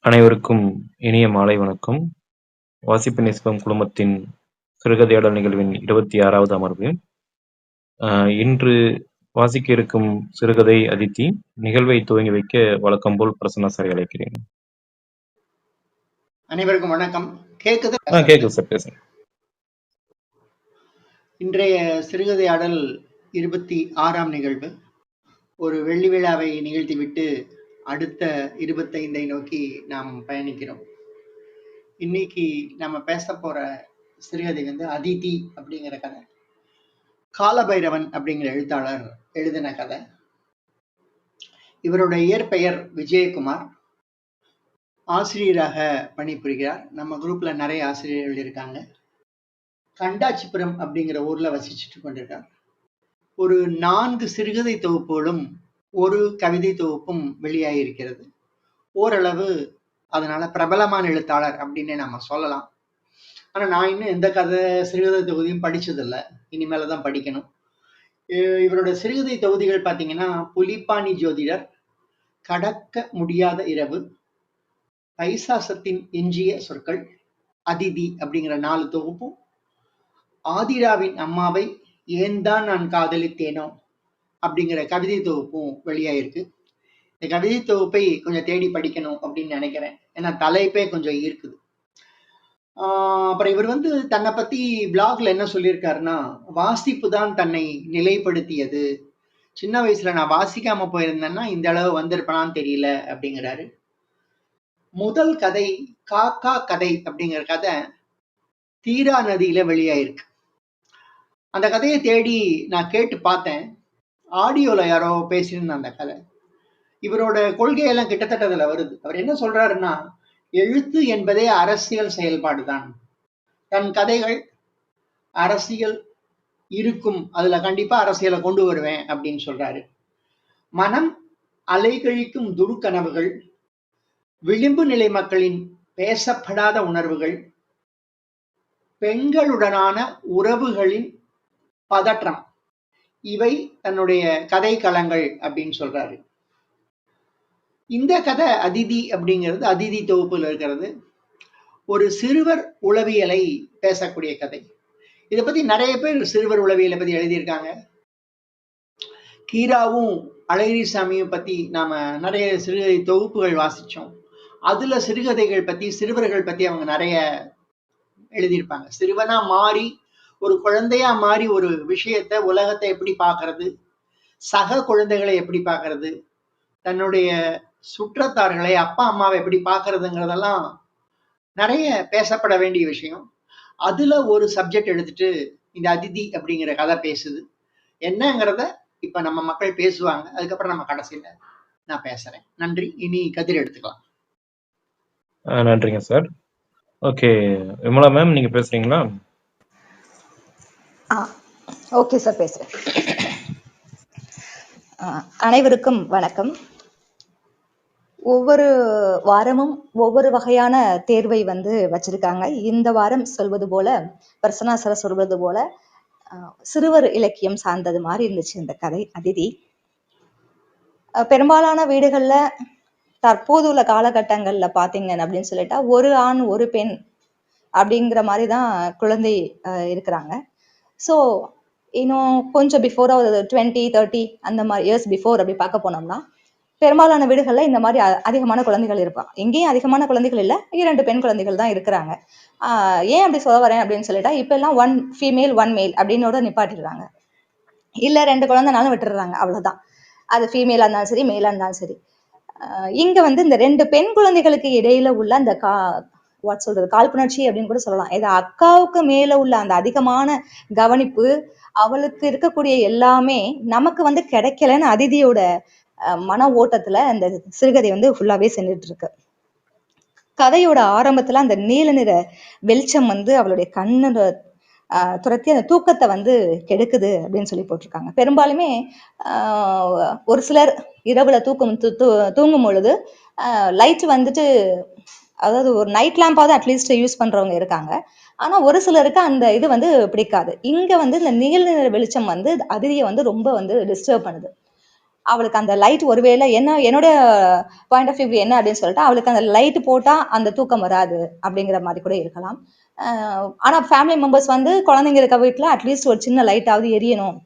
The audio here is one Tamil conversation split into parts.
அனைவருக்கும் இனிய மாலை வணக்கம். வாசிப்பு நேசிப்பம் குழுமத்தின் சிறுகதையாடல் நிகழ்வின் 26வது அமர்வு. இன்று வாசிக்க இருக்கும் சிறுகதை அதித்தி. நிகழ்வை துவங்கி வைக்க வழக்கம் போல் பிரசன்னா சாரை அழைக்கிறேன். அனைவருக்கும் வணக்கம். கேக்குது? கேக்குது சார், பேசுங்க. இன்றைய சிறுகதையாடல் 26ஆம் நிகழ்வு. ஒரு வெள்ளி விழாவை நிகழ்த்திவிட்டு அடுத்த 25ஐ நோக்கி நாம் பயணிக்கிறோம். இன்னைக்கு நம்ம பேச போற சிறுகதை அதிதி அப்படிங்கிற கதை. காலபைரவன் அப்படிங்கிற எழுத்தாளர் எழுதின கதை. இவருடைய இயற்பெயர் விஜயகுமார். ஆசிரியராக பணிபுரிகிறார். நம்ம குரூப்ல நிறைய ஆசிரியர்கள் இருக்காங்க. கண்டாச்சிபுரம் அப்படிங்கிற ஊர்ல வசிச்சுட்டு கொண்டிருக்கார். ஒரு 4 சிறுகதை தொகுப்புகளும் ஒரு கவிதை தொகுப்பும் வெளியாகிருக்கிறது. ஓரளவு அதனால பிரபலமான எழுத்தாளர் அப்படின்னு நம்ம சொல்லலாம். ஆனா நான் இன்னும் எந்த சிறுகதை தொகுதியும் படிச்சதில்லை. இனிமேலதான் படிக்கணும். இவருடைய சிறுகதை தொகுதிகள் பாத்தீங்கன்னா புலிப்பாணி ஜோதிடர், கடக்க முடியாத இரவு, பைசாசத்தின் எஞ்சிய சொற்கள், அதிதி அப்படிங்கிற 4 தொகுப்பும், ஆதிராவின் அம்மாவை ஏன்தான் நான் காதலித்தேனோ அப்படிங்கிற கவிதை தொகுப்பும் வெளியாயிருக்கு. இந்த கவிதை தொகுப்பை கொஞ்சம் தேடி படிக்கணும் அப்படின்னு நினைக்கிறேன். ஏன்னா தலைப்பே கொஞ்சம் இருக்குது. அப்புறம் இவர் தன்னை பத்தி பிளாக்ல என்ன சொல்லியிருக்காருன்னா, வாசிப்பு தான் தன்னை நிலைப்படுத்தியது. சின்ன வயசுல நான் வாசிக்காம போயிருந்தேன்னா இந்த அளவு வந்திருப்பேனான்னு தெரியல அப்படிங்கிறாரு. முதல் கதை காக்கா கதை அப்படிங்கிற கதை தீரா நதியில வெளியாயிருக்கு. அந்த கதையை தேடி நான் கேட்டு பார்த்தேன். ஆடியோல யாரோ பேசியிருந்த அந்த கதை. இவரோட கொள்கையெல்லாம் கிட்டத்தட்ட அதுல வருது. அவர் என்ன சொல்றாருன்னா, எழுத்து என்பதே அரசியல் செயல்பாடுதான். தன் கதைகள் அரசியல் இருக்கும், அதுல கண்டிப்பா அரசியலை கொண்டு வருவேன் அப்படின்னு சொல்றாரு. மனம் அலைகழிக்கும் துருக்கனவுகள், விளிம்பு நிலை மக்களின் பேசப்படாத உணர்வுகள், பெண்களுடனான உறவுகளின் பதற்றம், இவை தன்னுடைய கதை களங்கள் அப்படின்னு சொல்றாரு. இந்த கதை அதிதி அப்படிங்கிறது அதிதி தொகுப்புல இருக்கிறது. ஒரு சிறுவர் உளவியலை பேசக்கூடிய கதை. இதை பத்தி நிறைய பேர் சிறுவர் உளவியலை பத்தி எழுதியிருக்காங்க. கீராவும் அழகிரிசாமியும் பத்தி நாம நிறைய சிறுகதை தொகுப்புகள் வாசிச்சோம். அதுல சிறுகதைகள் பத்தி, சிறுவர்கள் பத்தி அவங்க நிறைய எழுதியிருப்பாங்க. சிறுவனா மாறி ஒரு குழந்தையா மாறி ஒரு விஷயத்தை, உலகத்தை எப்படி பார்க்கறது, சக குழந்தைகளை எப்படி பார்க்கறது, தன்னுடைய சுற்றத்தார்களை, அப்பா அம்மாவை எப்படி பார்க்கறதுங்கிறதெல்லாம் நிறைய பேசப்பட வேண்டிய விஷயம். அதுல ஒரு சப்ஜெக்ட் எடுத்துட்டு இந்த அதிதி அப்படிங்கிற கதை பேசுது. என்னங்கிறத இப்ப நம்ம மக்கள் பேசுவாங்க. அதுக்கப்புறம் நம்ம கடைசியில நான் பேசுறேன். நன்றி. இனி கதிர் எடுத்துக்கலாம். நன்றிங்க சார். ஓகே, விமலா மேம், நீங்க பேசுறீங்களா? ஓகே சார், பேசுறேன். அனைவருக்கும் வணக்கம். ஒவ்வொரு வாரமும் ஒவ்வொரு வகையான தேர்வை வச்சிருக்காங்க. இந்த வாரம் சொல்வது போல, பிரசன்னா சார் சொல்வது போல சிறுவர் இலக்கியம் சார்ந்தது மாதிரி இருந்துச்சு இந்த கதை அதிதி. பெரும்பாலான வீடுகள்ல தற்போது உள்ள காலகட்டங்கள்ல பாத்தீங்க அப்படின்னு சொல்லிட்டா ஒரு ஆண் ஒரு பெண் அப்படிங்கிற மாதிரிதான் குழந்தை இருக்கிறாங்க. ஸோ இன்னும் கொஞ்சம் பிஃபோர் ஒரு 20-30 அந்த மாதிரி இயர்ஸ் பிஃபோர் அப்படி பார்க்க போனோம்னா பெரும்பாலான வீடுகள்ல இந்த மாதிரி அதிகமான குழந்தைகள் இருப்பாங்க. எங்கேயும் அதிகமான குழந்தைகள் இல்லை, 2 பெண் குழந்தைகள் தான் இருக்கிறாங்க. ஏன் அப்படி சொல்ல வரேன் அப்படின்னு சொல்லிட்டா, இப்ப எல்லாம் 1 ஃபீமேல் 1 மேல் அப்படின்னோட நிப்பாட்டிடுறாங்க. இல்ல 2 குழந்தைனாலும் விட்டுடுறாங்க, அவ்வளவுதான். அது ஃபீமேலா இருந்தாலும் சரி, மேலா இருந்தாலும் சரி. இங்க இந்த 2 பெண் குழந்தைகளுக்கு இடையில உள்ள அந்த காழ்ப்புணர்ச்சி அப்படின்னு கூட சொல்லலாம். இது அக்காவுக்கு மேல உள்ள அந்த அதிகமான கவனிப்பு, அவளுக்கு இருக்கக்கூடிய எல்லாமே நமக்கு கிடைக்கலன்னு அதிதியோட மன ஓட்டத்துல அந்த சிறுகதை ஃபுல்லாவே சென்றுட்டு இருக்கு. கதையோட ஆரம்பத்துல அந்த நீல நிற வெளிச்சம் அவளுடைய கண்ணு துரத்தி அந்த தூக்கத்தை கெடுக்குது அப்படின்னு சொல்லி போட்டிருக்காங்க. பெரும்பாலுமே ஒரு சிலர் இரவுல தூங்கும் பொழுது லைட் அதாவது ஒரு நைட் லேம்பாவது அட்லீஸ்ட் யூஸ் பண்றவங்க இருக்காங்க. ஆனா ஒரு சிலருக்கு அந்த இது பிடிக்காது. இங்க இந்த நீல நிற வெளிச்சம் அதிதியை ரொம்ப டிஸ்டர்ப் பண்ணுது. அவளுக்கு அந்த லைட் ஒருவேளை என்ன என்னோட பாயிண்ட் ஆஃப் வியூ என்ன அப்படின்னு சொல்லிட்டு அவளுக்கு அந்த லைட் போட்டா அந்த தூக்கம் வராது அப்படிங்கிற மாதிரி கூட இருக்கலாம். ஆனா ஃபேமிலி மெம்பர்ஸ் வந்து குழந்தைங்க இருக்க வீட்டுல அட்லீஸ்ட் ஒரு சின்ன லைட்டாவது எரியணும்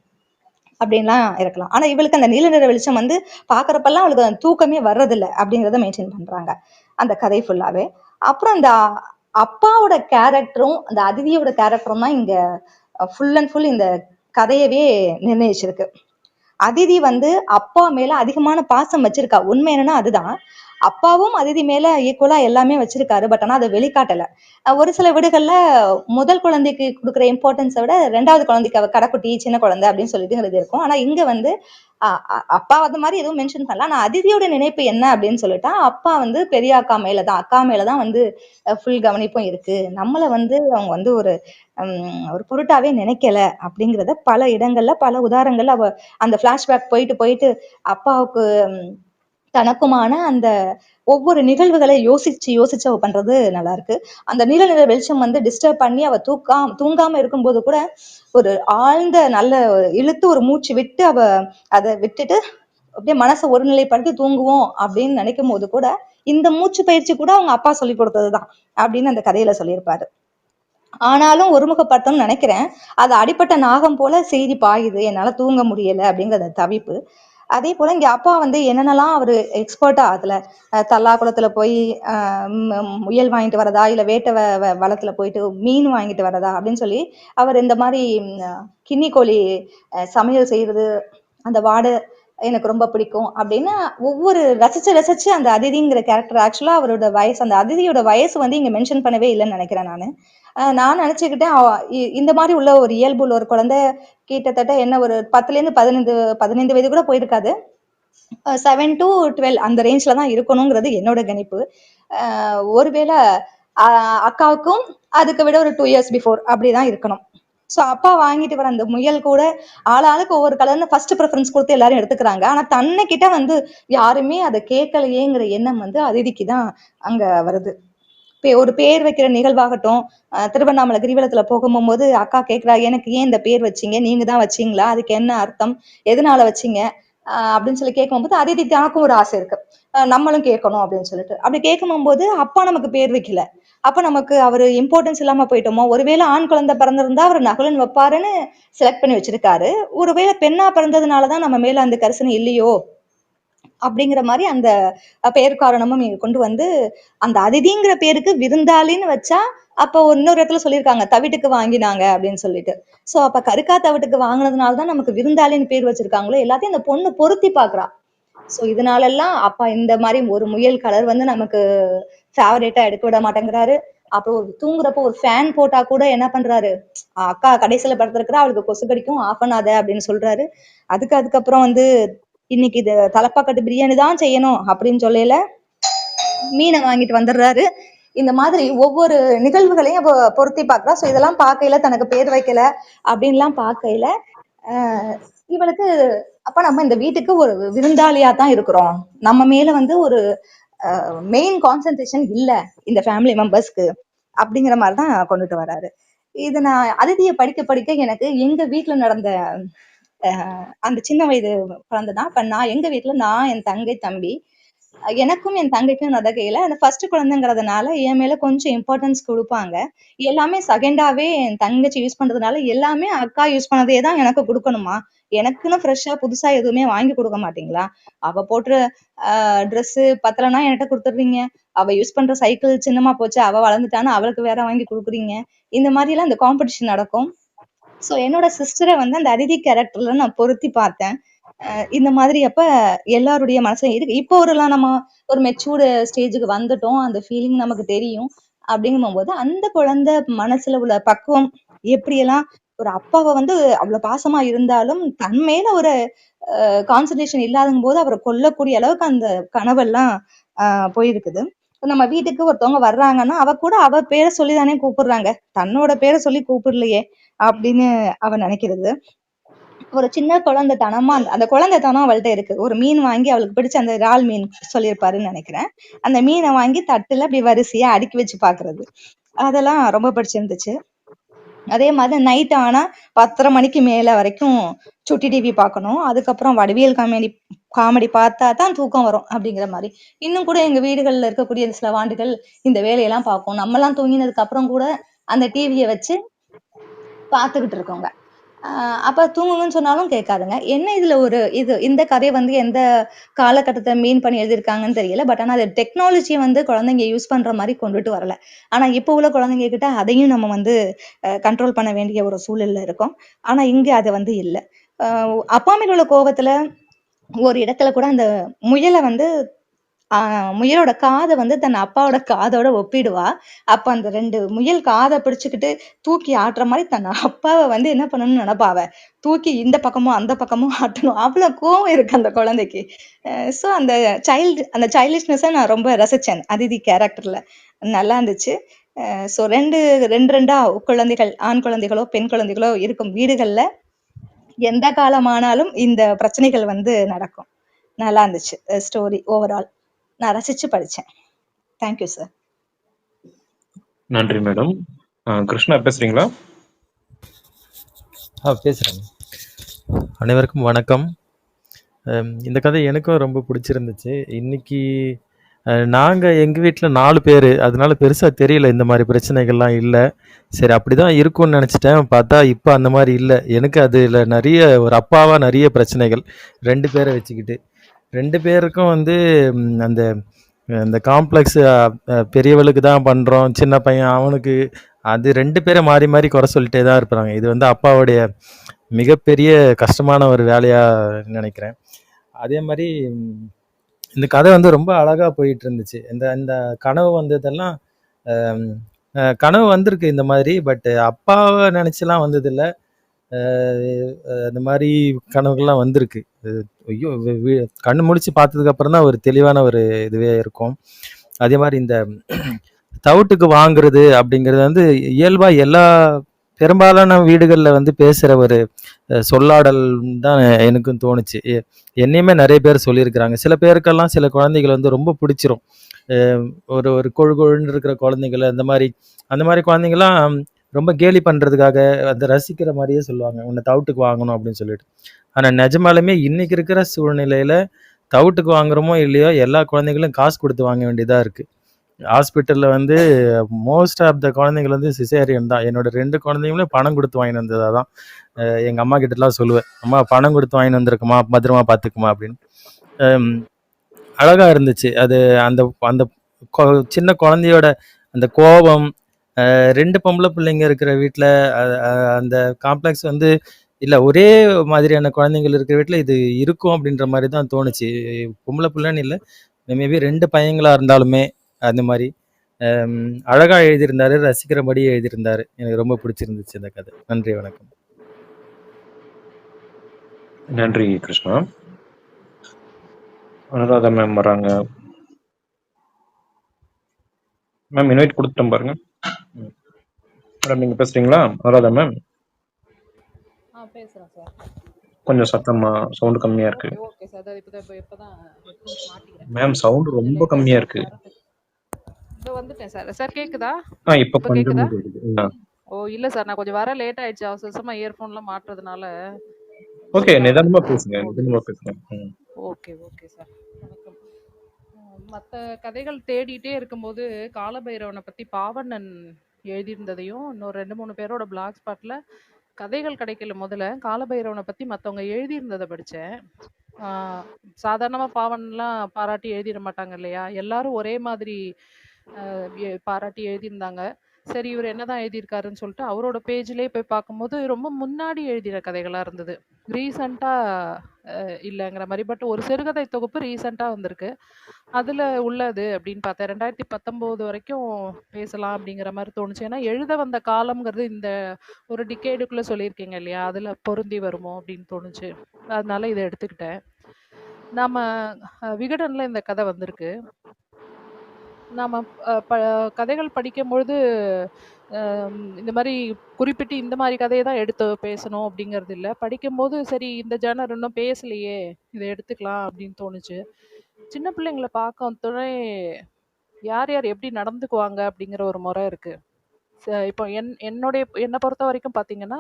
அப்படின்லாம் இருக்கலாம். ஆனா இவளுக்கு அந்த நீல நிற வெளிச்சம் வந்து பாக்குறப்பெல்லாம் அவளுக்கு அந்த தூக்கமே வர்றதில்லை அப்படிங்கிறத மென்ஷன் பண்றாங்க அந்த கதை ஃபுல்லாவே. அப்புறம் இந்த அப்பாவோட கேரக்டரும் அந்த அதிதியோட கேரக்டரும் தான் இங்க ஃபுல் அண்ட் ஃபுல் இந்த கதையவே நிர்ணயிச்சிருக்கு. அதிதி வந்து அப்பா மேல அதிகமான பாசம் வச்சிருக்கா. உண்மை என்னன்னா அதுதான், அப்பாவும் அதிதி மேல ஈக்குவலா எல்லாமே வச்சிருக்காரு. பட் ஆனா அதை வெளிக்காட்டல. ஒரு சில வீடுகள்ல முதல் குழந்தைக்கு கொடுக்குற இம்பார்ட்டன்ஸை விட ரெண்டாவது குழந்தைக்கு அவ கடைக்குட்டி சின்ன குழந்தை அப்படின்னு சொல்லிட்டு இது இருக்கும். ஆனா இங்க வந்து அப்பா அந்த மாதிரி எதுவும் மென்ஷன் பண்ணல. ஆனா அதிதியோட நினைப்பு என்ன அப்படின்னு சொல்லிட்டா, அப்பா வந்து பெரிய அக்கா மேலதான் வந்து ஃபுல் கவனிப்பும் இருக்கு. நம்மளை வந்து அவங்க வந்து ஒரு பொருட்டாவே நினைக்கல அப்படிங்கிறத பல இடங்கள்ல பல உதாரணங்கள்ல அவ அந்த பிளாஷ்பேக் போயிட்டு போயிட்டு அப்பாவுக்கு தனக்குமான அந்த ஒவ்வொரு நிகழ்வுகளை யோசிச்சு அவ பண்றது நல்லா இருக்கு. அந்த நீல நிற வெளிச்சம் வந்து டிஸ்டர்ப் பண்ணி அவ தூங்காம இருக்கும்போது கூட ஒரு ஆழ்ந்த நல்ல இழுத்து ஒரு மூச்சு விட்டு அவ அதை விட்டுட்டு அப்படியே மனசை ஒருநிலைப்படுத்தி தூங்குவோம் அப்படின்னு நினைக்கும் போது கூட இந்த மூச்சு பயிற்சி கூட அவங்க அப்பா சொல்லி கொடுத்ததுதான் அப்படின்னு அந்த கதையில சொல்லியிருப்பாரு. ஆனாலும் ஒருமுகப்படுத்தணும்னு நினைக்கிறேன். அது அடிப்பட்ட நாகம் போல செய்தி பாயுது, என்னால தூங்க முடியல அப்படிங்கிற தவிப்பு. அதே போல இங்க அப்பா வந்து என்னென்னலாம் அவரு எக்ஸ்பர்ட்டா அதுல தல்லா குளத்துல போய் முயல் வாங்கிட்டு வரதா இல்ல வேட்டை வளத்துல போயிட்டு மீன் வாங்கிட்டு வரதா அப்படின்னு சொல்லி அவர் இந்த மாதிரி கிண்ணி கோழி சமையல் செய்யறது, அந்த வாடை எனக்கு ரொம்ப பிடிக்கும் அப்படின்னு ஒவ்வொரு ரசிச்சு அந்த அதிதிங்கிற கேரக்டர் ஆக்சுவலா அவரோட வயசு, அந்த அதிதியோட வயசு வந்து இங்க மென்ஷன் பண்ணவே இல்லைன்னு நினைக்கிறேன். நான் நினைச்சுக்கிட்டேன் இந்த மாதிரி உள்ள ஒரு இயல்பு உள்ள ஒரு குழந்தை கிட்டத்தட்ட என்ன ஒரு 10ல இருந்து 15 வயது கூட போயிருக்காது, 7 to 12 அந்த ரேஞ்ச்ல தான் இருக்கணுங்கிறது என்னோட கணிப்பு. ஒருவேளை அக்காவுக்கும் அதுக்கு விட ஒரு 2 years பிஃபோர் அப்படிதான் இருக்கணும். சோ அப்பா வாங்கிட்டு வர அந்த முயல் கூட ஆளாளுக்கு ஒவ்வொரு கலர்னு ஃபர்ஸ்ட் ப்ரிஃபரன்ஸ் கொடுத்து எல்லாரும் எடுத்துக்கிறாங்க. ஆனா தன்னை கிட்ட வந்து யாருமே அதை கேட்கலையேங்கிற எண்ணம் வந்து அதிதிக்கு தான் அங்க வருது. ஒரு பேர் வைக்கிற நிகழ்வாகட்டும், திருவண்ணாமலை கிரிவலத்துல போகும்போது அக்கா கேட்கிறா, எனக்கு ஏன் இந்த பேர் வச்சீங்க, நீங்க தான் வச்சீங்களா, அதுக்கு என்ன அர்த்தம், எதனால வச்சீங்க அப்படின்னு சொல்லி கேட்கும்போது அதிதி தனக்கும் ஒரு ஆசை இருக்கு, நம்மளும் கேட்கணும் அப்படின்னு சொல்லிட்டு. அப்படி கேட்கும்போது அப்பா நமக்கு பேர் வைக்கல, அப்ப நமக்கு அவரு இம்பார்ட்டன்ஸ் இல்லாம போயிட்டோமோ. ஒருவேளை ஆண் குழந்தை பிறந்திருந்தா அவர் நகுலன் வைப்பாருன்னு செலக்ட் பண்ணி வச்சிருக்காரு, ஒருவேளை பெண்ணா பிறந்ததுனாலதான் நம்ம மேல அந்த கரிசனை இல்லையோ அப்படிங்கிற மாதிரி அந்த பெயர் காரணமும் நீங்க கொண்டு வந்து அந்த அதிதிங்கிற பேருக்கு விருந்தாளின்னு வச்சா, அப்போ இன்னொரு இடத்துல சொல்லியிருக்காங்க தவிட்டுக்கு வாங்கினாங்க அப்படின்னு சொல்லிட்டு. சோ அப்ப கருக்கா தவிட்டுக்கு வாங்கினதுனாலதான் நமக்கு விருந்தாளின்னு பேர் வச்சிருக்காங்களோ, எல்லாத்தையும் அந்த பொண்ணு பொருத்தி பாக்குறா. சோ இதனால எல்லாம் அப்பா இந்த மாதிரி ஒரு முயல் கலர் வந்து நமக்கு ஃபேவரேட்டா எடுக்க விட மாட்டேங்கிறாரு. அப்புறம் தூங்குறப்போ ஒரு ஃபேன் போட்டா கூட என்ன பண்றாரு, அக்கா கடைசியில படுத்திருக்கிறா, அவளுக்கு கொசு கடிக்கும், ஆஃப் பண்ணாத அப்படின்னு சொல்றாரு. அதுக்கப்புறம் வந்து இன்னைக்கு இது தலப்பாக்கட்டு பிரியாணி தான் செய்யணும் அப்படின்னு சொல்லல மீனை வாங்கிட்டு வந்துடுறாரு. இந்த மாதிரி ஒவ்வொரு நிகழ்வுகளையும் பொருத்தி பாக்குறா. சோ இதெல்லாம் பார்க்கையில தனக்கு பேர் வைக்கல அப்படின்லாம் பார்க்கையில இவளுக்கு அப்ப நம்ம இந்த வீட்டுக்கு ஒரு விருந்தாளியா தான் இருக்கிறோம், நம்ம மேல வந்து ஒரு மெயின் கான்சென்ட்ரேஷன் இல்ல இந்த ஃபேமிலி மெம்பர்ஸ்க்கு அப்படிங்கிற மாதிரிதான் கொண்டுட்டு வராரு. இது நான் அதிதியை படிக்க எனக்கு எங்க வீட்டுல நடந்த அந்த சின்ன வயது குழந்தைதான். இப்ப நான் எங்க வீட்டுல நான் என் தங்கை தம்பி, எனக்கும் என் தங்கைக்கும் நடக்கையில அந்த ஃபர்ஸ்ட் குழந்தைங்கிறதுனால என் மேல கொஞ்சம் இம்பார்ட்டன்ஸ் கொடுப்பாங்க. எல்லாமே செகண்டாவே என் தங்கச்சி யூஸ் பண்றதுனால எல்லாமே அக்கா யூஸ் பண்ணதே தான் எனக்கு கொடுக்கணுமா, எனக்குன்னு ஃப்ரெஷ்ஷா புதுசா எதுவுமே வாங்கி கொடுக்க மாட்டீங்களா, அவ போட்டுற ட்ரெஸ் பத்தலைன்னா என்கிட்ட கொடுத்துடுறீங்க, அவ யூஸ் பண்ற சைக்கிள் சின்னமா போச்சு அவ வளர்ந்துட்டான்னு அவளுக்கு வேற வாங்கி கொடுக்குறீங்க. இந்த மாதிரி எல்லாம் இந்த காம்படிஷன் நடக்கும். சோ என்னோட சிஸ்டரை வந்து அந்த அதிதி கேரக்டர்ல நான் பொருத்தி பார்த்தேன். இந்த மாதிரி அப்ப எல்லாருடைய மனசுல இருக்கு. இப்போ நம்ம ஒரு மெச்சூர்டு ஸ்டேஜுக்கு வந்துட்டோம், அந்த ஃபீலிங் நமக்கு தெரியும். அப்படிங்கும் போது அந்த குழந்தை மனசுல உள்ள பக்குவம் எப்படியெல்லாம் ஒரு அப்பாவை வந்து அவ்வளவு பாசமா இருந்தாலும் தன் மேல ஒரு கான்சன்ட்ரேஷன் இல்லாத போது அவரை கொல்லக்கூடிய அளவுக்கு அந்த கனவெல்லாம் போயிருக்குது. நம்ம வீட்டுக்கு ஒருத்தவங்க வர்றாங்கன்னா அவ கூட அவ பேரை சொல்லிதானே கூப்பிடுறாங்க, தன்னோட பேரை சொல்லி கூப்பிடலையே அப்படின்னு அவ நினைக்கிறது. ஒரு சின்ன குழந்தைத்தனமா அந்த குழந்தைத்தனம் அவள்கிட்ட இருக்கு. ஒரு மீன் வாங்கி அவளுக்கு பிடிச்ச அந்த இறால் மீன் சொல்லியிருப்பாருன்னு நினைக்கிறேன், அந்த மீனை வாங்கி தட்டுல அப்படி வரிசையா அடுக்கி வச்சு பாக்குறது, அதெல்லாம் ரொம்ப பிடிச்சிருந்துச்சு. அதே மாதிரி நைட் ஆனா 10:30 மணிக்கு மேல வரைக்கும் சுட்டி டிவி பார்க்கணும். அதுக்கப்புறம் வடிவேல் காமெடி காமெடி பார்த்தா தான் தூக்கம் வரும் அப்படிங்கிற மாதிரி. இன்னும் கூட எங்க வீடுகள்ல இருக்கக்கூடிய சில வாண்டுகள் இந்த வேலையெல்லாம் பார்க்கும். நம்மலாம் தூங்கினதுக்கு அப்புறம் கூட அந்த டிவியை வச்சு பார்த்துக்கிட்டு இருக்கோங்க. அப்ப தூங்குங்கன்னு சொன்னாலும் கேட்காதுங்க. என்ன இதுல ஒரு இந்த கதை வந்து எந்த காலகட்டத்த மீன் பண்ணி எழுதியிருக்காங்கன்னு தெரியல. பட் ஆனா அது டெக்னாலஜிய வந்து குழந்தைங்க யூஸ் பண்ற மாரி கொண்டுட்டு வரல. ஆனா இப்ப உள்ள குழந்தைங்க கிட்ட அதையும் நம்ம வந்து கண்ட்ரோல் பண்ண வேண்டிய ஒரு சூழல்ல இருக்கோம். ஆனா இங்க அது வந்து இல்ல. அ அப்பா மேல உள்ள கோவத்துல ஒரு இடத்துல கூட அந்த முயல வந்து முயலோட காத வந்து தன் அப்பாவோட காதோட ஒப்பிடுவா. அப்ப அந்த 2 முயல் காத பிடிச்சுக்கிட்டு தூக்கி ஆட்டுற மாரி தன் அப்பாவ வந்து என்ன பண்ணணும்னு நெனப்பா அவ. தூக்கி இந்த பக்கமும், அந்த பக்கமும் ஆட்டணும். அவ்ளோ கோவம் இருக்கு அந்த குழந்தைக்கு. ஸோ அந்த சைல்டிஷ்னஸ நான் ரொம்ப ரசிச்சேன். அதிதி கேரக்டர்ல. நல்லா இருந்துச்சு. ஸோ 2 2 குழந்தைகள், ஆண் குழந்தைகளோ, பெண் குழந்தைகளோ இருக்கும் வீடுகள்ல எந்த காலமானாலும் இந்த பிரச்சனைகள் வந்து நடக்கும். நல்லா இருந்துச்சு ஸ்டோரி ஓவரால். நான் ரசிச்சு படிச்சேன். Thank you sir. நன்றி மேடம். கிருஷ்ணா பேசுறீங்களா? பேசுகிறேன். அனைவருக்கும் வணக்கம். இந்த கதை எனக்கும் ரொம்ப பிடிச்சிருந்துச்சு. இன்னைக்கு நாங்கள் எங்கள் வீட்டில் 4 பேர், அதனால பெருசாக தெரியல இந்த மாதிரி பிரச்சனைகள்லாம் இல்லை. சரி அப்படி தான் இருக்கும்னு நினச்சிட்டேன். பார்த்தா இப்போ அந்த மாதிரி இல்லை. எனக்கு அதில் நிறைய ஒரு அப்பாவாக நிறைய பிரச்சனைகள் 2 பேரை வச்சுக்கிட்டு 2 பேருக்கும் வந்து அந்த அந்த காம்ப்ளெக்ஸ் பெரியவளுக்கு தான் பண்ணுறோம், சின்ன பையன் அவனுக்கு, அது 2 பேரை மாறி மாறி குறை சொல்லிட்டே தான் இருப்பாங்க. இது வந்து அப்பாவுடைய மிகப்பெரிய கஷ்டமான ஒரு வேலையாக நினைக்கிறேன். அதே மாதிரி இந்த கதை வந்து ரொம்ப அழகாக போயிட்டு இருந்துச்சு. இந்த இந்த கனவு வந்ததெல்லாம் கனவு வந்திருக்கு இந்த மாதிரி. பட் அப்பாவை நினச்சிலாம் வந்ததில்லை. அந்த மாதிரி கனவுகள்லாம் வந்திருக்கு. ஐயோ கண்ணு முடிச்சு பார்த்ததுக்கு அப்புறம் தான் ஒரு தெளிவான ஒரு இதுவே இருக்கும். அதே மாதிரி இந்த தவிட்டுக்கு வாங்குறது அப்படிங்கிறது வந்து இயல்பா எல்லா பெரும்பாலான வீடுகளில் வந்து பேசுகிற ஒரு சொல்லாடல் தான் எனக்கும் தோணுச்சு. என்னையுமே நிறைய பேர் சொல்லியிருக்கிறாங்க. சில பேருக்கெல்லாம் சில குழந்தைகள் வந்து ரொம்ப பிடிச்சிரும். ஒரு ஒரு கொழுன்னு இருக்கிற குழந்தைகள், அந்த மாதிரி குழந்தைங்கள்லாம் ரொம்ப கேலி பண்ணுறதுக்காக அதை ரசிக்கிற மாதிரியே சொல்லுவாங்க, உன்னை தவிட்டுக்கு வாங்கணும் அப்படின்னு சொல்லிட்டு. ஆனால் நிஜமாலுமே இன்னைக்கு இருக்கிற சூழ்நிலையில் தவிட்டுக்கு வாங்குறோமோ இல்லையோ எல்லா குழந்தைகளும் காசு கொடுத்து வாங்க வேண்டியதாக இருக்குது. ஹாஸ்பிட்டலில் வந்து மோஸ்ட் ஆஃப் த குழந்தைகள் வந்து சிசேரியன் தான். என்னோட 2 குழந்தைங்களும் பணம் கொடுத்து வாங்கிட்டு வந்ததாக தான் எங்கள் அம்மா கிட்டலாம் சொல்லுவேன். அம்மா பணம் கொடுத்து வாங்கிட்டு வந்திருக்குமா, பத்திரமா பார்த்துக்குமா அப்படின்னு. அழகாக இருந்துச்சு அது. அந்த அந்த சின்ன குழந்தையோட அந்த கோபம், 2 பொம்பளை பிள்ளைங்க இருக்கிற வீட்டில் அந்த காம்ப்ளெக்ஸ் வந்து இல்லை, ஒரே மாதிரியான குழந்தைங்கள் இருக்கிற வீட்டில் இது இருக்கும் அப்படின்ற மாதிரி தான் தோணுச்சு. பொம்பளை பிள்ளைன்னு இல்லை, மேபி 2 பையங்களாக இருந்தாலுமே அந்த மாதிரி அழகாக எழுதியிருந்தாரு, ரசிக்கிறபடி எழுதியிருந்தாரு. எனக்கு ரொம்ப பிடிச்சிருந்துச்சு இந்த கதை. நன்றி, வணக்கம். நன்றி கிருஷ்ணா. அனுராதா மேம் வராங்க. மேம் இன்வைட் கொடுத்துட்டோம் பாருங்க. மேடம் நீங்க பேசுறீங்களா அனுராதா மேம்? பேசுறேன் சார். கொஞ்சம் சத்தமா, சவுண்ட் கம்மியா இருக்கு. Okay sir. இப்பதான் ஹெட்ஃபோன்ஸ் மாட்டிக்கிறேன். மேம் சவுண்ட் ரொம்ப கம்மியா இருக்கு. இதோ வந்துட்டேன் சார். சார் கேக்குதா? இப்போ கொஞ்சம் கேக்குதா? கேக்குது. ஓ இல்ல சார், நான் கொஞ்சம் வர லேட் ஆயிடுச்சு. அவசரமா இயர்ஃபோன்லாம் மாட்டுறதுனால. ஓகே, நிதானமா பேசுங்க. Okay sir. வணக்கம். மற்ற கதைகள் தேடிட்டே இருக்கும்போது காலபைரவனை பத்தி பாவண்ணன் எழுதியிருந்ததையும் இன்னொரு 2-3 பேரோட பிளாக் ஸ்பாட்ல கதைகள் கிடைக்கல முதல்ல காலபைரவனை பத்தி மற்றவங்க எழுதியிருந்ததை படித்தேன். சாதாரணமாக பாவன்லாம் பாராட்டி எழுதிட மாட்டாங்க இல்லையா, எல்லாரும் ஒரே மாதிரி பாராட்டி எழுதியிருந்தாங்க. சரி இவர் என்னதான் எழுதியிருக்காருன்னு சொல்லிட்டு அவரோட பேஜ்லேயே போய் பார்க்கும்போது ரொம்ப முன்னாடி எழுதின கதைகளாக இருந்தது, ரீசண்டாக இல்லைங்கிற மாதிரி. பட் ஒரு சிறுகதை தொகுப்பு ரீசண்டாக வந்திருக்கு, அதில் உள்ளது அப்படின்னு பார்த்தேன். 2019 வரைக்கும் பேசலாம் அப்படிங்கிற மாதிரி தோணுச்சு. ஏன்னா எழுத வந்த காலம்ங்கிறது இந்த ஒரு டிகேடுக்குள்ளே சொல்லியிருக்கீங்க இல்லையா, அதில் பொருந்தி வருமோ அப்படின்னு தோணுச்சு. அதனால இதை எடுத்துக்கிட்டேன். நம்ம விகடனில் இந்த கதை வந்திருக்கு. நாம் கதைகள் படிக்கும்பொழுது இந்த மாதிரி குறிப்பிட்டு இந்த மாதிரி கதையை தான் எடுத்து பேசணும் அப்படிங்கிறது இல்லை. படிக்கும்போது சரி இந்த ஜானர் இன்னும் பேசலையே, இதை எடுத்துக்கலாம் அப்படின்னு தோணுச்சு. சின்ன பிள்ளைங்களை பார்க்க துணை யார் யார் எப்படி நடந்துக்குவாங்க அப்படிங்கிற ஒரு முறை இருக்குது. இப்போ என்னை பொறுத்த வரைக்கும் பார்த்தீங்கன்னா,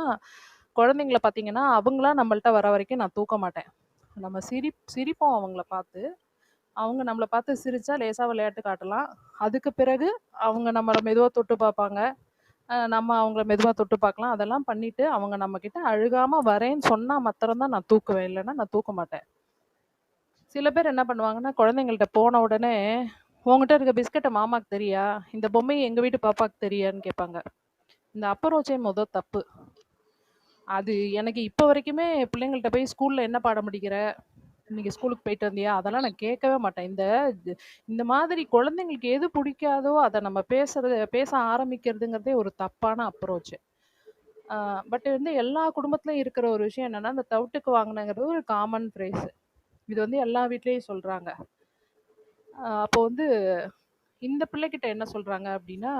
குழந்தைங்கள பார்த்தீங்கன்னா, அவங்களா நம்மள்ட்ட வர வரைக்கும் நான் தூக்க மாட்டேன். நம்ம சிரிப்போம் அவங்கள பார்த்து. அவங்க நம்மள பார்த்து சிரிச்சா லேசா விளையாட்டு காட்டலாம். அதுக்கு பிறகு அவங்க நம்மள மெதுவா தொட்டு பார்ப்பாங்க. நம்ம அவங்கள மெதுவா தொட்டு பார்க்கலாம். அதெல்லாம் பண்ணிட்டு அவங்க நம்மகிட்ட அழுகாம வரேன்னு சொன்னா மாத்திரம் தான் நான் தூக்குவேன். இல்லன்னா நான் தூக்க மாட்டேன். சில பேர் என்ன பண்ணுவாங்கன்னா, குழந்தைங்கள்ட்ட போன உடனே, "உன்கிட்ட இருக்க பிஸ்கட்ட மாமாக்கு தெரியா? இந்த பொம்மைய எங்க வீட்டு பாப்பாக்கு தெரியான்னு?" கேட்பாங்க. இந்த அப்ரோச்சே தப்பு. அது எனக்கு இப்ப வரைக்குமே பிள்ளைங்கள்ட்ட போய் ஸ்கூல்ல என்ன பாடம் படிக்கிற? இன்னைக்கு ஸ்கூலுக்கு போயிட்டு வந்தியா? அதெல்லாம் நான் கேட்கவே மாட்டேன். இந்த மாதிரி குழந்தைங்களுக்கு எது பிடிக்காதோ, அத நம்ம பேச ஆரம்பிக்கிறதுங்கிறதே ஒரு தப்பான அப்ரோச். பட் எல்லா குடும்பத்திலயும் இருக்கிற ஒரு விஷயம் என்னன்னா, இந்த தவிட்டுக்கு வாங்குனங்கிறது ஒரு காமன் ஃப்ரேஸ். இது எல்லா வீட்லயும் சொல்றாங்க. அப்போ இந்த பிள்ளைகிட்ட என்ன சொல்றாங்க அப்படின்னா,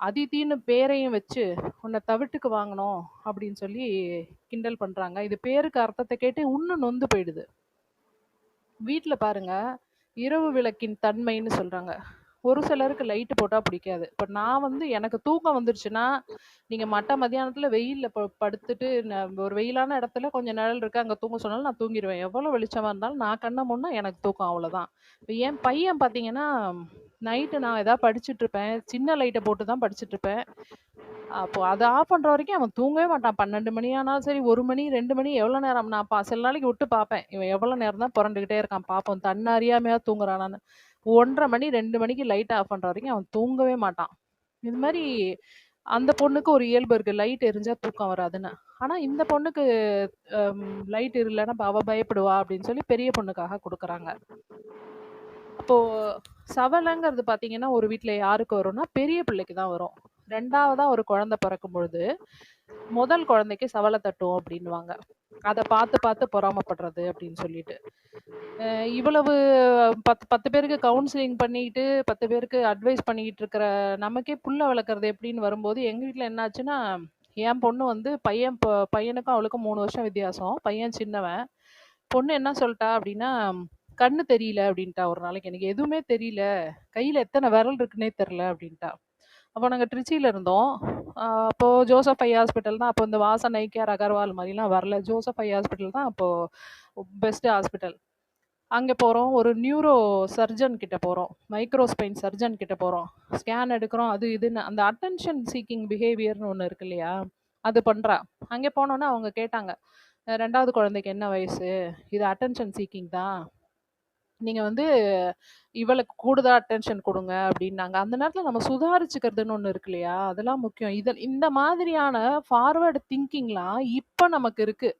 அதித்தின்னு பேரையும் வச்சு, "உன்னை தவிட்டுக்கு வாங்கணும்" அப்படின்னு சொல்லி கிண்டல் பண்றாங்க. இது பேருக்கு அர்த்தத்த கேட்டு இன்னும் நொந்து போயிடுது. வீட்ல பாருங்க, இரவு விளக்கின் தன்மைன்னு சொல்றாங்க. ஒரு சிலருக்கு லைட் போட்டா பிடிக்காது. இப்ப நான் எனக்கு தூக்கம் வந்துருச்சுன்னா, நீங்க மதியானத்துல வெயில்ல படுத்துட்டு ஒரு வெயிலான இடத்துல கொஞ்சம் நிழல் இருக்கு, அங்க தூங்க சொன்னாலும் நான் தூங்கிருவேன். எவ்வளவு வெளிச்சமா இருந்தாலும் நான் கண்ண மூடுனா எனக்கு தூக்கம் அவ்வளோதான். இப்ப என் பையன் பார்த்தீங்கன்னா, நைட்டு நான் ஏதாவது படிச்சுட்டு இருப்பேன். சின்ன லைட்ட போட்டு தான் படிச்சுட்டு இருப்பேன். அப்போ அத ஆஃப் பண்ற வரைக்கும் அவன் தூங்கவே மாட்டான். 12 மணி ஆனாலும் சரி, 1 மணி, 2 மணி எவ்வளோ நேரம் நான் சில நாளைக்கு விட்டு பார்ப்பேன். இவன் எவ்வளோ நேரம் தான் புரண்டுகிட்டே இருக்கான் பார்ப்போம். தன்ன அறியாமையா தூங்குறானான்னு. 1:30 மணி, 2 மணிக்கு லைட் ஆஃப் பண்ற வரைக்கும் அவன் தூங்கவே மாட்டான். இது மாரி அந்த பொண்ணுக்கு ஒரு இயல்பு இருக்கு. லைட் எரிஞ்சா தூக்கம் வராதுன்னு. ஆனா இந்த பொண்ணுக்கு லைட் இல்லன்னா அவ பயப்படுவா அப்படின்னு சொல்லி பெரிய பொண்ணுக்காக குடுக்குறாங்க. அப்போ சவலைங்கிறது பார்த்தீங்கன்னா, ஒரு வீட்ல யாருக்கு வரும்னா, பெரிய பிள்ளைக்கு தான் வரும். 2வதா ஒரு குழந்தை பிறக்கும் பொழுது, முதல் குழந்தைக்கு சவல தட்டும் அப்படின்னுவாங்க. அத பார்த்து பார்த்து பொறாமப்படுறது அப்படின்னு சொல்லிட்டு. இவ்வளவு 10 பேருக்கு கவுன்சிலிங் பண்ணிட்டு, 10 பேருக்கு அட்வைஸ் பண்ணிக்கிட்டு இருக்கிற நமக்கே புள்ள வளர்க்கறது எப்படின்னு வரும்போது, எங்க வீட்ல என்ன ஆச்சுன்னா, என் பொண்ணு பையனுக்கும் அவளுக்கும் 3 வருஷம் வித்தியாசம். பையன் சின்னவன். பொண்ணு என்ன சொல்ட்டா அப்படின்னா, "கண்ணு தெரியல" அப்படின்ட்டா ஒரு நாளைக்கு. "எனக்கு எதுவுமே தெரியல. கையில எத்தன விரல் இருக்குன்னே தெரியல" அப்படின்ட்டா. அப்போ நாங்க திருச்சியில இருந்தோம். அப்போ ஜோசப் ஐ ஹாஸ்பிட்டல் தான். அப்போ இந்த வாசன் ஐ கேர், அகர்வால் மாரிலாம் வரல. ஜோசப் ஐ ஹாஸ்பிட்டல் தான் அப்போ பெஸ்ட் ஹாஸ்பிட்டல். அங்க போறோம். ஒரு நியூரோ சர்ஜன் கிட்ட போறோம். மைக்ரோஸ்பைன் சர்ஜன் கிட்ட போறோம். ஸ்கேன் எடுக்கிறோம். அது இதுன்னு அந்த அட்டென்ஷன் சீக்கிங் பிஹேவியர்ன்னு ஒண்ணு இருக்கு இல்லையா? அது பண்றா. அங்க போனோனே அவங்க கேட்டாங்க, 2வது குழந்தைக்கு என்ன வயசு? இது அட்டென்ஷன் சீக்கிங் தான். நீங்க இவளுக்கு கூடுதலா அட்டென்ஷன் குடுங்க அப்டின்னாங்க. அந்த நேரத்துல நம்ம சுதாரிச்சுக்கிறதுன்னு ஒண்ணு இருக்கு இல்லையா? அதெல்லாம் முக்கியம். இந்த மாதிரியான ஃபார்வர்ட் திங்கிங்லாம் இப்ப நமக்கு இருக்கு.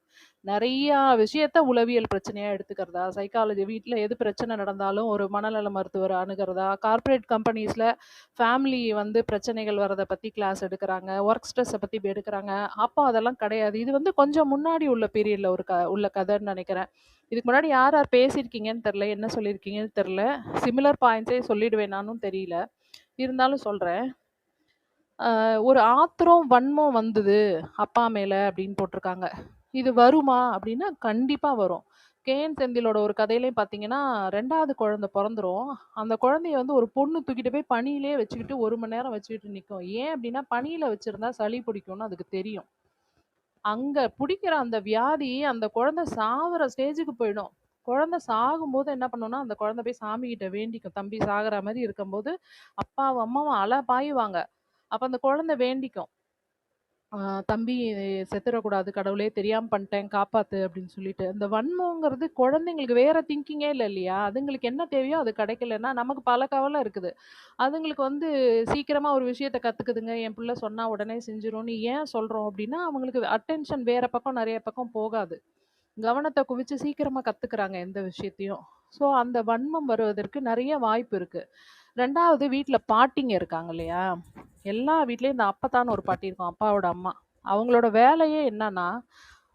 நெறையா விஷயத்த உளவியல் பிரச்சனையா எடுத்துக்கிறதா, சைக்காலஜி வீட்ல எது பிரச்சனை நடந்தாலும் ஒரு மனநல மருத்துவர அணுகுறதா, கார்ப்பரேட் கம்பெனிஸ்ல ஃபேமிலி பிரச்சனைகள் வரத பத்தி கிளாஸ் எடுக்குறாங்க. ஒர்க் ஸ்ட்ரெஸ்ஸ பத்தி எடுக்குறாங்க. அப்போ அதெல்லாம் கிடையாது. இது கொஞ்சம் முன்னாடி உள்ள பீரியட்ல உள்ள கதைன்னு நெனைக்கிறேன். இதுக்கு முன்னாடி யார் யார் பேசியிருக்கீங்கன்னு தெரியல. என்ன சொல்லியிருக்கீங்கன்னு தெரியல. சிமிலர் பாயிண்ட்ஸே சொல்லிடுவேனான்னும் தெரியல. இருந்தாலும் சொல்றேன். ஒரு ஆத்திரம், வன்மம் வந்தது அப்பா மேல அப்படின்னு போட்டிருக்காங்க. இது வருமா அப்படின்னா, கண்டிப்பா வரும். கேஎன் செந்திலோட ஒரு கதையிலயும் பார்த்தீங்கன்னா, 2வது குழந்தை பொறந்துரும். அந்த குழந்தைய ஒரு பொண்ணு தூக்கிட்டு போய் பனியிலேயே வச்சுக்கிட்டு 1 மணி நேரம் வச்சுக்கிட்டு நிக்கும். ஏன் அப்படின்னா, பனியில வச்சிருந்தா சளி பிடிக்கும்னு அதுக்கு தெரியும். அங்க புடிக்கிற அந்த வியாதி, அந்த குழந்தை சாகுற ஸ்டேஜுக்கு போயிடும். குழந்தை சாகும்போது என்ன பண்ணும்னா, அந்த குழந்தை போய் சாமிகிட்ட வேண்டிக்கும். தம்பி சாகுற மாரி இருக்கும்போது, அப்பாவும், அம்மாவும் பாயுவாங்க. அப்ப அந்த குழந்தை வேண்டிக்கும். "ஆ தம்பி செத்துறக்கூடாது கடவுளே! தெரியாம பண்ணிட்டேன், காப்பாத்து" அப்படின்னு சொல்லிட்டு. அந்த வன்மங்கிறது குழந்தைங்களுக்கு வேற திங்கிங்கே இல்லையா? அதுங்களுக்கு என்ன தேவையோ அது கிடைக்கலன்னா, நமக்கு பல கவலை இருக்குது. அதுங்களுக்கு சீக்கிரமா ஒரு விஷயத்த கத்துக்குதுங்க. என் புள்ள சொன்னா உடனே செஞ்சுரும்னு ஏன் சொல்றோம் அப்படின்னா, அவங்களுக்கு அட்டென்ஷன் வேற பக்கம் நெறைய பக்கம் போகாது. கவனத்த குவிச்சு சீக்கிரமா கத்துக்குறாங்க எந்த விஷயத்தையும். ஸோ அந்த வன்மம் வருவதற்கு நெறைய வாய்ப்பு இருக்கு. 2வது வீட்ல பாட்டிங்க இருக்காங்க இல்லையா? எல்லா வீட்லயும் இந்த அப்பத்தான்னு ஒரு பாட்டி இருக்கும். அப்பாவோட அம்மா. அவங்களோட வேலையே என்னன்னா,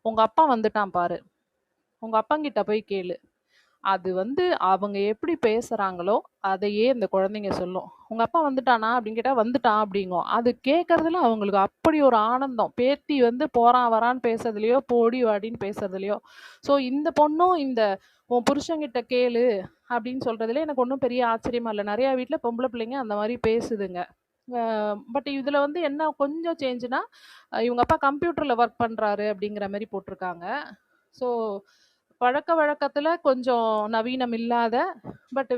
"உங்க அப்பா வந்துட்டான் பாரு. உங்க அப்பங்கிட்ட போய் கேளு." அது அவங்க எப்படி பேசுறாங்களோ, அதையே இந்த குழந்தைங்க சொல்லும். "உங்க அப்பா வந்துட்டானா?" அப்படின்னு கேட்டா, "வந்துட்டான்" அப்படிங்கும். அது கேட்கறதுல அவங்களுக்கு அப்படி ஒரு ஆனந்தம். பேத்தி போறான், வரான்னு பேசுறதுலயோ, போடி வாடின்னு பேசுறதுலயோ. ஸோ இந்த பொண்ணும் "உன் புருஷன்கிட்ட கேளு" அப்படின்னு சொல்றதுல எனக்கு ஒண்ணும் பெரிய ஆச்சரியமா இல்ல. நெறைய வீட்ல பொம்பள பிள்ளைங்க அந்த மாரி பேசுதுங்க. பட் இதுல வந்து என்ன கொஞ்சம் சேஞ்சுனா, இவங்க அப்பா கம்ப்யூட்டர்ல ஒர்க் பண்றாரு அப்படிங்கிற மாரி போட்டிருக்காங்க. ஸோ பழக்கவழக்கத்துல கொஞ்சம் நவீனம் இல்லாத, பட்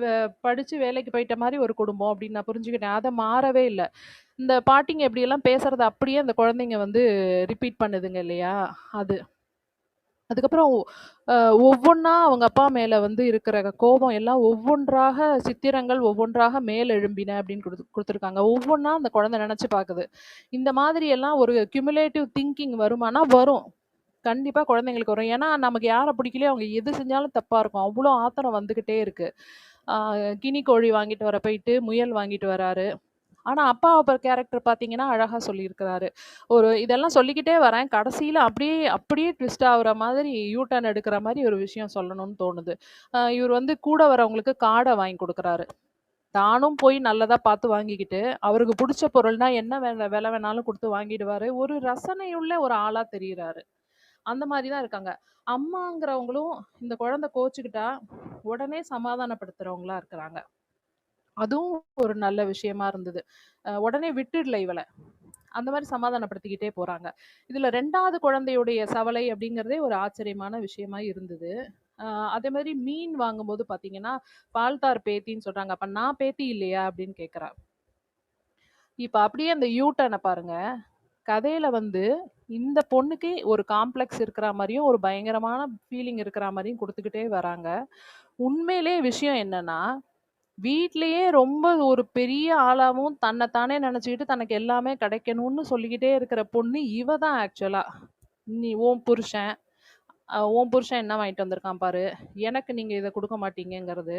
படிச்சு வேலைக்கு போயிட்ட மாரி ஒரு குடும்பம் அப்படின்னு நான் புரிஞ்சுக்கிட்டேன். அத மாறவே இல்ல. இந்த பாட்டிங்க எப்படியெல்லாம் பேசுறத அப்படியே அந்த குழந்தைங்க வந்து ரிப்பீட் பண்ணுதுங்க இல்லையா? அது. அதுக்கப்புறம் அ ஒவ்வொன்னா அவங்க அப்பா மேல வந்து இருக்கிற கோபம் எல்லாம் ஒவ்வொன்றாக சித்திரங்கள் ஒவ்வொன்றாக மேலெழும்பின அப்படின்னு குடுத்துருக்காங்க. ஒவ்வொன்னா அந்த குழந்தை நெனச்சு பாக்குது. இந்த மாதிரி எல்லாம் ஒரு கியுமுலேட்டிவ் திங்கிங் வருமானா? வரும். கண்டிப்பா குழந்தைங்களுக்கு வரும். ஏன்னா, நமக்கு யார பிடிக்கலையோ அவங்க எது செஞ்சாலும் தப்பா இருக்கும். அவ்ளோ ஆத்திரம் வந்துகிட்டே இருக்கு. ஆ கினி கோழி வாங்கிட்டு வர போயிட்டு முயல் வாங்கிட்டு வராரு. ஆனா, அப்பா கேரக்டர் பார்த்தீங்கன்னா, அழகா சொல்லியிருக்கிறாரு. இதெல்லாம் சொல்லிக்கிட்டே வரேன். கடைசியில அப்படியே அப்படியே ட்விஸ்ட் ஆவுற மாதிரி யூ டர்ன் எடுக்கிற மாரி ஒரு விஷயம் சொல்லணும்னு தோணுது. இவரு வந்து கூட வரவங்களுக்கு கார்ட வாங்கி குடுக்குறாரு. தானும் போய் நல்லதா பார்த்து வாங்கிக்கிட்டு, அவருக்கு புடிச்ச பொருள்னா என்ன விலை வேணாலும் குடுத்து வாங்கிடுவாரு. ஒரு ரசனையுள்ள ஒரு ஆளா தெரியிறாரு. அந்த மாரி தான் இருக்காங்க. அம்மாங்கிறவங்களும் இந்த குழந்தை கோச்சுக்கிட்டா, உடனே சமாதானப்படுத்துறவங்களா இருக்கிறாங்க. அதுவும் ஒரு நல்ல விஷயமா இருந்தது. உடனே விட்டுடல இவள. அந்த மாரி சமாதானப்படுத்திக்கிட்டே போறாங்க. இதுல 2வது குழந்தையுடைய சவலை அப்படிங்கிறதே ஒரு ஆச்சரியமான விஷயமா இருந்தது. அ அதே மாரி மீன் வாங்கும்போது பார்த்தீங்கன்னா, பால்தார் பேத்தின்னு சொல்றாங்க. அப்ப நான் பேத்தி இல்லையா? அப்படின்னு கேட்கிறா. இப்ப அப்படியே அந்த யூ டர்ன பாருங்க. கதையில வந்து இந்த பொண்ணுக்கு ஒரு காம்ப்ளெக்ஸ் இருக்கிற மாரியும், ஒரு பயங்கரமான ஃபீலிங் இருக்கிற மாரியும் குடுத்துக்கிட்டே வராங்க. உண்மையிலேயே விஷயம் என்னன்னா, வீட்லயே ரொம்ப ஒரு பெரிய ஆளாவும், தன்ன தானே நெனச்சுக்கிட்டு, தனக்கு எல்லாமே கிடைக்கணும்னு சொல்லிக்கிட்டே இருக்கிற பொண்ணு இவ தான் ஆக்சுவலா. "நீ உன் புருஷன் என்ன வாங்கிட்டு வந்திருக்கான் பாரு. எனக்கு நீங்க இத குடுக்க மாட்டீங்கங்கிறது.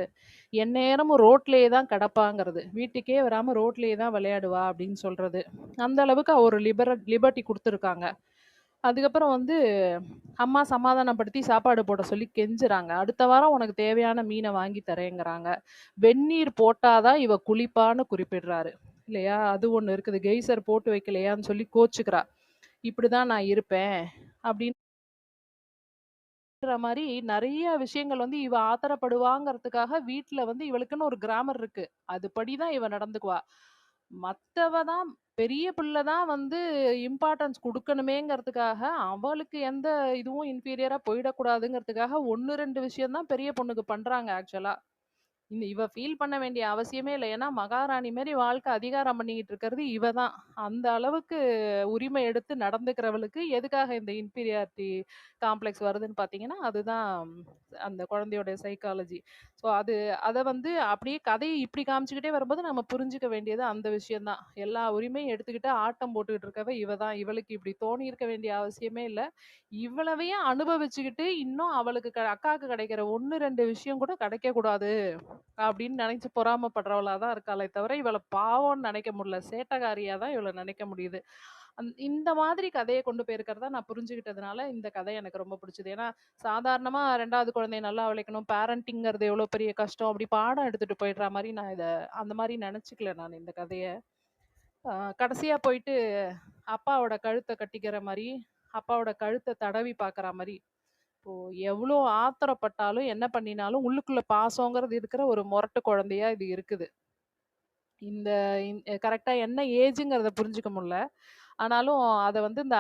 எந்நேரமும் ரோட்லயே தான் கிடப்பாங்கிறது. வீட்டுக்கே வராம ரோட்லயே தான் விளையாடுவா" அப்படின்னு சொல்றது. அந்த அளவுக்கு ஒரு லிபர்ட்டி குடுத்துருக்காங்க. அதுக்கப்புறம் வந்து அம்மா சமாதானப்படுத்தி சாப்பாடு போட சொல்லி கெஞ்சுறாங்க. அடுத்த வாரம் உனக்கு தேவையான மீன வாங்கி தரேங்கிறாங்க. வெந்நீர் போட்டா தான் இவ குளிப்பான்னு குறிப்பிடுறாரு. இல்லையா? அது ஒண்ணு இருக்குது. கெய்சர் போட்டு வைக்கலையான்னு சொல்லி கோச்சுக்கிறா. இப்படிதான் நான் இருப்பேன். அப்படின்ற மாரி நெறைய விஷயங்கள் வந்து இவ ஆத்திரப்படுவாங்கிறதுக்காக வீட்ல வந்து இவளுக்குன்னு ஒரு கிராமர் இருக்கு. அதுபடி தான் இவ நடந்துக்குவா. மத்தவ தான் பெரிய பிள்ள தான் வந்து இம்பார்ட்டன்ஸ் குடுக்கணுமேங்கிறதுக்காக, அவளுக்கு எந்த இதுவும் இன்ஃபீரியரா போயிடக்கூடாதுங்கிறதுக்காக 1, 2 விஷயம் தான் பெரிய பொண்ணுக்கு பண்றாங்க ஆக்சுவலா. இவ ஃபீல் பண்ண வேண்டிய அவசியமே இல்ல. ஏன்னா, மகாராணி மாரி வாழ்க்கை அதிகாரம் பண்ணிக்கிட்டு இருக்கிறது இவ தான். அந்த அளவுக்கு உரிமை எடுத்து நடந்துக்கிறவளுக்கு எதுக்காக இந்த இன்ஃபீரியாரிட்டி காம்ப்ளெக்ஸ் வருதுன்னு பார்த்தீங்கன்னா, அதுதான் அந்த குழந்தையோட சைக்காலஜி. ஸோ அத வந்து அப்படியே கதைய இப்படி காமிச்சுக்கிட்டே வரும்போது நம்ம புரிஞ்சுக்க வேண்டியது அந்த விஷயம் தான். எல்லா உரிமையும் எடுத்துக்கிட்டு ஆட்டம் போட்டுக்கிட்டு இருக்கவ இவ தான். இவளுக்கு இப்படி தோணியிருக்க வேண்டிய அவசியமே இல்ல. இவ்வளவையும் அனுபவிச்சுக்கிட்டு, இன்னும் அவளுக்கு அக்காவுக்கு கிடைக்கிற 1, 2 விஷயம் கூட கிடைக்கக்கூடாது. அப்படின்னு நினைச்சு பொறாமைப்படுறவளா தான் இருக்காளே தவிர, இவள பாவம்ன்னு நினைக்க முடியல. சேட்டக்காரியா தான் இவள நினைக்க முடியுது. இந்த மாதிரி கதைய கொண்டு போயிருக்கிறத நான் புரிஞ்சுகிட்டதுனால, இந்த கதை எனக்கு ரொம்ப பிடிச்சது. ஏன்னா, சாதாரணமா 2வது குழந்தைய நல்லா வளர்க்கணும், பேரண்டிங்கிறது எவ்வளோ பெரிய கஷ்டம், அப்படி பாடம் எடுத்துட்டு போயிடுற மாரி நான் அந்த மாரி நினைச்சுக்கல நான் இந்த கதைய. கடைசியா போயிட்டு அப்பாவோட கழுத்த கட்டிக்கிற மாரி, அப்பாவோட கழுத்த தடவி பார்க்குற மாரி, இப்போ எவ்வளோ ஆத்திரப்பட்டாலும், என்ன பண்ணினாலும் உள்ளுக்குள்ள பாசங்கிறது இருக்கிற ஒரு மொரட்டு குழந்தையா இது இருக்குது. இந்த கரெக்ட்டா என்ன ஏஜ்ங்கிறத புரிஞ்சுக்க முடியல. ஆனாலும் அத வந்து இந்த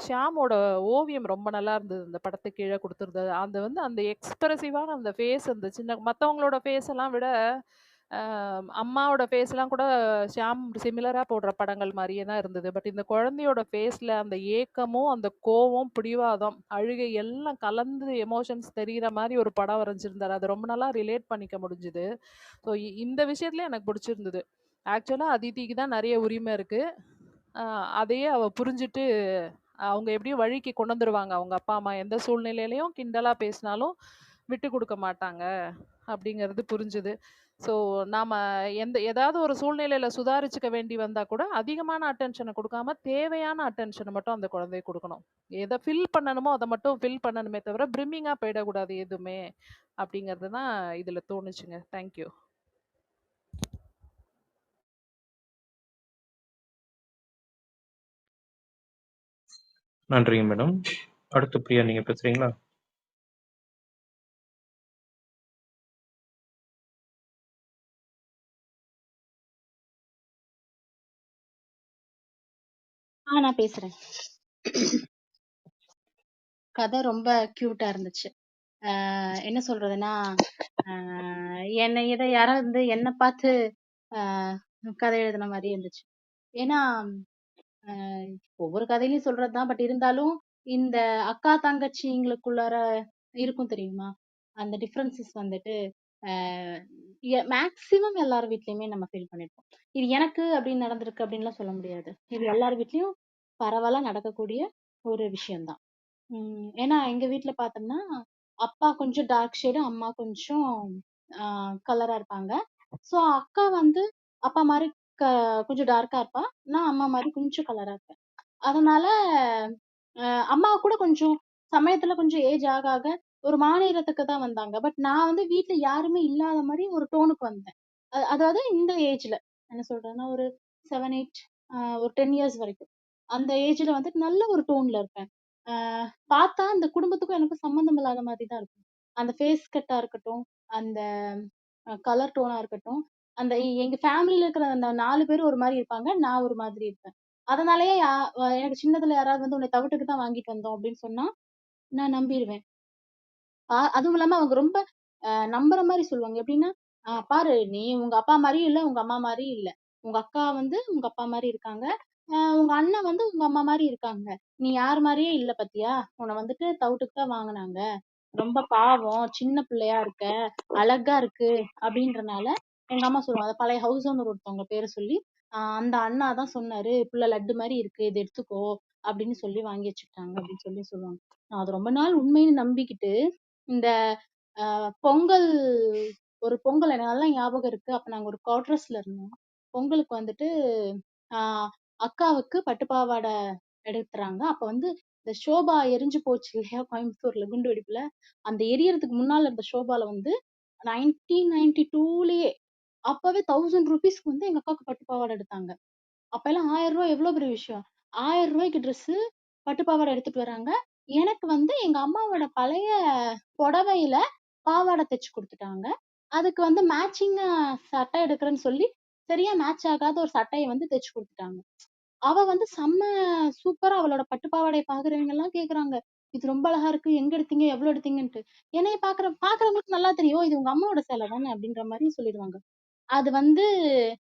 ஷியாமோட ஓவியம் ரொம்ப நல்லா இருந்தது. இந்த படத்துக்கு கீழ குடுத்திருந்தது. அது வந்து அந்த எக்ஸ்பிரசிவான அந்த ஃபேஸ் அந்த சின்ன மத்தவங்களோட ஃபேஸ் எல்லாம் விட, அ அம்மாவோட ஃபேஸ்லாம் கூட ஷியாம் சிமிலரா போடுற படங்கள் மாரியே தான் இருந்தது. பட் இந்த குழந்தையோட ஃபேஸ்ல அந்த ஏக்கமும், அந்த கோவம், பிடிவாதம், அழுகை எல்லாம் கலந்து எமோஷன்ஸ் தெரியிற மாரி ஒரு படம் வரைஞ்சிருந்தாரு. அது ரொம்ப நல்லா ரிலேட் பண்ணிக்க முடிஞ்சது. ஸோ இந்த விஷயத்துல எனக்கு பிடிச்சிருந்தது. ஆக்சுவலா அதித்திக்கு தான் நெறைய உரிமை இருக்கு. அ அதையே அவ புரிஞ்சுட்டு, அவங்க எப்படியும் வழிக்கு கொண்டு வந்துருவாங்க. அவங்க அப்பா, அம்மா எந்த சூழ்நிலையிலயும் கிண்டலா பேசினாலும் விட்டு குடுக்க மாட்டாங்க, அப்படிங்கிறது புரிஞ்சுது. ஸோ நாம ஏதாவது ஒரு சூழ்நிலையில சுதாரிச்சுக்க வேண்டி வந்தா கூட, அதிகமான அட்டென்ஷன குடுக்காம, தேவையான அட்டென்ஷன மட்டும் அந்த குழந்தைக்கு குடுக்கணும். எத ஃபில் பண்ணணுமோ, அத மட்டும் ஃபில் பண்ணணுமே தவிர, பிரிம்மிங்கா போயிடக்கூடாது எதுவுமே, அப்படிங்கிறது தான் இதுல தோணுச்சுங்க. Thank you. நன்றிங்க மேடம். அடுத்து பிரியா நீங்க பேசுறீங்களா? நான் பேசுறேன். கதை ரொம்ப கியூட்டா இருந்துச்சு. என்ன சொல்றதுன்னா, என்னை இதை யாராவது வந்து என்ன பார்த்து ஆஹ் கதை எழுதின மாதிரி இருந்துச்சு. ஏன்னா ஒவ்வொரு கதையிலயும் சொல்றதுதான். பட் இருந்தாலும் இந்த அக்கா தங்கச்சிங்களுக்குள்ளார இருக்கும் தெரியுமா, அந்த டிஃபரன்சஸ் வந்துட்டு மேக்சிமம் எல்லார் வீட்லயுமே நம்ம ஃபீல் பண்ணிருப்போம். இது எனக்கு அப்படின்னு நடந்திருக்கு அப்படின்லாம் சொல்ல முடியாது. இது எல்லார் வீட்லயும் பரவலா நடக்கக்கூடிய ஒரு விஷயம்தான். ஏன்னா எங்க வீட்ல பார்த்தோம்னா, அப்பா கொஞ்சம் டார்க் ஷேடு, அம்மா கொஞ்சம் கலரா இருப்பாங்க. சோ அக்கா வந்து அப்பா மாதிரி கொஞ்சம் டார்க்கா இருப்பா. நான் அம்மா மாதிரி கொஞ்சம் கலரா இருப்பேன். அதனால அம்மா கூட கொஞ்சம் சமயத்துல கொஞ்சம் ஏஜ் ஆக ஆக ஒரு மாநிறத்துக்கு தான் வந்தாங்க. பட் நான் வந்து வீட்ல யாருமே இல்லாத மாதிரி ஒரு டோனுக்கு வந்தேன். அதாவது இந்த ஏஜ்ல என்ன சொல்றேன்னா, ஒரு 7, 8 ஒரு 10 இயர்ஸ் வரைக்கும் அந்த ஏஜ்ல வந்து நல்ல ஒரு டோன்ல இருப்பேன். பார்த்தா அந்த குடும்பத்துக்கும் எனக்கும் சம்மந்தம் இல்லாத மாதிரி தான் இருக்கும். அந்த ஃபேஸ் கட்டா இருக்கட்டும், அந்த கலர் டோனா இருக்கட்டும், அந்த எங்க ஃபேமிலில இருக்கிற அந்த 4 பேரும் ஒரு மாதிரி இருப்பாங்க. நான் ஒரு மாதிரி இருப்பேன். அதனாலயே எனக்கு சின்னதுல யாராவது வந்து உன்னை தவிட்டுக்கு தான் வாங்கிட்டு வந்தோம் அப்படின்னு சொன்னா நான் நம்பிருவேன். அதுவும் இல்லாம அவங்க ரொம்ப நம்புற மாரி சொல்லுவாங்க. எப்படின்னா, பாரு நீ உங்க அப்பா மாரியும் இல்ல, உங்க அம்மா மாரியும் இல்ல. உங்க அக்கா வந்து உங்க அப்பா மாரி இருக்காங்க. உங்க அண்ணன் வந்து உங்க அம்மா மாரி இருக்காங்க. நீ யார் மாரியே இல்ல பாத்தியா? உன்ன வந்துட்டு தவுட்டுக்கு தான் வாங்குனாங்க. ரொம்ப பாவம், சின்ன பிள்ளையா இருக்க, அழகா இருக்கு அப்படின்றனால எங்க அம்மா சொல்லுவாங்க. பழைய ஹவுஸ் ஓனர் ஒருத்தவங்க பேர சொல்லி, அந்த அண்ணா தான் சொன்னாரு, "புள்ள லட்டு மாரி இருக்கு. இத எடுத்துக்கோ" அப்படின்னு சொல்லி வாங்கி வச்சுக்கிட்டாங்க அப்படின்னு சொல்லி சொல்லுவாங்க. நான் அது ரொம்ப நாள் உண்மைன்னு நம்பிக்கிட்டு இந்த பொங்கல் ஒரு பொங்கல் எனக்கு நல்லா ஞாபகம் இருக்கு. அப்ப நாங்க ஒரு குவார்டர்ஸ்ல இருந்தோம். பொங்கலுக்கு வந்துட்டு ஆஹ் அக்காவுக்கு பட்டு பாவாடை எடுத்துறாங்க. அப்ப வந்து இந்த ஷோபா எரிஞ்சு போச்சு இல்லையா கோயம்புத்தூர்ல குண்டு வெடிப்புல. அந்த எரியறதுக்கு முன்னால இருந்த ஷோபால வந்து 1992லயே அப்பவே 1000 ருபீஸ்க்கு வந்து எங்க அக்காவுக்கு பட்டு பாவாடை எடுத்தாங்க. அப்பெல்லாம் ரூ. 1000 எவ்வளவு பெரிய விஷயம். ரூ. 1000க்கு ட்ரெஸ் பட்டு பாவாடை எடுத்துட்டு வராங்க. எனக்கு வந்து எங்க அம்மாவோட பழைய புடவையில பாவாடை தச்சு குடுத்துட்டாங்க. அதுக்கு வந்து மேட்சிங்கா சட்டை எடுக்கிறேன்னு சொல்லி சரியா மேட்ச் ஆகாத ஒரு சட்டைய வந்து தச்சு குடுத்துட்டாங்க. அவ வந்து செம்ம சூப்பரா அவளோட பட்டு பாவாடைய பாக்குறவங்க எல்லாம் கேக்குறாங்க. இது ரொம்ப அழகா இருக்கு. எங்க எடுத்தீங்க? எவ்வளவு எடுத்தீங்கன்ட்டு. என்னைய பாக்குறவங்களுக்கு நல்லா தெரியும். இது உங்க அம்மாவோட சேலை தானே அப்படின்ற மாதிரி சொல்லிடுவாங்க. அது வந்து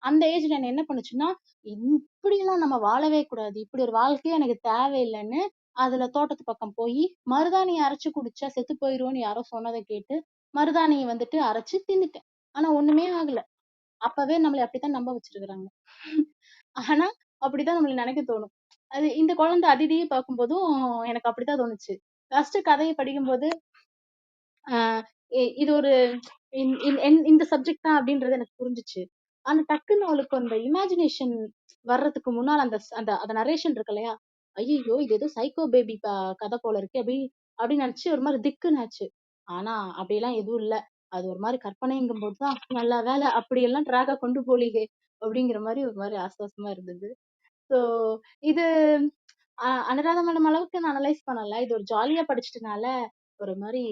அந்த ஏஜ்ல என்ன என்ன பண்ணுச்சுன்னா, இப்படியெல்லாம் நம்ம வாழவே கூடாது. இப்படி ஒரு வாழ்க்கையே எனக்கு தேவையில்லன்னு, அதுல தோட்டத்து பக்கம் போயி, மருதாணிய அரைச்சு குடிச்சா செத்து போயிருவோம்னு யாரோ சொன்னத கேட்டு, மருதாணிய வந்துட்டு அரைச்சு தின்னுட்டேன். ஆனா ஒண்ணுமே ஆகல. அப்பவே நம்மள அப்படித்தான் நம்ப வச்சிருக்காங்க. ஆனா அப்படித்தான் நம்மள நினைக்க தோணும். அது இந்த குழந்தை அதிதிய பார்க்கும்போதும் எனக்கு அப்படித்தான் தோணுச்சு. ஃபர்ஸ்ட் கதைய படிக்கும்போது, ஆஹ் இது ஒரு இந்த சப்ஜெக்ட் தான் அப்படின்றது எனக்கு புரிஞ்சுச்சு. ஆனா டக்குன்னு அவளுக்கு அந்த இமேஜினேஷன் வர்றதுக்கு முன்னால் அந்த அந்த அந்த நரேஷன் இருக்கு இல்லையா, ஐயோ இது ஏதோ சைக்கோ பேபி கதை போல இருக்கு அப்படின்னு நினைச்சு ஒரு மாதிரி திக்குன்னு ஆச்சு. ஆனா அப்படியெல்லாம் எதுவும் இல்ல. அது ஒரு மாதிரி கற்பனைங்கும் போதுதான் நல்ல வேலை அப்படி எல்லாம் ட்ராகா கொண்டு போலியே அப்படிங்கிற மாதிரி ஒரு மாதிரி ஆசுவாசமா இருந்தது. சோ இது அனுராதா மேடம் அளவுக்கு நான் அனலைஸ் பண்ணல. இது ஒரு ஜாலியா படிச்சிட்டனால ஒரு மாதிரி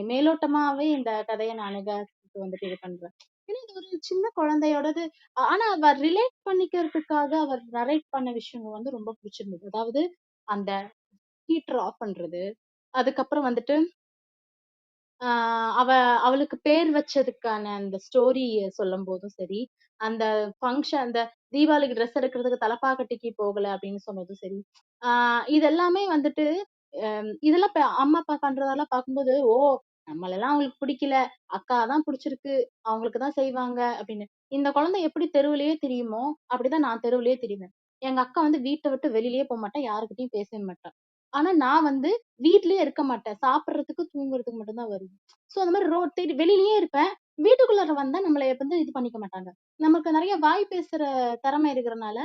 மேலோட்டமாவே இந்த கதையை நான் அணுகத்துக்கு வந்துட்டு இது பண்றேன். ஏன்னா இது ஒரு சின்ன குழந்தையோடது. ஆனா அவர் ரிலேட் பண்ணிக்கிறதுக்காக அவர் நரேட் பண்ண விஷயங்கள் வந்து ரொம்ப பிடிச்சிருந்தது. அதாவது அந்த ஹீட்டர் ஆஃப் பண்றது, அதுக்கப்புறம் வந்துட்டு அவளுக்கு பேர் வச்சதுக்கான அந்த ஸ்டோரி சொல்லும் போதும் சரி, அந்த ஃபங்க்ஷன் அந்த தீபாவளிக்கு ட்ரெஸ் எடுக்கிறதுக்கு தலப்பாக்கட்டிக்கு போகல அப்படின்னு சொன்னதும் சரி, இது எல்லாமே வந்துட்டு இதெல்லாம் அம்மா அப்பா பண்றதெல்லாம் பார்க்கும்போது, ஓ நம்மளெல்லாம் அவங்களுக்கு பிடிக்கல, அக்கா தான் பிடிச்சிருக்கு, அவங்களுக்கு தான் செய்வாங்க அப்படின்னு. இந்த குழந்தை எப்படி தெருவுலயே திரியுமோ அப்படிதான் நான் தெருவுலயே திரிவேன். எங்க அக்கா வந்து வீட்டை விட்டு வெளியிலயே போக மாட்டா, யாருக்கிட்டையும் பேசவே மாட்டா. ஆனா நான் வந்து வீட்லயே இருக்க மாட்டேன். சாப்பிடுறதுக்கு தூங்குறதுக்கு மட்டும் தான் வருவேன். சோ அந்த மாதிரி ரோட் தேடி வெளியிலயே இருப்பேன். வீட்டுக்குள்ளார வந்தா நம்மள வந்து இது பண்ணிக்க மாட்டாங்க. நமக்கு நிறைய வாய் பேசுற திறமை இருக்கிறனால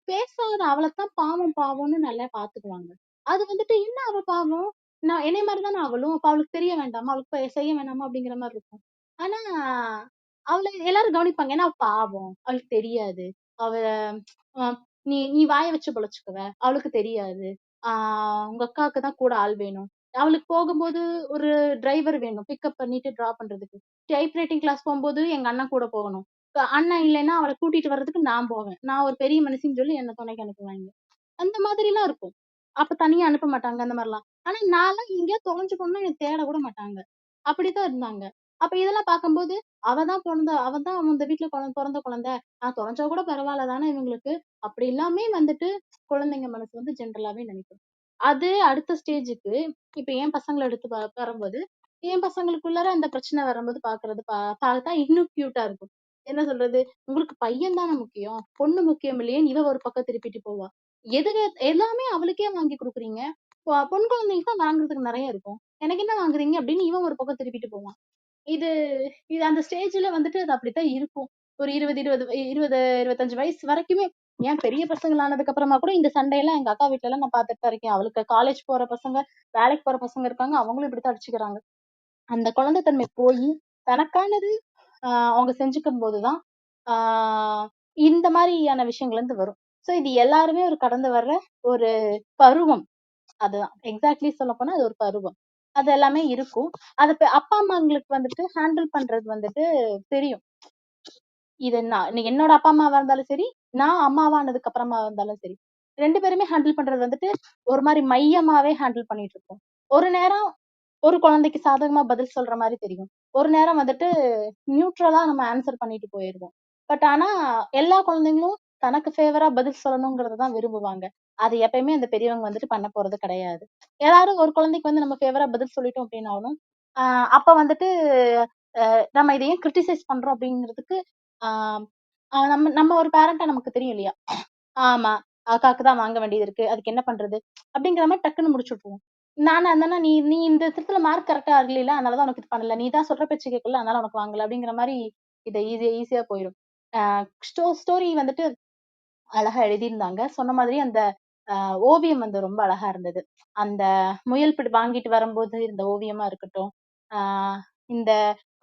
பேசாத அவளைத்தான் பாவம் பாவம்னு நல்லா பாத்துக்குவாங்க. அது வந்துட்டு என்ன அவ பாவம், நான் என்னைய மாதிரிதானே அவளும், அப்ப அவளுக்கு தெரிய வேண்டாமா, அவளுக்கு செய்ய வேண்டாமா அப்படிங்கிற மாதிரி இருக்கும். ஆனா அவளை எல்லாரும் கவனிப்பாங்க. ஏன்னா அவ பாவம், அவளுக்கு தெரியாது. அவ அஹ் நீ நீ வாய வச்சு பொழைச்சுக்குவ, அவளுக்கு தெரியாது. உங்க அக்காவுக்கு தான் கூட ஆள் வேணும். அவளுக்கு போகும்போது ஒரு டிரைவர் வேணும் பிக்கப் பண்ணிட்டு டிராப் பண்றதுக்கு. டைப் ரைட்டிங் கிளாஸ் போகும்போது எங்க அண்ணன் கூட போகணும். இப்ப அண்ணன் இல்லைன்னா அவளை கூட்டிட்டு வர்றதுக்கு நான் போவேன். நான் ஒரு பெரிய மனுஷின்னு சொல்லி என்ன துணைக்கு அனுப்புவாங்க. அந்த மாதிரிலாம் இருக்கும். அப்ப தனியா அனுப்ப மாட்டாங்க அந்த மாதிரிலாம். ஆனா நான்லாம் எங்கேயாவது தொலைஞ்சு போனா எனக்கு தேட கூட மாட்டாங்க. அப்படித்தான் இருந்தாங்க. அப்ப இதெல்லாம் பார்க்கும்போது அவ தான் அந்த வீட்ல பொறந்த குழந்தை. தொலைஞ்சா கூட பரவாயில்ல தானே இவங்களுக்கு. அப்படி எல்லாமே வந்துட்டு குழந்தைங்க மனசு வந்து ஜென்ரலாவே நினைக்கும். அது அடுத்த ஸ்டேஜுக்கு இப்ப என் பசங்கள எடுத்து வரும்போது, என் பசங்களுக்குள்ளார அந்த பிரச்சனை வரும்போது பார்த்தா இன்னும் கியூட்டா இருக்கும். என்ன சொல்றது? உங்களுக்கு பையன் தானே முக்கியம். பொண்ணு முக்கியம் இல்லையேன்னு இவ ஒரு பக்கம் திருப்பிட்டு போவா. எதுக்கு எல்லாமே அவளுக்கே வாங்கி குடுக்குறீங்க. பொண் குழந்தைங்களுக்கு தான் வாங்குறதுக்கு நெறைய இருக்கும். எனக்கு என்ன வாங்குறீங்க அப்படின்னு இவன் ஒரு பக்கம் திருப்பிட்டு போவான். இது இது அந்த ஸ்டேஜ்ல வந்துட்டு அது அப்படித்தான் இருக்கும். ஒரு 25 வயசு வரைக்குமே ஏன் பெரிய பசங்கள ஆனதுக்கு அப்புறமா கூட இந்த சண்டையெல்லாம் எங்க அக்கா வீட்லலாம் நான் பார்த்துட்டு தான் இருக்கேன். அவளுக்கு காலேஜ் போற பசங்க, வேலைக்கு போற பசங்க இருக்காங்க. அவங்களும் இப்படித்தான் அடிச்சுக்கிறாங்க. அந்த குழந்தைத்தன்மை போயி தனக்கானது அவங்க செஞ்சுக்கும்போது தான் ஆ இந்த மாரியான விஷயங்கள் வந்து வரும். சோ இது எல்லாருமே ஒரு கடந்து வர்ற ஒரு பருவம். அதுதான். எக்ஸாக்ட்லி சொல்லப்போனா அது ஒரு பருவம். அது எல்லாமே இருக்கும். அத அப்பா, அம்மாங்களுக்கு வந்துட்டு ஹேண்டில் பண்றது வந்துட்டு தெரியும். இது என்னோட அப்பா, அம்மாவா இருந்தாலும் சரி, நான் அம்மாவானதுக்கு அப்புறமா இருந்தாலும் சரி. 2 பேருமே ஹேண்டில் பண்றது வந்துட்டு ஒரு மாரி மையமாவே ஹேண்டில் பண்ணிட்டு இருப்போம். ஒரு நேரம் ஒரு குழந்தைக்கு சாதகமா பதில் சொல்ற மாரி தெரியும். ஒரு நேரம் வந்துட்டு நியூட்ரலா நம்ம ஆன்சர் பண்ணிட்டு போயிருவோம். ஆனா எல்லா குழந்தைங்களும் தனக்கு ஃபேவரா பதில் சொல்லணும்ங்கறத தான் விரும்புவாங்க. அது எப்பயுமே அந்த பெரியவங்க வந்துட்டு பண்ண போறது கிடையாது. எல்லாரும் ஒரு குழந்தைக்கு வந்து நம்ம ஃபேவரா பதில் சொல்லிட்டோம் அப்படின்னாலும், ஆ அப்ப வந்துட்டு நம்ம இத ஏன் கிரிட்டிசைஸ் பண்றோம் அப்படிங்கிறதுக்கு ஆ நம்ம நம்ம ஒரு பேரண்டா நமக்கு தெரியும் இல்லையா? ஆமா. அக்காக்கு தான் வாங்க வேண்டியது இருக்கு. அதுக்கு என்ன பண்றது? அப்படிங்கிற மாரி டக்குன்னு முடிச்சு விட்டுருவோம். நானா இருந்தேன்னா, நீ நீ இந்த இடத்துல மார்க் கரெக்ட்டா வரலைல, அதனால தான் உனக்கு இது பண்ணல. நீ தான் சொல்ற பேச்சு கேட்கல, அதனால உனக்கு வாங்கல. அப்படிங்கிற மாரி இது ஈஸியா போயிரும். ஆ ஸ்டோரி வந்துட்டு அழகா எழுதியிருந்தாங்க. சொன்ன மாதிரி அந்த ஓவியம் வந்து ரொம்ப அழகா இருந்தது. அந்த முயல் வாங்கிட்டு வரும்போது இருந்த ஓவியமா இருக்கட்டும், ஆ இந்த